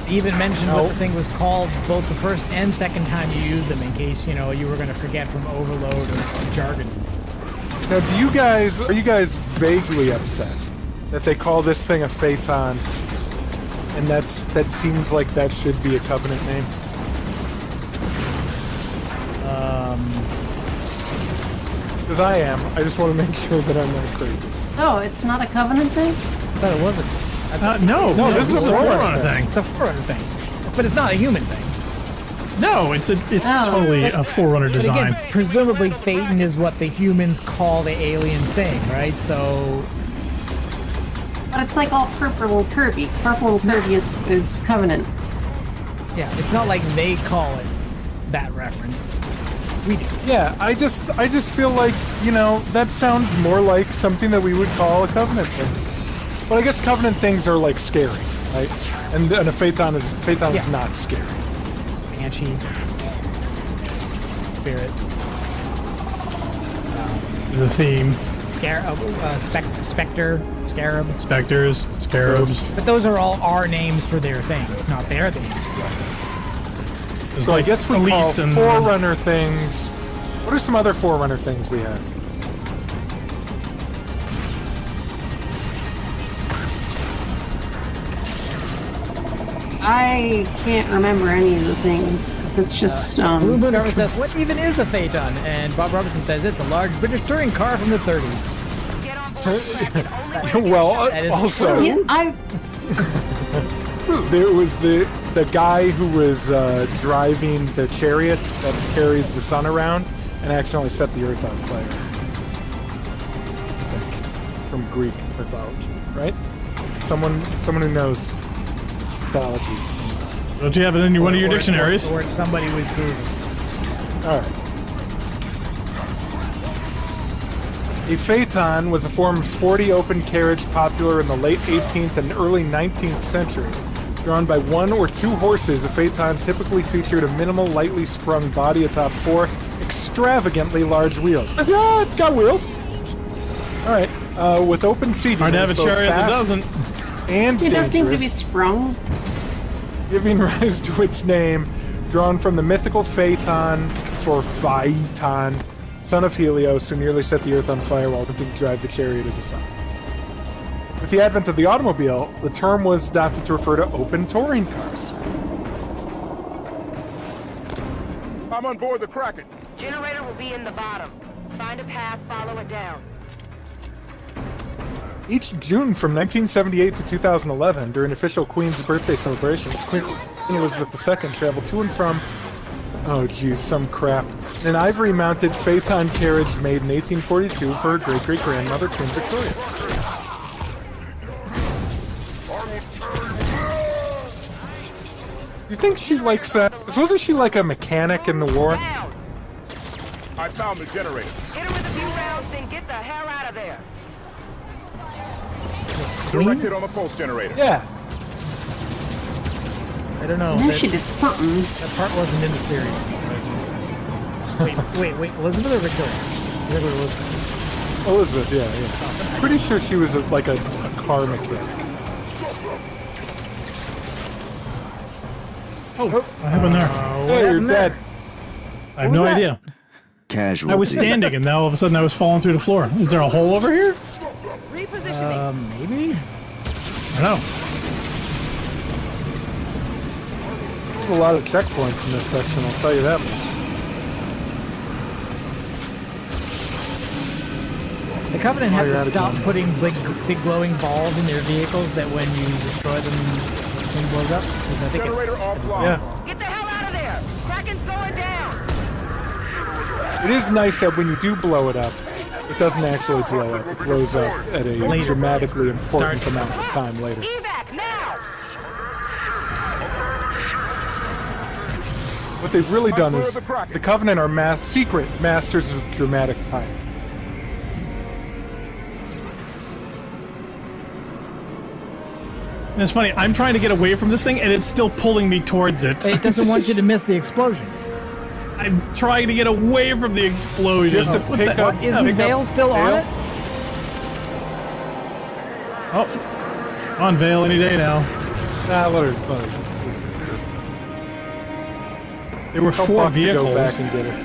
He even mentioned what the thing was called both the first and second time you used them in case, you were going to forget from overload or jargon. Now, are you guys vaguely upset that they call this thing a Phaeton? And that seems like that should be a Covenant name? Because I am. I just want to make sure that I'm not crazy. Oh, it's not a Covenant thing? I thought it wasn't. No, this is a Forerunner thing. It's a Forerunner thing. But it's not a human thing. No, it's totally a Forerunner design. Again, presumably Phaeton is what the humans call the alien thing, right? So... But it's like all purple and Kirby. Purple and Kirby is Covenant. Yeah, it's not like they call it that reference. We do. Yeah, I just feel like, that sounds more like something that we would call a Covenant thing. But I guess Covenant things are like scary, right? And a Phaeton is not scary. Banshee. Spirit. Is a theme. Spectre. Scarab. Spectres. Scarabs. But those are all our names for their things, not their things. There's so like I guess we call elites and Forerunner things. What are some other Forerunner things we have? I can't remember any of the things because it's just. Blue Moon Harvest says, "What even is a Phaeton?" And Bob Robertson says, "It's a large British touring car from the 30s." Well, also, there was the guy who was driving the chariot that carries the sun around and accidentally set the earth on fire. I think, from Greek mythology, right? Someone who knows mythology. Don't you have it in one of your dictionaries? Or somebody was Google. All right. A phaeton was a form of sporty open carriage popular in the late 18th and early 19th century. Drawn by one or two horses, a phaeton typically featured a minimal, lightly sprung body atop four extravagantly large wheels. Yeah, it's got wheels. All right, with open seating. Hard to have a chariot that doesn't. And it does seem to be sprung. Giving rise to its name, drawn from the mythical Phaeton for Phaeton, son of Helios, who nearly set the earth on fire while attempting to drive the chariot of the sun. With the advent of the automobile, the term was adopted to refer to open touring cars. I'm on board the Kraken. Generator will be in the bottom. Find a path, follow it down. Each June from 1978 to 2011, during official Queen's birthday celebrations, Queen Elizabeth II traveled to and from, some crap, an ivory-mounted Phaeton carriage made in 1842 for her great-great-grandmother, Queen Victoria. You think she likes that? Wasn't she like a mechanic in the war? I found the generator. Hit her with a few rounds, then get the hell out of there. Directed on the pulse generator. Yeah. I don't know. I knew she did something. That part wasn't in the series. Wait. Elizabeth or Victoria? Elizabeth, yeah. Pretty sure she was like a car mechanic. Oh, what happened there? Hey, you're dead. I have no idea. Casualty. I was standing and now all of a sudden I was falling through the floor. Is there a hole over here? Repositioning. Maybe? I don't know. There's a lot of checkpoints in this section, I'll tell you that much. The Covenant have to stop putting big glowing balls in their vehicles that when you destroy them, the thing blows up. I think Generator offline. Yeah. Get the hell out of there! Kraken's going down! It is nice that when you do blow it up, it doesn't actually blow up. It blows up at a dramatically important amount of time later. Evac, now! What they've really done is, the Covenant are secret masters of dramatic timing. And it's funny, I'm trying to get away from this thing and it's still pulling me towards it. It doesn't want you to miss the explosion. I'm trying to get away from the explosion. You have to pick up. Isn't Vale still on it? Oh, on Vale any day now. Nah, let her. There were Tell 4 Buck to vehicles. go back and get it.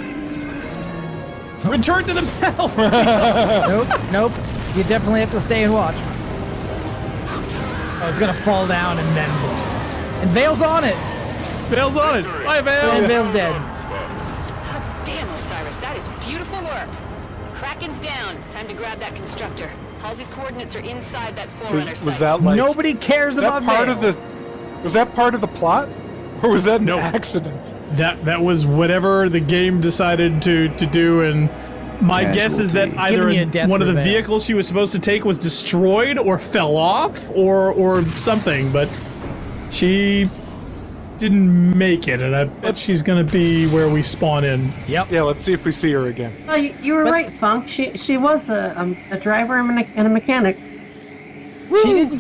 Return to the battle. Nope. You definitely have to stay and watch. Oh, it's gonna fall down and then blow. And Vale's on it. Vale's on it. Bye, Vale. And Vale's dead. Hot damn, Osiris, that is beautiful work. Kraken's down. Time to grab that constructor. Halsey's coordinates are inside that Forerunner Was site. that like... Nobody cares about part Vale. of the... Was that part of the plot? Or was that an accident? That was whatever the game decided to do, and my guess is that either one of the vehicles she was supposed to take was destroyed or fell off or something, but she didn't make it, and I bet she's gonna be where we spawn in. Yep. Yeah, let's see if we see her again. Oh, you were right, Funk. She was a driver and a mechanic.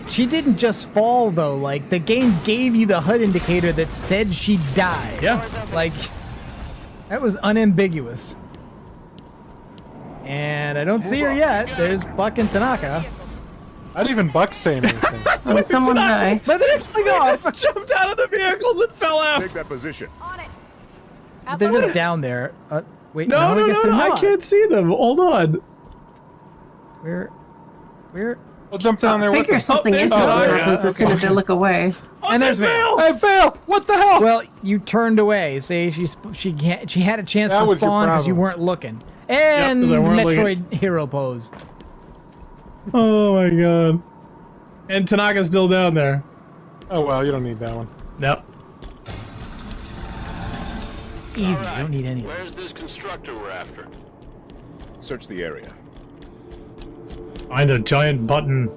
She didn't just fall though. Like the game gave you the HUD indicator that said she died. Yeah. Like that was unambiguous. And I don't see her yet. There's Buck and Tanaka. Not even Buck saying anything. Did someone die? But they're flying off. Just jumped out of the vehicles and fell out. Take that position. They're just down there. Wait. No, I guess they're I not. can't see them. Hold on. Where? We'll jump down there I with figure them. something instantly happens as soon as they look away. And there's Vale. Hey, Vale! What the hell? Well, you turned away. Say she had a chance That to was your spawn because you problem. weren't looking. And 'cause I weren't Metroid hero pose. Oh my god. And Tanaka's still down there. Oh well, you don't need that one. Nope. It's easy. You don't need any. Where's this constructor we're after? Search the area. Find a giant button.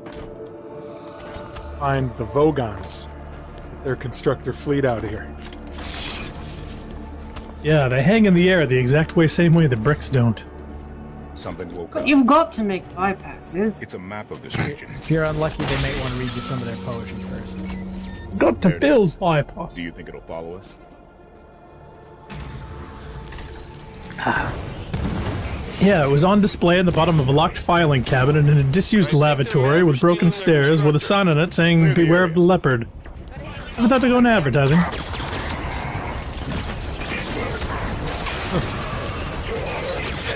Find the Vogons. Their constructor fleet out here. Yeah, they hang in the air the exact same way the bricks don't. Something woke But up. you've got to make bypasses. It's a map of this region. If you're unlucky, they may want to read you some of their poetry first. Got to build bypass. Do you think it'll follow us? Yeah, it was on display in the bottom of a locked filing cabinet in a disused lavatory with broken stairs with a sign on it saying, "Beware of the leopard." I thought to go into advertising.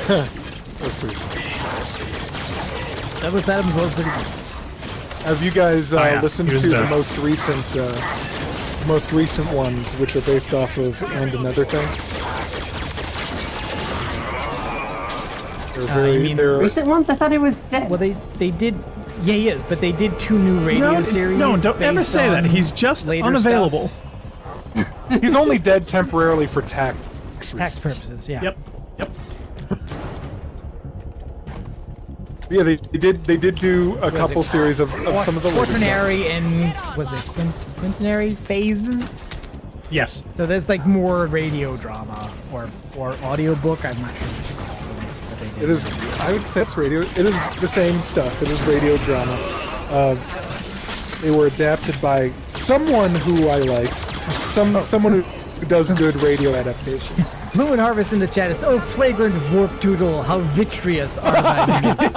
That's pretty funny. Douglas Adams was pretty good. Have you guys yeah, listened he was to the best. most recent ones, which are based off of And Another Thing? They're very. you mean they're, Recent ones? I thought he was dead. Well, they did. Yeah, he is. But they did 2 new radio series. No, don't ever based say that. on He's just later unavailable. he's only dead temporarily for tax reasons. Tax purposes. Yeah. Yep. Yep. Yeah, they did do a couple series of some of the later stuff. Quaternary and was it quintenary phases? Yes. So there's like more radio drama or audio book. I'm not sure what you call them. But they did. It is. I would say it's radio. It is the same stuff. It is radio drama. They were adapted by someone who I like. Someone who does good radio adaptations. Fluid Harvest in the chat is, oh, flagrant warp doodle, how vitreous are thy lips.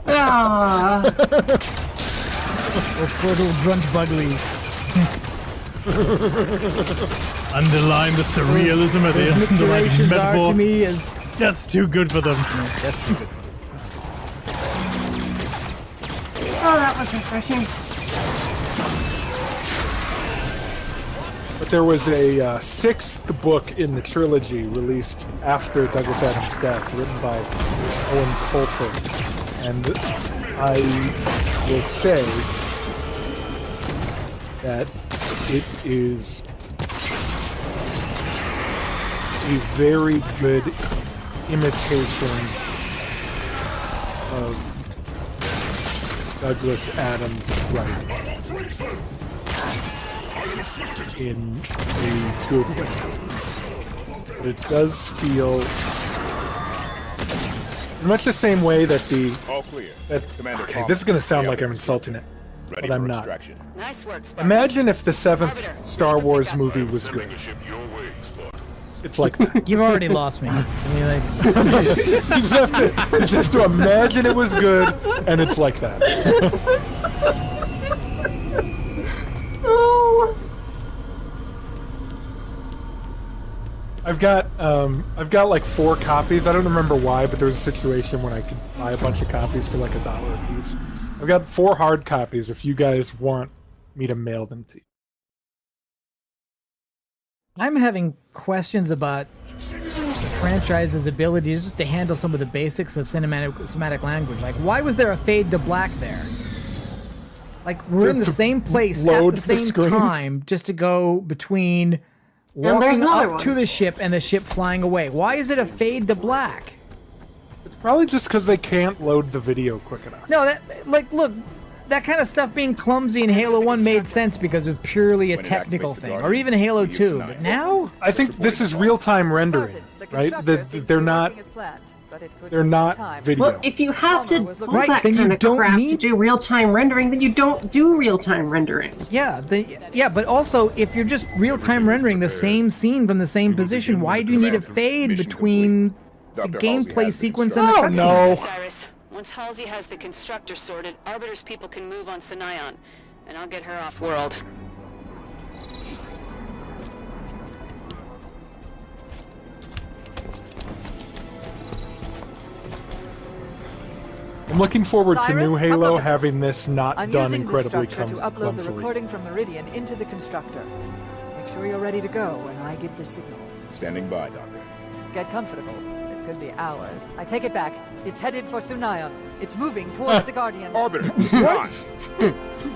Oh, fertile grunt bugly. Underline the surrealism of the Those underlying manipulations are metaphor. to me as That's too good for them. that's too good. Oh, that was refreshing. But there was a 6th book in the trilogy released after Douglas Adams' death, written by Owen Colfer. And I will say that it is a very good imitation of Douglas Adams' writing. In a good way. It does feel in much the same way that the All clear. Commander okay, this is going to sound like I'm insulting it, Ready but I'm for not. extraction. Nice work, Spartan. Imagine if the 7th Star Wars movie was good. It's like that. You've already lost me. I mean, like, you just have to imagine it was good, and it's like that. Oh. I've got like 4 copies. I don't remember why, but there was a situation when I could buy a bunch of copies for like $1 a piece. I've got 4 hard copies if you guys want me to mail them to you. I'm having questions about the franchise's ability just to handle some of the basics of cinematic language. Like, why was there a fade to black there? Like, we're in the same place at the same time just to go between walking up to the ship and the ship flying away. Why is it a fade to black? It's probably just because they can't load the video quick enough. No, look, that kind of stuff being clumsy in Halo 1 made sense because it was purely a technical thing, or even Halo 2. But now, I think this is real-time rendering, right? They're not video. Well, if you have to pull that kind of crap to do real-time rendering, then you don't do real-time rendering. Yeah, but also, if you're just real-time rendering the same scene from the same position, why do you need a fade between the gameplay sequence and the cutscene? No. Once Halsey has the constructor sorted, Arbiter's people can move on Sangheili-O, and I'll get her off-world. I'm looking forward to new Halo look at having this not I'm done using incredibly the structure to upload the clumsily. recording from Meridian into the constructor. Make sure you're ready to go when I give the signal. Standing by, Doctor. Get comfortable. It could be hours. I take it back. It's headed for Sangheili-O. It's moving towards the Guardian. Arbiter, what?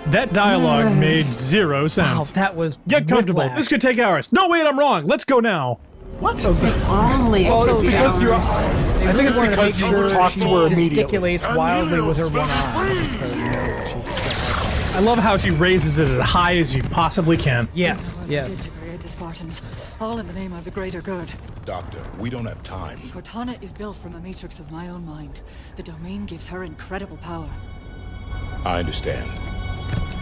That dialogue made zero sense. Wow, that was Get comfortable. whiplash. This could take hours. No, wait, I'm wrong. Let's go now. What? Only it's because you. I think it's wanted to because make you sure talked she to her immediately. gesticulates wildly with her one eye. So, you know, I love how she raises it as high as you possibly can. Yes, yes. Did to create the Spartans, all in the name of the greater good. Doctor, we don't have time. Cortana is built from a matrix of my own mind. The domain gives her incredible power. I understand.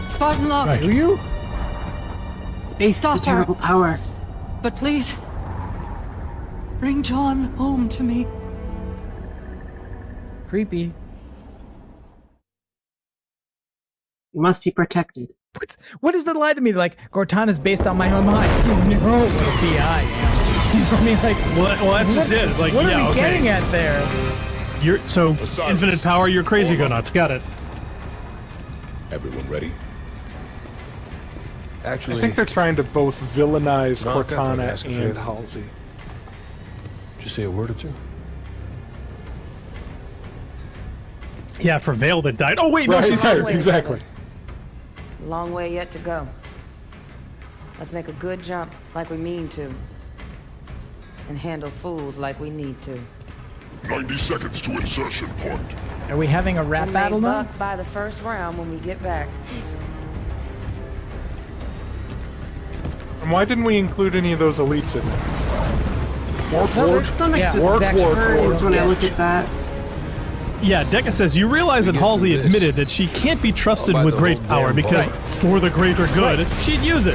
Spartan Lock! Do you? Space is a terrible power. But please, bring John home to me. Creepy. You must be protected. What does that lie to me? Like, Cortana's based on my own mind. You know what a BI am. You know what I mean? Like, well, that's just it. It's like, what yeah, are we okay. getting at there? You're so infinite power. You're crazy, go nuts. Got it. Everyone ready? Actually, I think they're trying to both villainize No, Cortana definitely ask and her. Halsey. Did you say a word or two? Yeah, for Vale that died. Oh wait, no, she's here. Exactly. Long way yet to go. Let's make a good jump like we mean to. And handle fools like we need to. 90 seconds to insertion point. Are we having a rap And battle make now? buck by the first round when we get back. And why didn't we include any of those elites in there? Their stomach just turns when I look at that. Yeah, Decca says, you realize that Halsey admitted that she can't be trusted with great power because, for the greater good, she'd use it.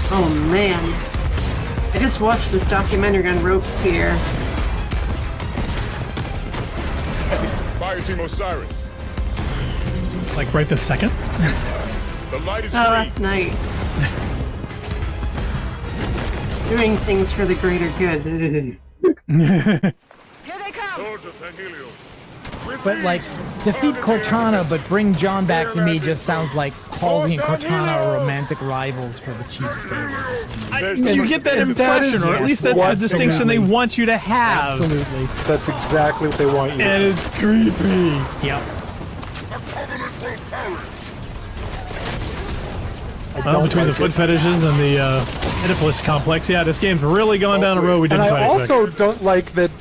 Oh man. I just watched this documentary on Robespierre. Fire Team Osiris. Like right this second? The light is Oh, that's nice. Doing things for the greater good. But like, defeat Cortana, but bring John back to me just sounds like Halsey and Cortana are romantic rivals for the Chief's favor. You get that impression, or at least that's the distinction they want you to have. Absolutely. That's exactly what they want you to And it's creepy. Yep. Well, between the foot fetishes and the Oedipus complex, yeah, this game's really gone down a road we didn't And quite I expect. also don't like that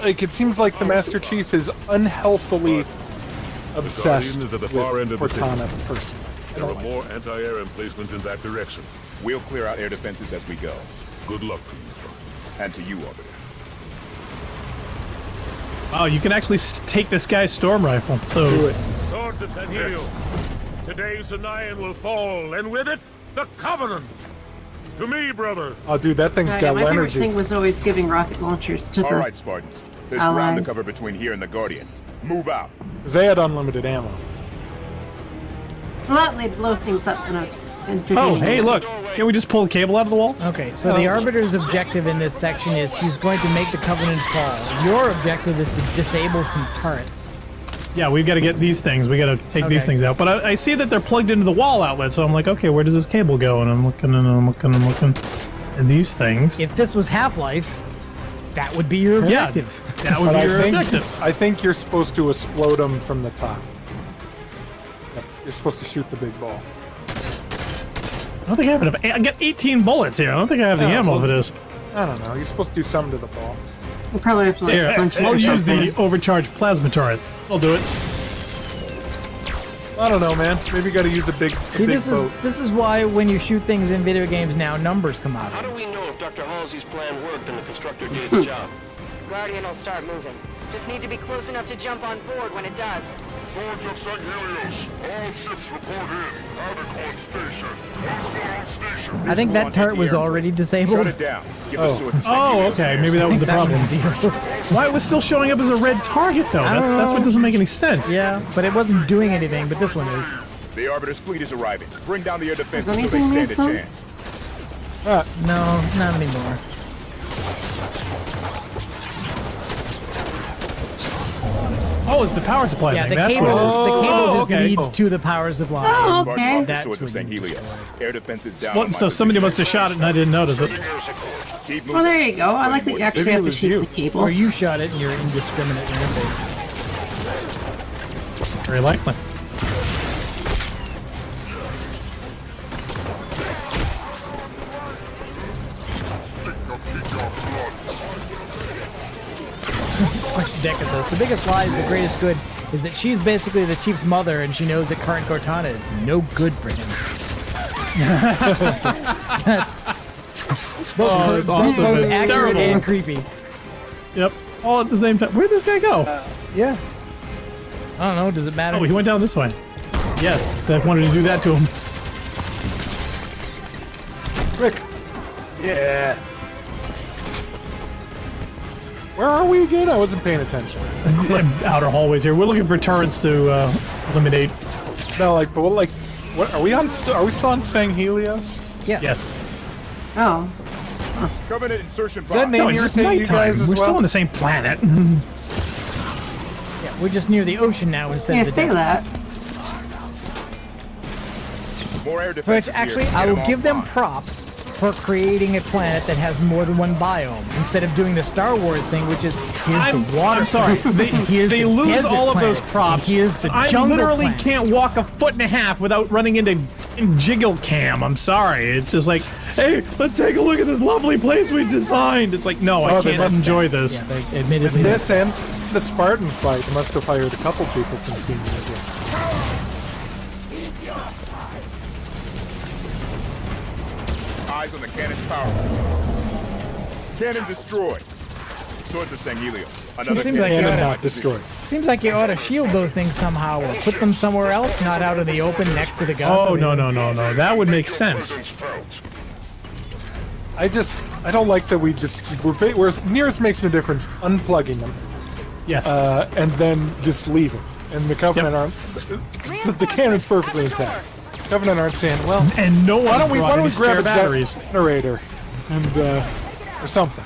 it seems like the Master Chief is unhealthily obsessed Guardian is at the with far end of the Cortana city. the person. There are more anti-air emplacements in that direction. We'll clear out air defenses as we go. Good luck to you, Spartans. And to you, Arbiter. Oh, you can actually take this guy's storm rifle. So Do it. Swords of Sangheili-O. Today Sangheili-O will fall, and with it, the Covenant. To me, brothers. Oh, dude, that thing's Right, got my favorite energy. thing was always giving rocket launchers to All the right, Spartans. There's ground to allies. cover between here and the Guardian. Move out. They had unlimited ammo. Well, they blow things up in a. Oh, hey, look. Can we just pull the cable out of the wall? Okay, so the Arbiter's objective in this section is he's going to make the Covenant fall. Your objective is to disable some turrets. Yeah, we've got to get these things. We got to take these Okay. things out. But I see that they're plugged into the wall outlet, so I'm like, okay, where does this cable go? And I'm looking and I'm looking and I'm looking. And these things. If this was Half-Life, that would be your objective. Yeah, that would But be your objective. I think you're supposed to explode them from the top. You're supposed to shoot the big ball. I don't think I have enough. I got 18 bullets here. I don't think I have the ammo for this. I don't know. You're supposed to do something to the ball. You probably have to like punch it. I'll or use something. the overcharged plasma turret. I'll do it. I don't know, man. Maybe you got to use a big, See, big this boat. is why when you shoot things in video games now, numbers come out. How do we know if Dr. Halsey's plan worked and the constructor did its job? Guardian will start moving. Just need to be close enough to jump on board when it does. Swords of Sangheili-Os, all ships report in. Adequate on station. Also on station. I think that turret was already disabled. Shut it down. Give the sword to Oh, Sangheili-Os. okay. Maybe that was the problem. Why it was still showing up as a red target, though? That's what doesn't make any sense. Yeah, but it wasn't doing anything, but this one is. The Arbiter's fleet is arriving. Bring down the air defense Does so they anything stand a make chance. No, not anymore. Oh, it's the power supply Yeah, thing. the That's cable, what it is. the cable just okay. leads to the power supply. Oh, Spartan okay. off the That's swords of what you Sangheili-Os. Air defense is down. Well, on so my somebody must position. have shot it and I didn't notice it. Keep Well, moving. there you go. I like that you actually Maybe it have to was shoot you. the cable. Or you shot it and you're indiscriminate in your face. Very likely. Deca says, the biggest lie is the greatest good is that she's basically the chief's mother and she knows that current Cortana is no good for him. That's That's awesome. both It's accurate terrible. and creepy. Yep. All at the same time. Where'd this guy go? Yeah. I don't know, does it matter? Oh, he went down this way. Yes, so I wanted to do that to him. Rick. Yeah. Where are we again? I wasn't paying attention. Outer hallways here. We're looking for turrets to eliminate. No, like, but what are we on? Are we still on Sangheili-Os? Yeah. Yes. Oh. Covenant insertion Does that pod. name No, it's just irritate you nighttime. guys as We're still well? on the same planet. Yeah, we're just near the ocean now instead Yeah, of the say desert. that. More air defense. Which actually, I will give them props for creating a planet that has more than one biome instead of doing the Star Wars thing, which is here's the water. I'm sorry. Here's They the lose desert all of those planet, props. and here's the I jungle literally planet. can't walk a foot and a half without running into jiggle cam. I'm sorry. It's just like, hey, let's take a look at this lovely place we designed. It's like, no, I Oh, they can't must- enjoy this. Yeah, they With admittedly. this and the Spartan fight, they must have hired a couple people from Team Ninja. Eyes on the cannon's power. Cannon destroyed. Swords of Sangheili-Os. Another seems like Cannon you're not destroyed. Seems like you ought to shield those things somehow, or put them somewhere else, not out in the open next to the gun. Oh, no. That would make sense. I don't like that we're nearest makes no difference unplugging them. Yes. And then just leave them. And the Covenant aren't. The cannon's perfectly intact. Covenant aren't saying, well, and no one why don't we brought any grab spare a batteries? generator and or something.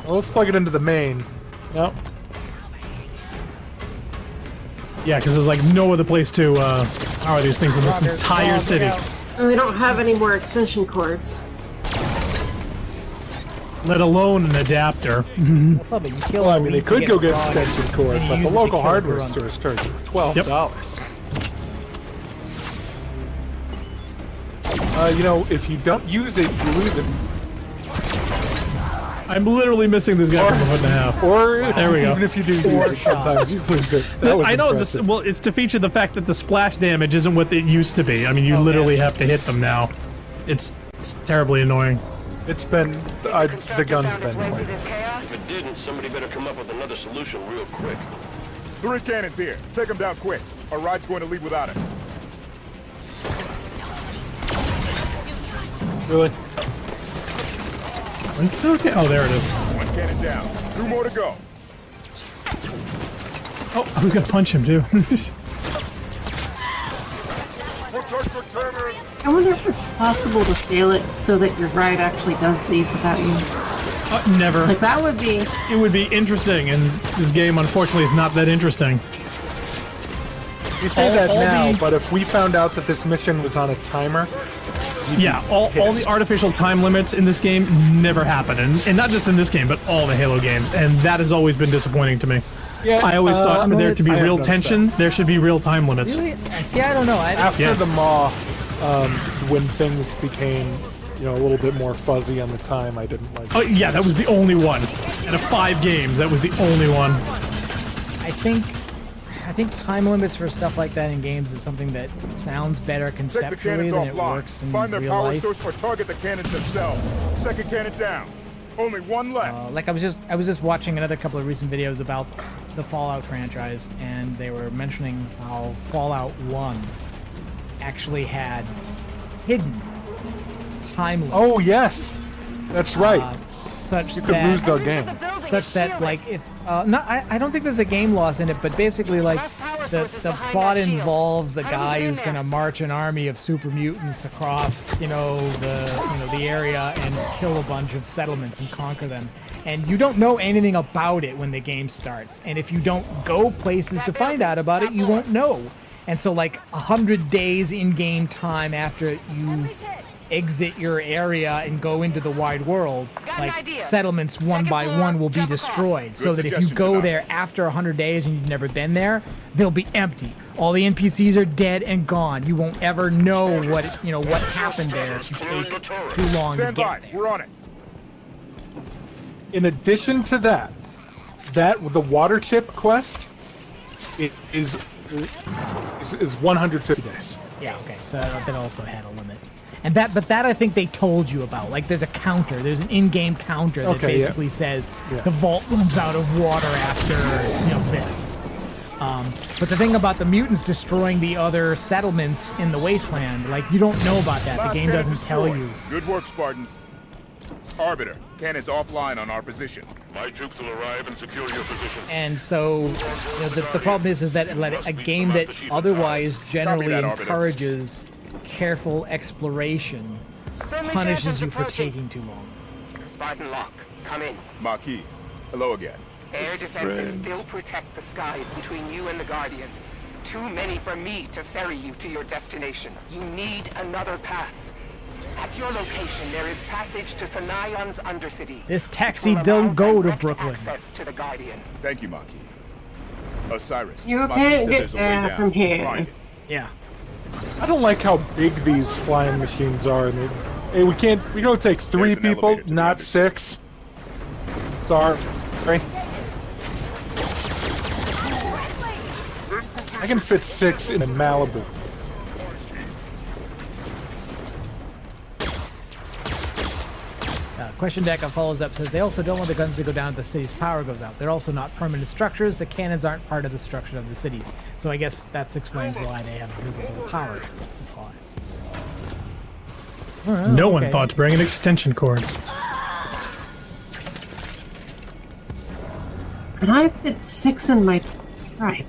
Well, let's plug it into the main. No. Yeah, because there's like no other place to power these things in this Roger. entire Roger. city. And they don't have any more extension cords. Let alone an adapter. Well, I mean, they could go get extension cord, but the local hardware store is charging $12. You know, if you don't use it, you lose it. I'm literally missing this guy from a foot and a half. Or there we go. even if you do use it, sometimes you lose it. That was I know this. impressive. Well, it's to feature the fact that the splash damage isn't what it used to be. I mean, you literally have to hit them now. It's terribly annoying. It's been the gun's been. If it didn't, somebody better come up with another solution real quick. 3 cannons here. Take them down quick. Our ride's going to leave without us. Really? Is it okay? Oh, there it is. 1 cannon down. 2 more to go. Oh, I was gonna punch him too. I wonder if it's possible to fail it so that your ride actually does leave without you. Never. Like, that would be... It would be interesting, and this game, unfortunately, is not that interesting. You say that now, but if we found out that this mission was on a timer, Yeah, all the artificial time limits in this game never happen, and not just in this game, but all the Halo games, and that has always been disappointing to me. Yeah, I always thought for there to be real tension, there should be real time limits. Really? See, I don't know. After the Maw, when things became, a little bit more fuzzy on the time, I didn't like it. Oh yeah, that was the only one. Out of 5 games, that was the only one. I think time limits for stuff like that in games is something that sounds better conceptually than it works in Find their real power life. source or target the cannons themselves. Second cannon down. Only one left. Like I was just watching another couple of recent videos about the Fallout franchise, and they were mentioning how Fallout 1 actually had hidden time limits. Oh yes, that's right. Such you could lose the game. Such that like it. I don't think there's a game loss in it, but basically like the plot involves a guy who's gonna march an army of super mutants across the area and kill a bunch of settlements and conquer them. And you don't know anything about it when the game starts. And if you don't go places to find out about it, you won't know. And so like 100 days in-game time after you exit your area and go into the wide world, like settlements one by one will be destroyed, so that if you go there after 100 days and you've never been there, they'll be empty. All the NPCs are dead and gone. You won't ever know what happened there if you take too long to get there. We're on it. In addition to that, the water chip quest is 150 days. Yeah, okay. So that also had a limit. But that I think they told you about. Like there's a counter. There's an in-game counter that basically says the vault runs out of water after this. But the thing about the mutants destroying the other settlements in the wasteland, like you don't know about that. The game doesn't tell you. Good work, Spartans. Arbiter, cannons offline on our position. My troops will arrive and secure your position. And so the problem is that a game that otherwise generally encourages careful exploration punishes you for taking too long. Spartan Lock, come in. Marquis, hello again. Air defenses still protect the skies between you and the Guardian. Too many for me to ferry you to your destination. You need another path. At your location, there is passage to Sanayon's Undercity. This taxi don't go to Brooklyn. Access to the Guardian. Thank you, Marquis. Osiris. You can't get there from here. Yeah. I don't like how big these flying machines are. Hey, we can only take 3 people, not 6. Sorry. I can fit 6 in a Malibu. Question Deck follows up, says they also don't want the guns to go down if the city's power goes out. They're also not permanent structures. The cannons aren't part of the structure of the cities. So I guess that explains why they have visible power supplies. No one thought to bring an extension cord. And I fit 6 in my... Right.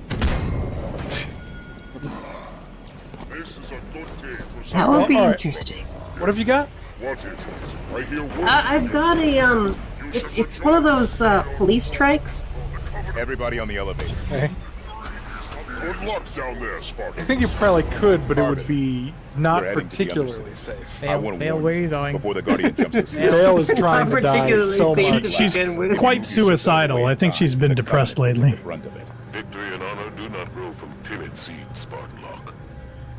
That would be interesting. What have you got? What is it? I hear word. I've got a, it's one of those, police trikes. Everybody on the elevator. Okay. Good luck down there, Spartan. I think you probably could, but it would be not particularly safe. Bale, where are you going? Before the Guardian jumps us. Bale is trying to die so much. She's quite suicidal. I think she's been depressed lately. Victory and honor do not grow from timid seeds, Spartan Lock.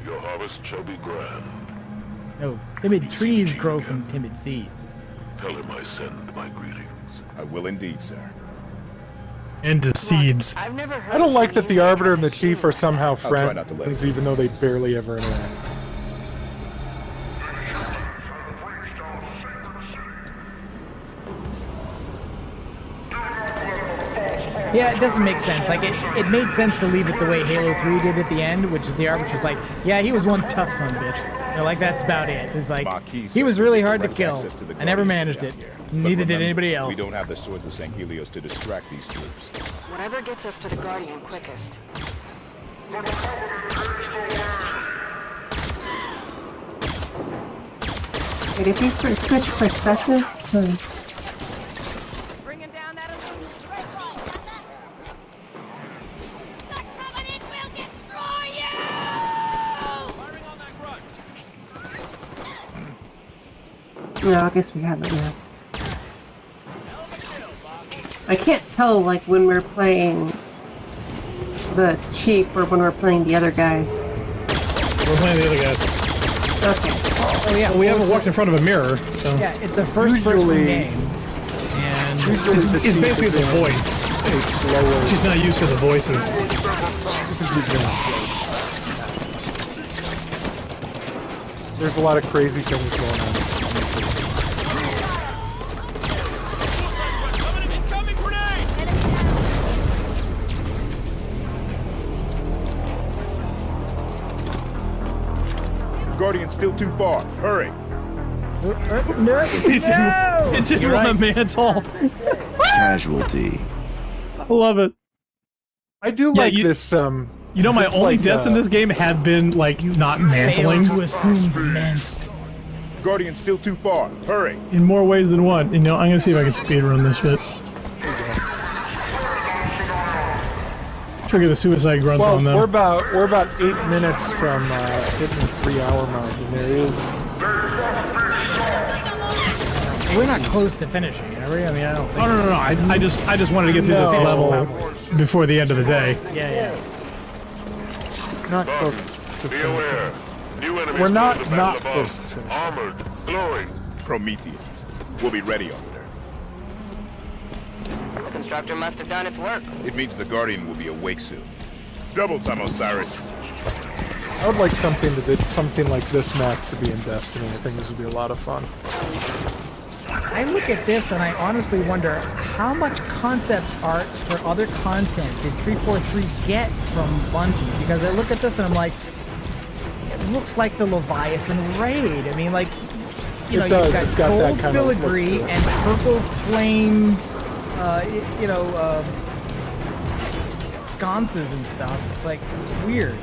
Your harvest shall be grand. No, timid trees grow from timid seeds. Tell him I send my greetings. I will indeed, sir. And to seeds. I don't like that the Arbiter and the Chief are somehow friends, even though they barely ever interact. Yeah, it doesn't make sense. Like, it made sense to leave it the way Halo 3 did at the end, which is the Arbiter's like, yeah, he was one tough son of a bitch. Like, that's about it. It's like, he was really hard to kill. I never managed it. Neither did anybody else. We don't have the swords of Sangheili-Os to distract these troops. Whatever gets us to the Guardian quickest. Wait, if you switch perspectives, No, I guess we haven't yet. I can't tell, like, when we're playing the Chief or when we're playing the other guys. We're playing the other guys. Okay. Oh yeah. Well, we haven't walked in front of a mirror, so. Yeah, it's a first-person game. And it's basically the voice. She's not used to the voices. There's a lot of crazy things going on. Guardian's still too far. Hurry. No! It didn't want a man's hall. Casualty. I love it. I do like this. You know, my only deaths in this game have been like not mantling. To assume the man. Guardian's still too far. Hurry. In more ways than one. You know, I'm gonna see if I can speedrun this shit. Trigger the suicide grunts on them. We're about 8 minutes from hitting the 3-hour mark, and there is. We're not close to finishing, are we? I mean, I don't think. Oh no! I just wanted to get through this level before the end of the day. Yeah. Not close to finishing. We're not close to finishing. Armored, glowing. Prometheus. We'll be ready over there. The constructor must have done its work. It means the Guardian will be awake soon. Double time, Osiris. I would like something like this map to be in Destiny. I think this would be a lot of fun. I look at this and I honestly wonder how much concept art for other content did 343 get from Bungie? Because I look at this and I'm like, it looks like the Leviathan raid. I mean, like, you know, you've got gold filigree and purple flame, sconces and stuff. It's like, it's weird.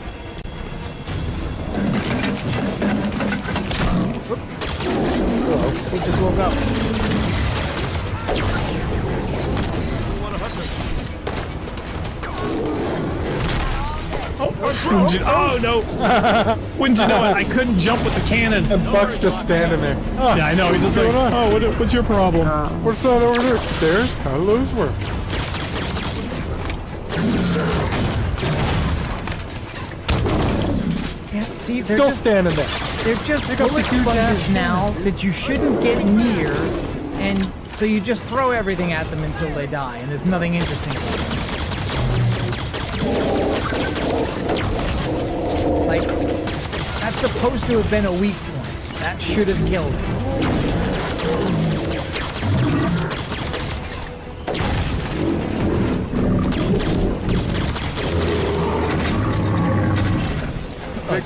He just woke up. Oh no! Wouldn't you know it? I couldn't jump with the cannon. And Buck's just standing there. Oh, yeah, I know. He's just like, oh, what's your problem? What's that over there? Stairs? How do those work? Yeah, see, still standing there. They're just bullet sponges now that you shouldn't get near, and so you just throw everything at them until they die, and there's nothing interesting about them. Like, that's supposed to have been a weak point. That should have killed him.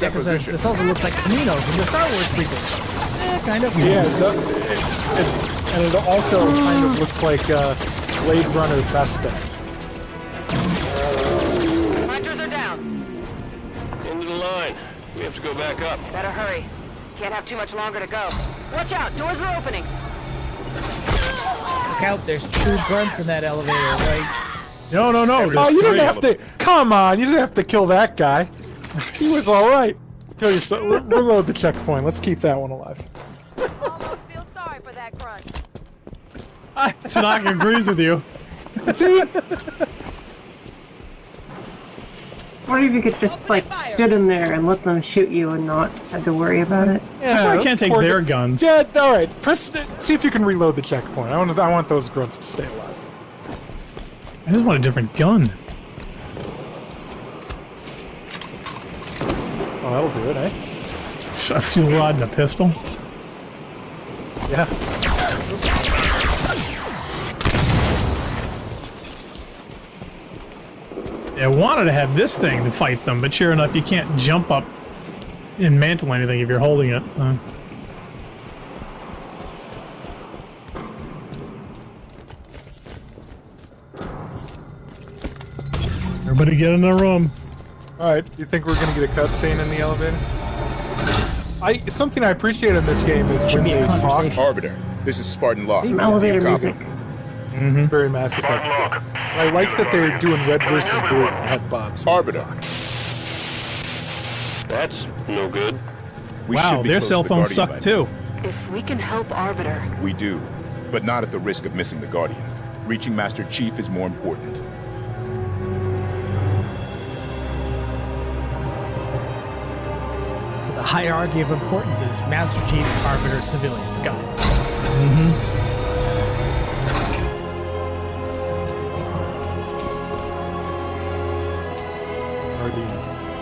This also looks like Camino from the Star Wars prequel. Kind of. Yeah, and it also kind of looks like Blade Runner Vesta. Hunters are down. End of the line. We have to go back up. Better hurry. Can't have too much longer to go. Watch out, doors are opening. Look out, there's two grunts in that elevator, right? No. Oh, you didn't have to. Come on, you didn't have to kill that guy. He was all right. Kill yourself. Reload the checkpoint. Let's keep that one alive. Almost feel sorry for that grunt. Tanaka agrees with you. See? What if you could just, like, stood in there and let them shoot you and not have to worry about it? Yeah, I can't take their guns. Yeah, alright. See if you can reload the checkpoint. I want those grunts to stay alive. I just want a different gun. Oh, that'll do it, eh? A fuel rod and a pistol? Yeah. I wanted to have this thing to fight them, but sure enough, you can't jump up and mantle anything if you're holding it. So. Everybody get in the room. Alright, you think we're gonna get a cutscene in the elevator? Something I appreciate in this game is when they talk. Arbiter, this is Spartan Law. Elevator music. Very Mass Effect. I like that they're doing red versus blue head bobs. Arbiter. That's no good. Wow, their cell phones suck too. If we can help Arbiter... We do, but not at the risk of missing the Guardian. Reaching Master Chief is more important. So the hierarchy of importance is Master Chief, Arbiter, civilians. Got it.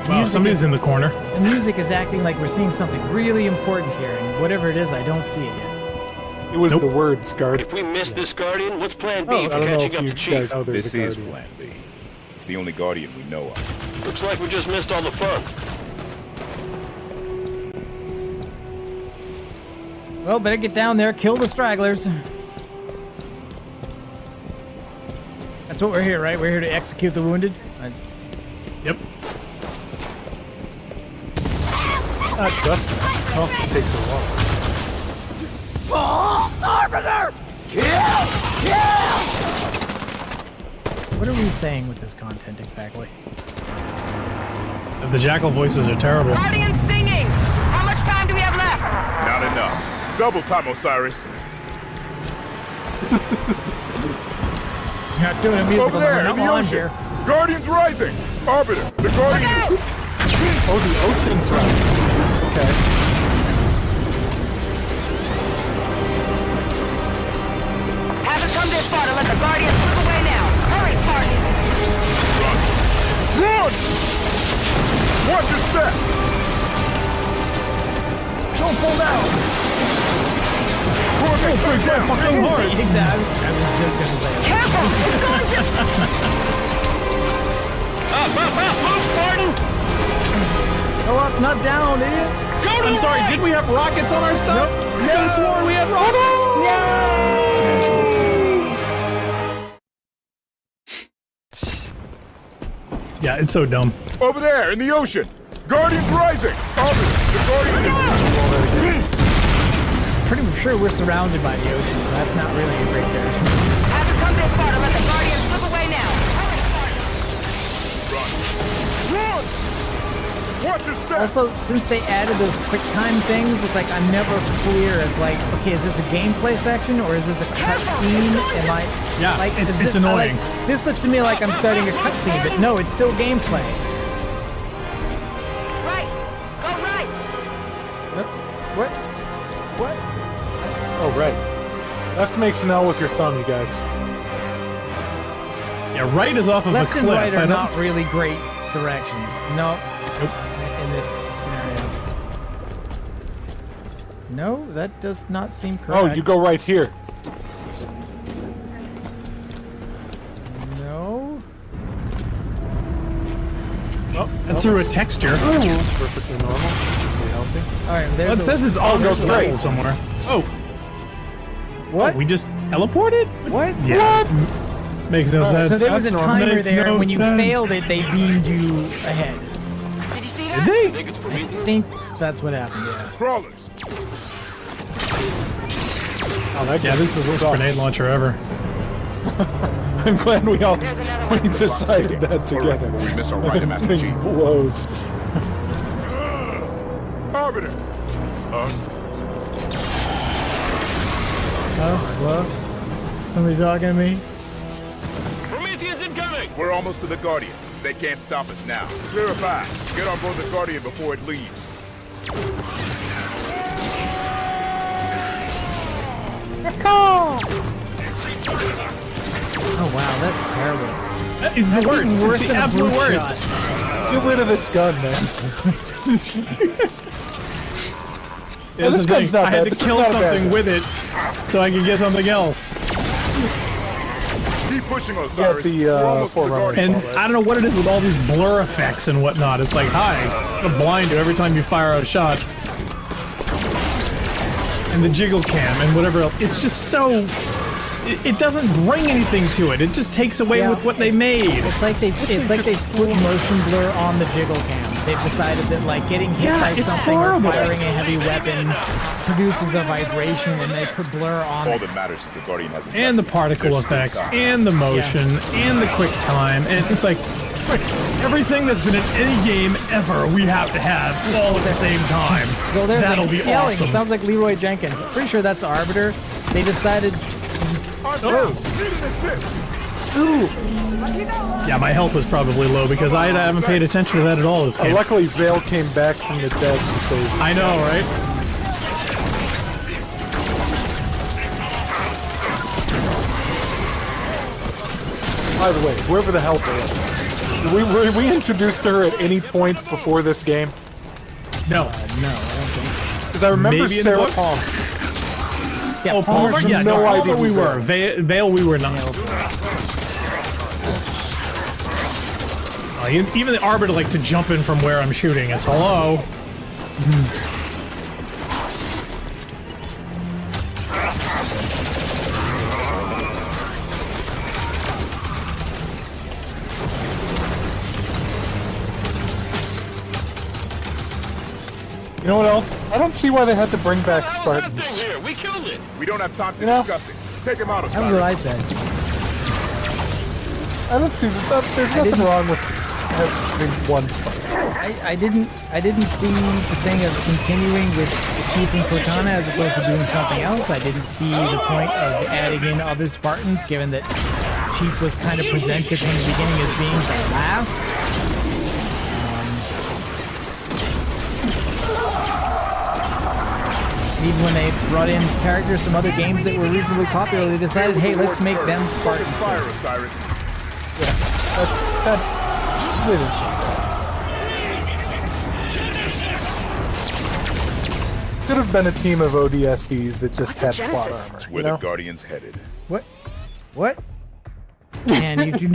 Wow, somebody's in the corner. The music is acting like we're seeing something really important here, and whatever it is, I don't see it yet. It was the words, Guard. If we miss this Guardian, what's Plan B I for don't know catching if up you to Chief? guys know there's This a is Guardian. Plan B. It's the only Guardian we know of. Looks like we just missed all the fun. Well, better get down there, kill the stragglers. That's what we're here, right? We're here to execute the wounded? Yep. Not just that. Also take the walls. Fall, Arbiter! Kill! Kill! What are we saying with this content exactly? The jackal voices are terrible. Guardian singing! How much time do we have left? Not enough. Double time, Osiris. You're not doing a musical Over there, number. in the I'm ocean. here. Guardian's rising. Arbiter, the Guardian is... Oh, the ocean's rising. Okay. Haven't come this far to let the Guardian slip away now. Hurry, Spartans! Run! Watch your step! Don't fall down! Straight down! Fucking hard. Exactly. I was just gonna say it. Careful! It's going to... Up, move, Spartan! Go up, not down, idiot! I'm sorry, did we have rockets on our stuff? Nope. I could have sworn we had rockets! Yeah, it's so dumb. Over there, in the ocean! Guardian's rising! Arbiter, the Guardian is... Pretty sure we're surrounded by the ocean, so that's not really a great direction. Haven't come this far to let the Guardian slip away now. Hurry, Spartans! Run! Watch your step! Also, since they added those quick time things, it's like I'm never clear as like, okay, is this a gameplay section or is this a cutscene? And like, Yeah, like it's is this, annoying. This looks to me like I'm starting a cutscene, but no, it's still gameplay. Right! Go right! What? What? Oh, right. Left makes an L with your thumb, you guys. Yeah, right is off of Left a and cliff. right I are don't... not really great directions. No. Nope. In this scenario. No, that does not seem correct. Oh, you go right here. No. Oh, that's through a texture. Perfectly normal. Perfectly healthy. All right, Well, it says it's on this level somewhere. Oh. What? Oh, we just teleported? What? Yeah. Makes no sense. So there was a timer Makes there, no and when you sense. failed it, they beamed you ahead. Did you see Did that? they? I think that's what happened, yeah. Crawlers! Oh, that Yeah, this is the worst sucks. grenade launcher ever. I'm glad we decided that together. We miss our ride to Master Thing Chief. blows. Arbiter! Oh, hello? Somebody talking to me? Prometheans incoming! We're almost to the Guardian. They can't stop us now. Clear a path. Get on board the Guardian before it leaves. Oh wow, that's terrible. It's the worst. even worse It's the than a absolute blue worst. shot. Get rid of this gun, man. Here's this the thing. gun's not I had bad. to This is kill not a bad something gun. with it so I could get something else. Keep pushing, Get Osiris. the We're almost to the Forerunner. Guardian. And I don't know what it is with all these blur effects and whatnot. It's like, hi, I'm gonna blind you every time you fire a shot. And the jiggle cam and whatever else. It's just so... It doesn't bring anything to it. It just takes away Yeah, with what they made. It's like they put motion blur on the jiggle cam. They've decided that like getting hit Yeah, by it's something horrible. or firing a heavy weapon produces a vibration, and they put blur on All it. that matters is the Guardian has And the particle effects, and the motion, and the quick time, and it's like, frick, Everything that's been in any game ever, we have to have all at the same time. So there's That'll like be yelling. awesome. It sounds like Leroy Jenkins. I'm pretty sure that's the Arbiter. They decided to just... Yeah, my health was probably low because I haven't paid attention to that at all this game. Luckily, Vale came back from the dead to save you. I know, right? By the way, whoever the hell Vale is, were we introduced to her at any point before this game? No. No, I don't think. Because I remember Maybe in Sarah the books? Palmer. Yeah, Oh, Palmer? Yeah, no idea Palmer we who were. Vale is. Vale we were not. Even the Arbiter like to jump in from where I'm shooting. It's hello. You know what else? I don't see why they had to bring back Spartans. We killed it. We don't have time to discuss it. Take him out of That's what I said. I don't see that. There's nothing wrong with having one Spartan. I didn't see the thing of continuing with keeping Cortana as opposed to doing something else. I didn't see the point of adding in other Spartans, given that Chief was kind of presented from the beginning as being the last. Even when they brought in characters from other games that were reasonably popular, they decided, hey, let's make them Spartans. Fire, Osiris. Yeah, that. Could have been a team of ODSTs that just had plot armor. That's where the Guardian's headed. What? What? Man, you do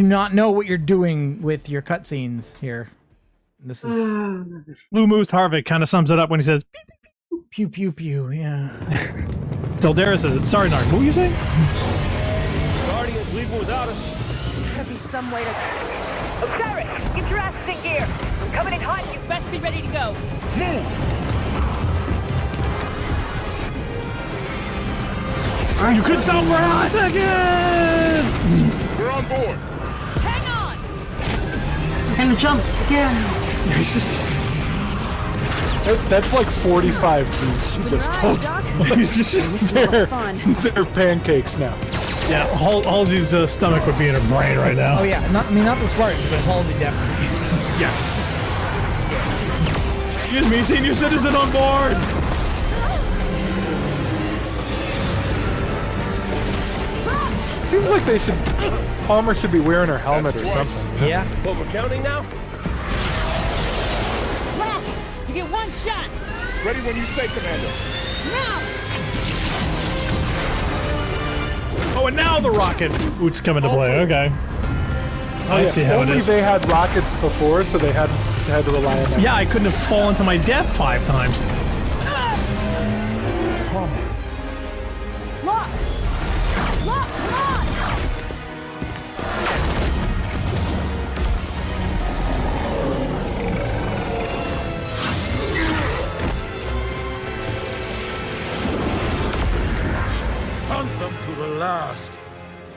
not know what you're doing with your cutscenes here. This is Blue Moose Harvick kind of sums it up when he says, pew pew pew. Yeah. Tildera says, sorry, Nark, what were you saying? Guardians leaving without us. Gotta be some way to... Osiris, get your asses in gear. I'm coming in hot. You best be ready to go. Move. You could stop for a second! We're on board. Hang on! I'm gonna jump again. That's like 45 keys she just told. They're pancakes now. Yeah, Halsey's stomach would be in her brain right now. Oh yeah, not the Spartans, but Halsey definitely. Yes. Excuse me, senior citizen on board! Seems like they should. Palmer should be wearing her helmet or something. Yeah. But we're counting now? Black, you get one shot! Ready when you say, Commander. Now! Oh, and now the rocket boot's coming to play. Okay. I see how it Only is. they had rockets before, so they had to rely on that. Yeah, I couldn't have fallen to my death 5 times. Lock! Lock, come on! Hunt them to the last.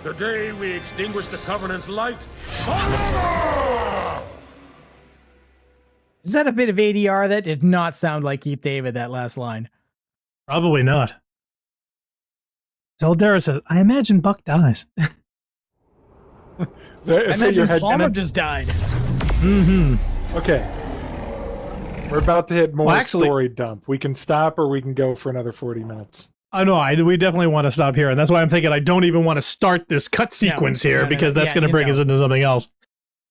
The day we extinguish the Covenant's light. Is that a bit of ADR? That did not sound like Keith David, that last line. Probably not. Zeldera says, I imagine Buck dies. I imagine Palmer just died. Mm-hmm. Okay. We're about to hit more Well, actually- story dump. We can stop or we can go for another 40 minutes. I know, we definitely want to stop here, and that's why I'm thinking I don't even want to start this cut sequence here, because that's going to bring us into something else.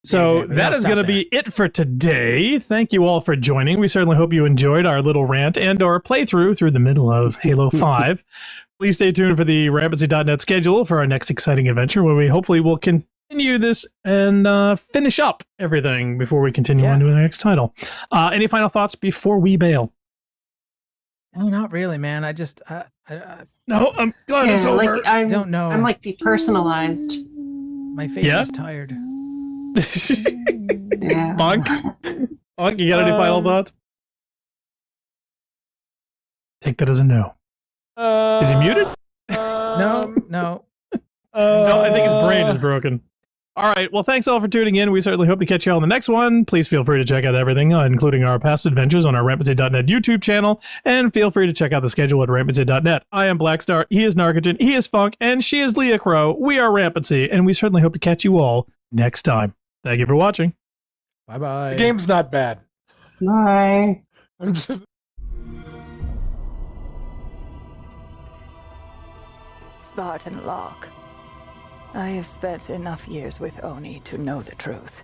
So that is going to be it for today. Thank you all for joining. We certainly hope you enjoyed our little rant and or playthrough through the middle of Halo 5. Please stay tuned for the Rampancy.net schedule for our next exciting adventure, where we hopefully will continue this and finish up everything before we continue on to the next title. Any final thoughts before we bail? No, not really, man. I just... No, I'm glad it's over. Like, I don't know. I'm like depersonalized. My face is tired. Yeah. Funk? Funk, you got any final thoughts? Take that as a no. Is he muted? No. No, I think his brain is broken. All right. Well, thanks all for tuning in. We certainly hope to catch you all in the next one. Please feel free to check out everything, including our past adventures on our Rampancy.net YouTube channel, and feel free to check out the schedule at Rampancy.net. I am Blackstar, he is Narcogen, he is Funk, and she is Leah Crow. We are Rampancy, and we certainly hope to catch you all next time. Thank you for watching. Bye-bye. The game's not bad. Bye. I'm just... Spartan Locke. I have spent enough years with Oni to know the truth.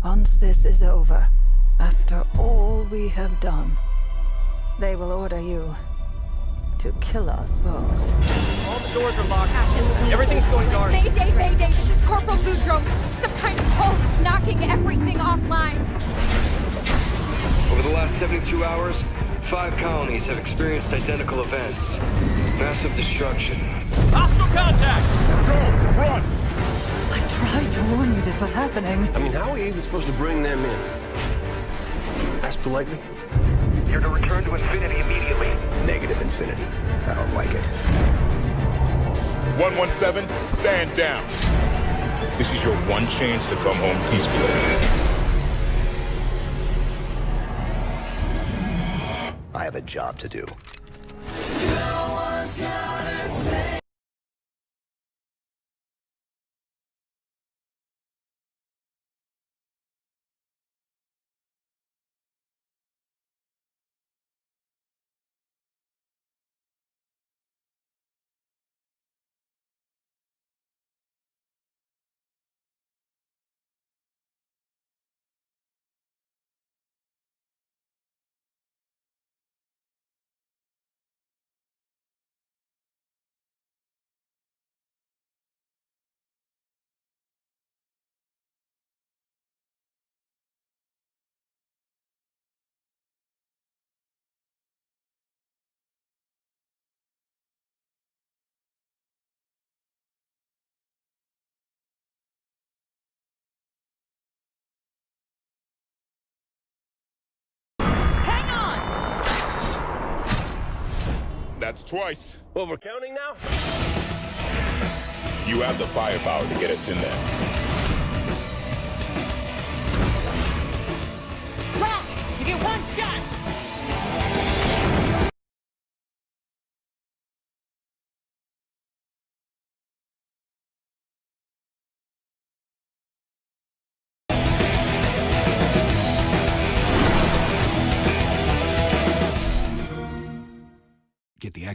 Once this is over, after all we have done, they will order you to kill us both. All the doors are locked. Everything's going dark. Mayday, Mayday, this is Corporal Boudreaux. Some kind of pulse knocking everything offline. Over the last 72 hours, 5 colonies have experienced identical events. Massive destruction. Hostile contact! Go! Run! I tried to warn you this was happening. I mean, how are we even supposed to bring them in? Ask politely. You're to return to Infinity immediately. Negative infinity. I don't like it. 117, stand down. This is your one chance to come home peacefully. I have a job to do. That's twice. Well, we're counting now? You have the firepower to get us in there. Lock! You get one shot! Get the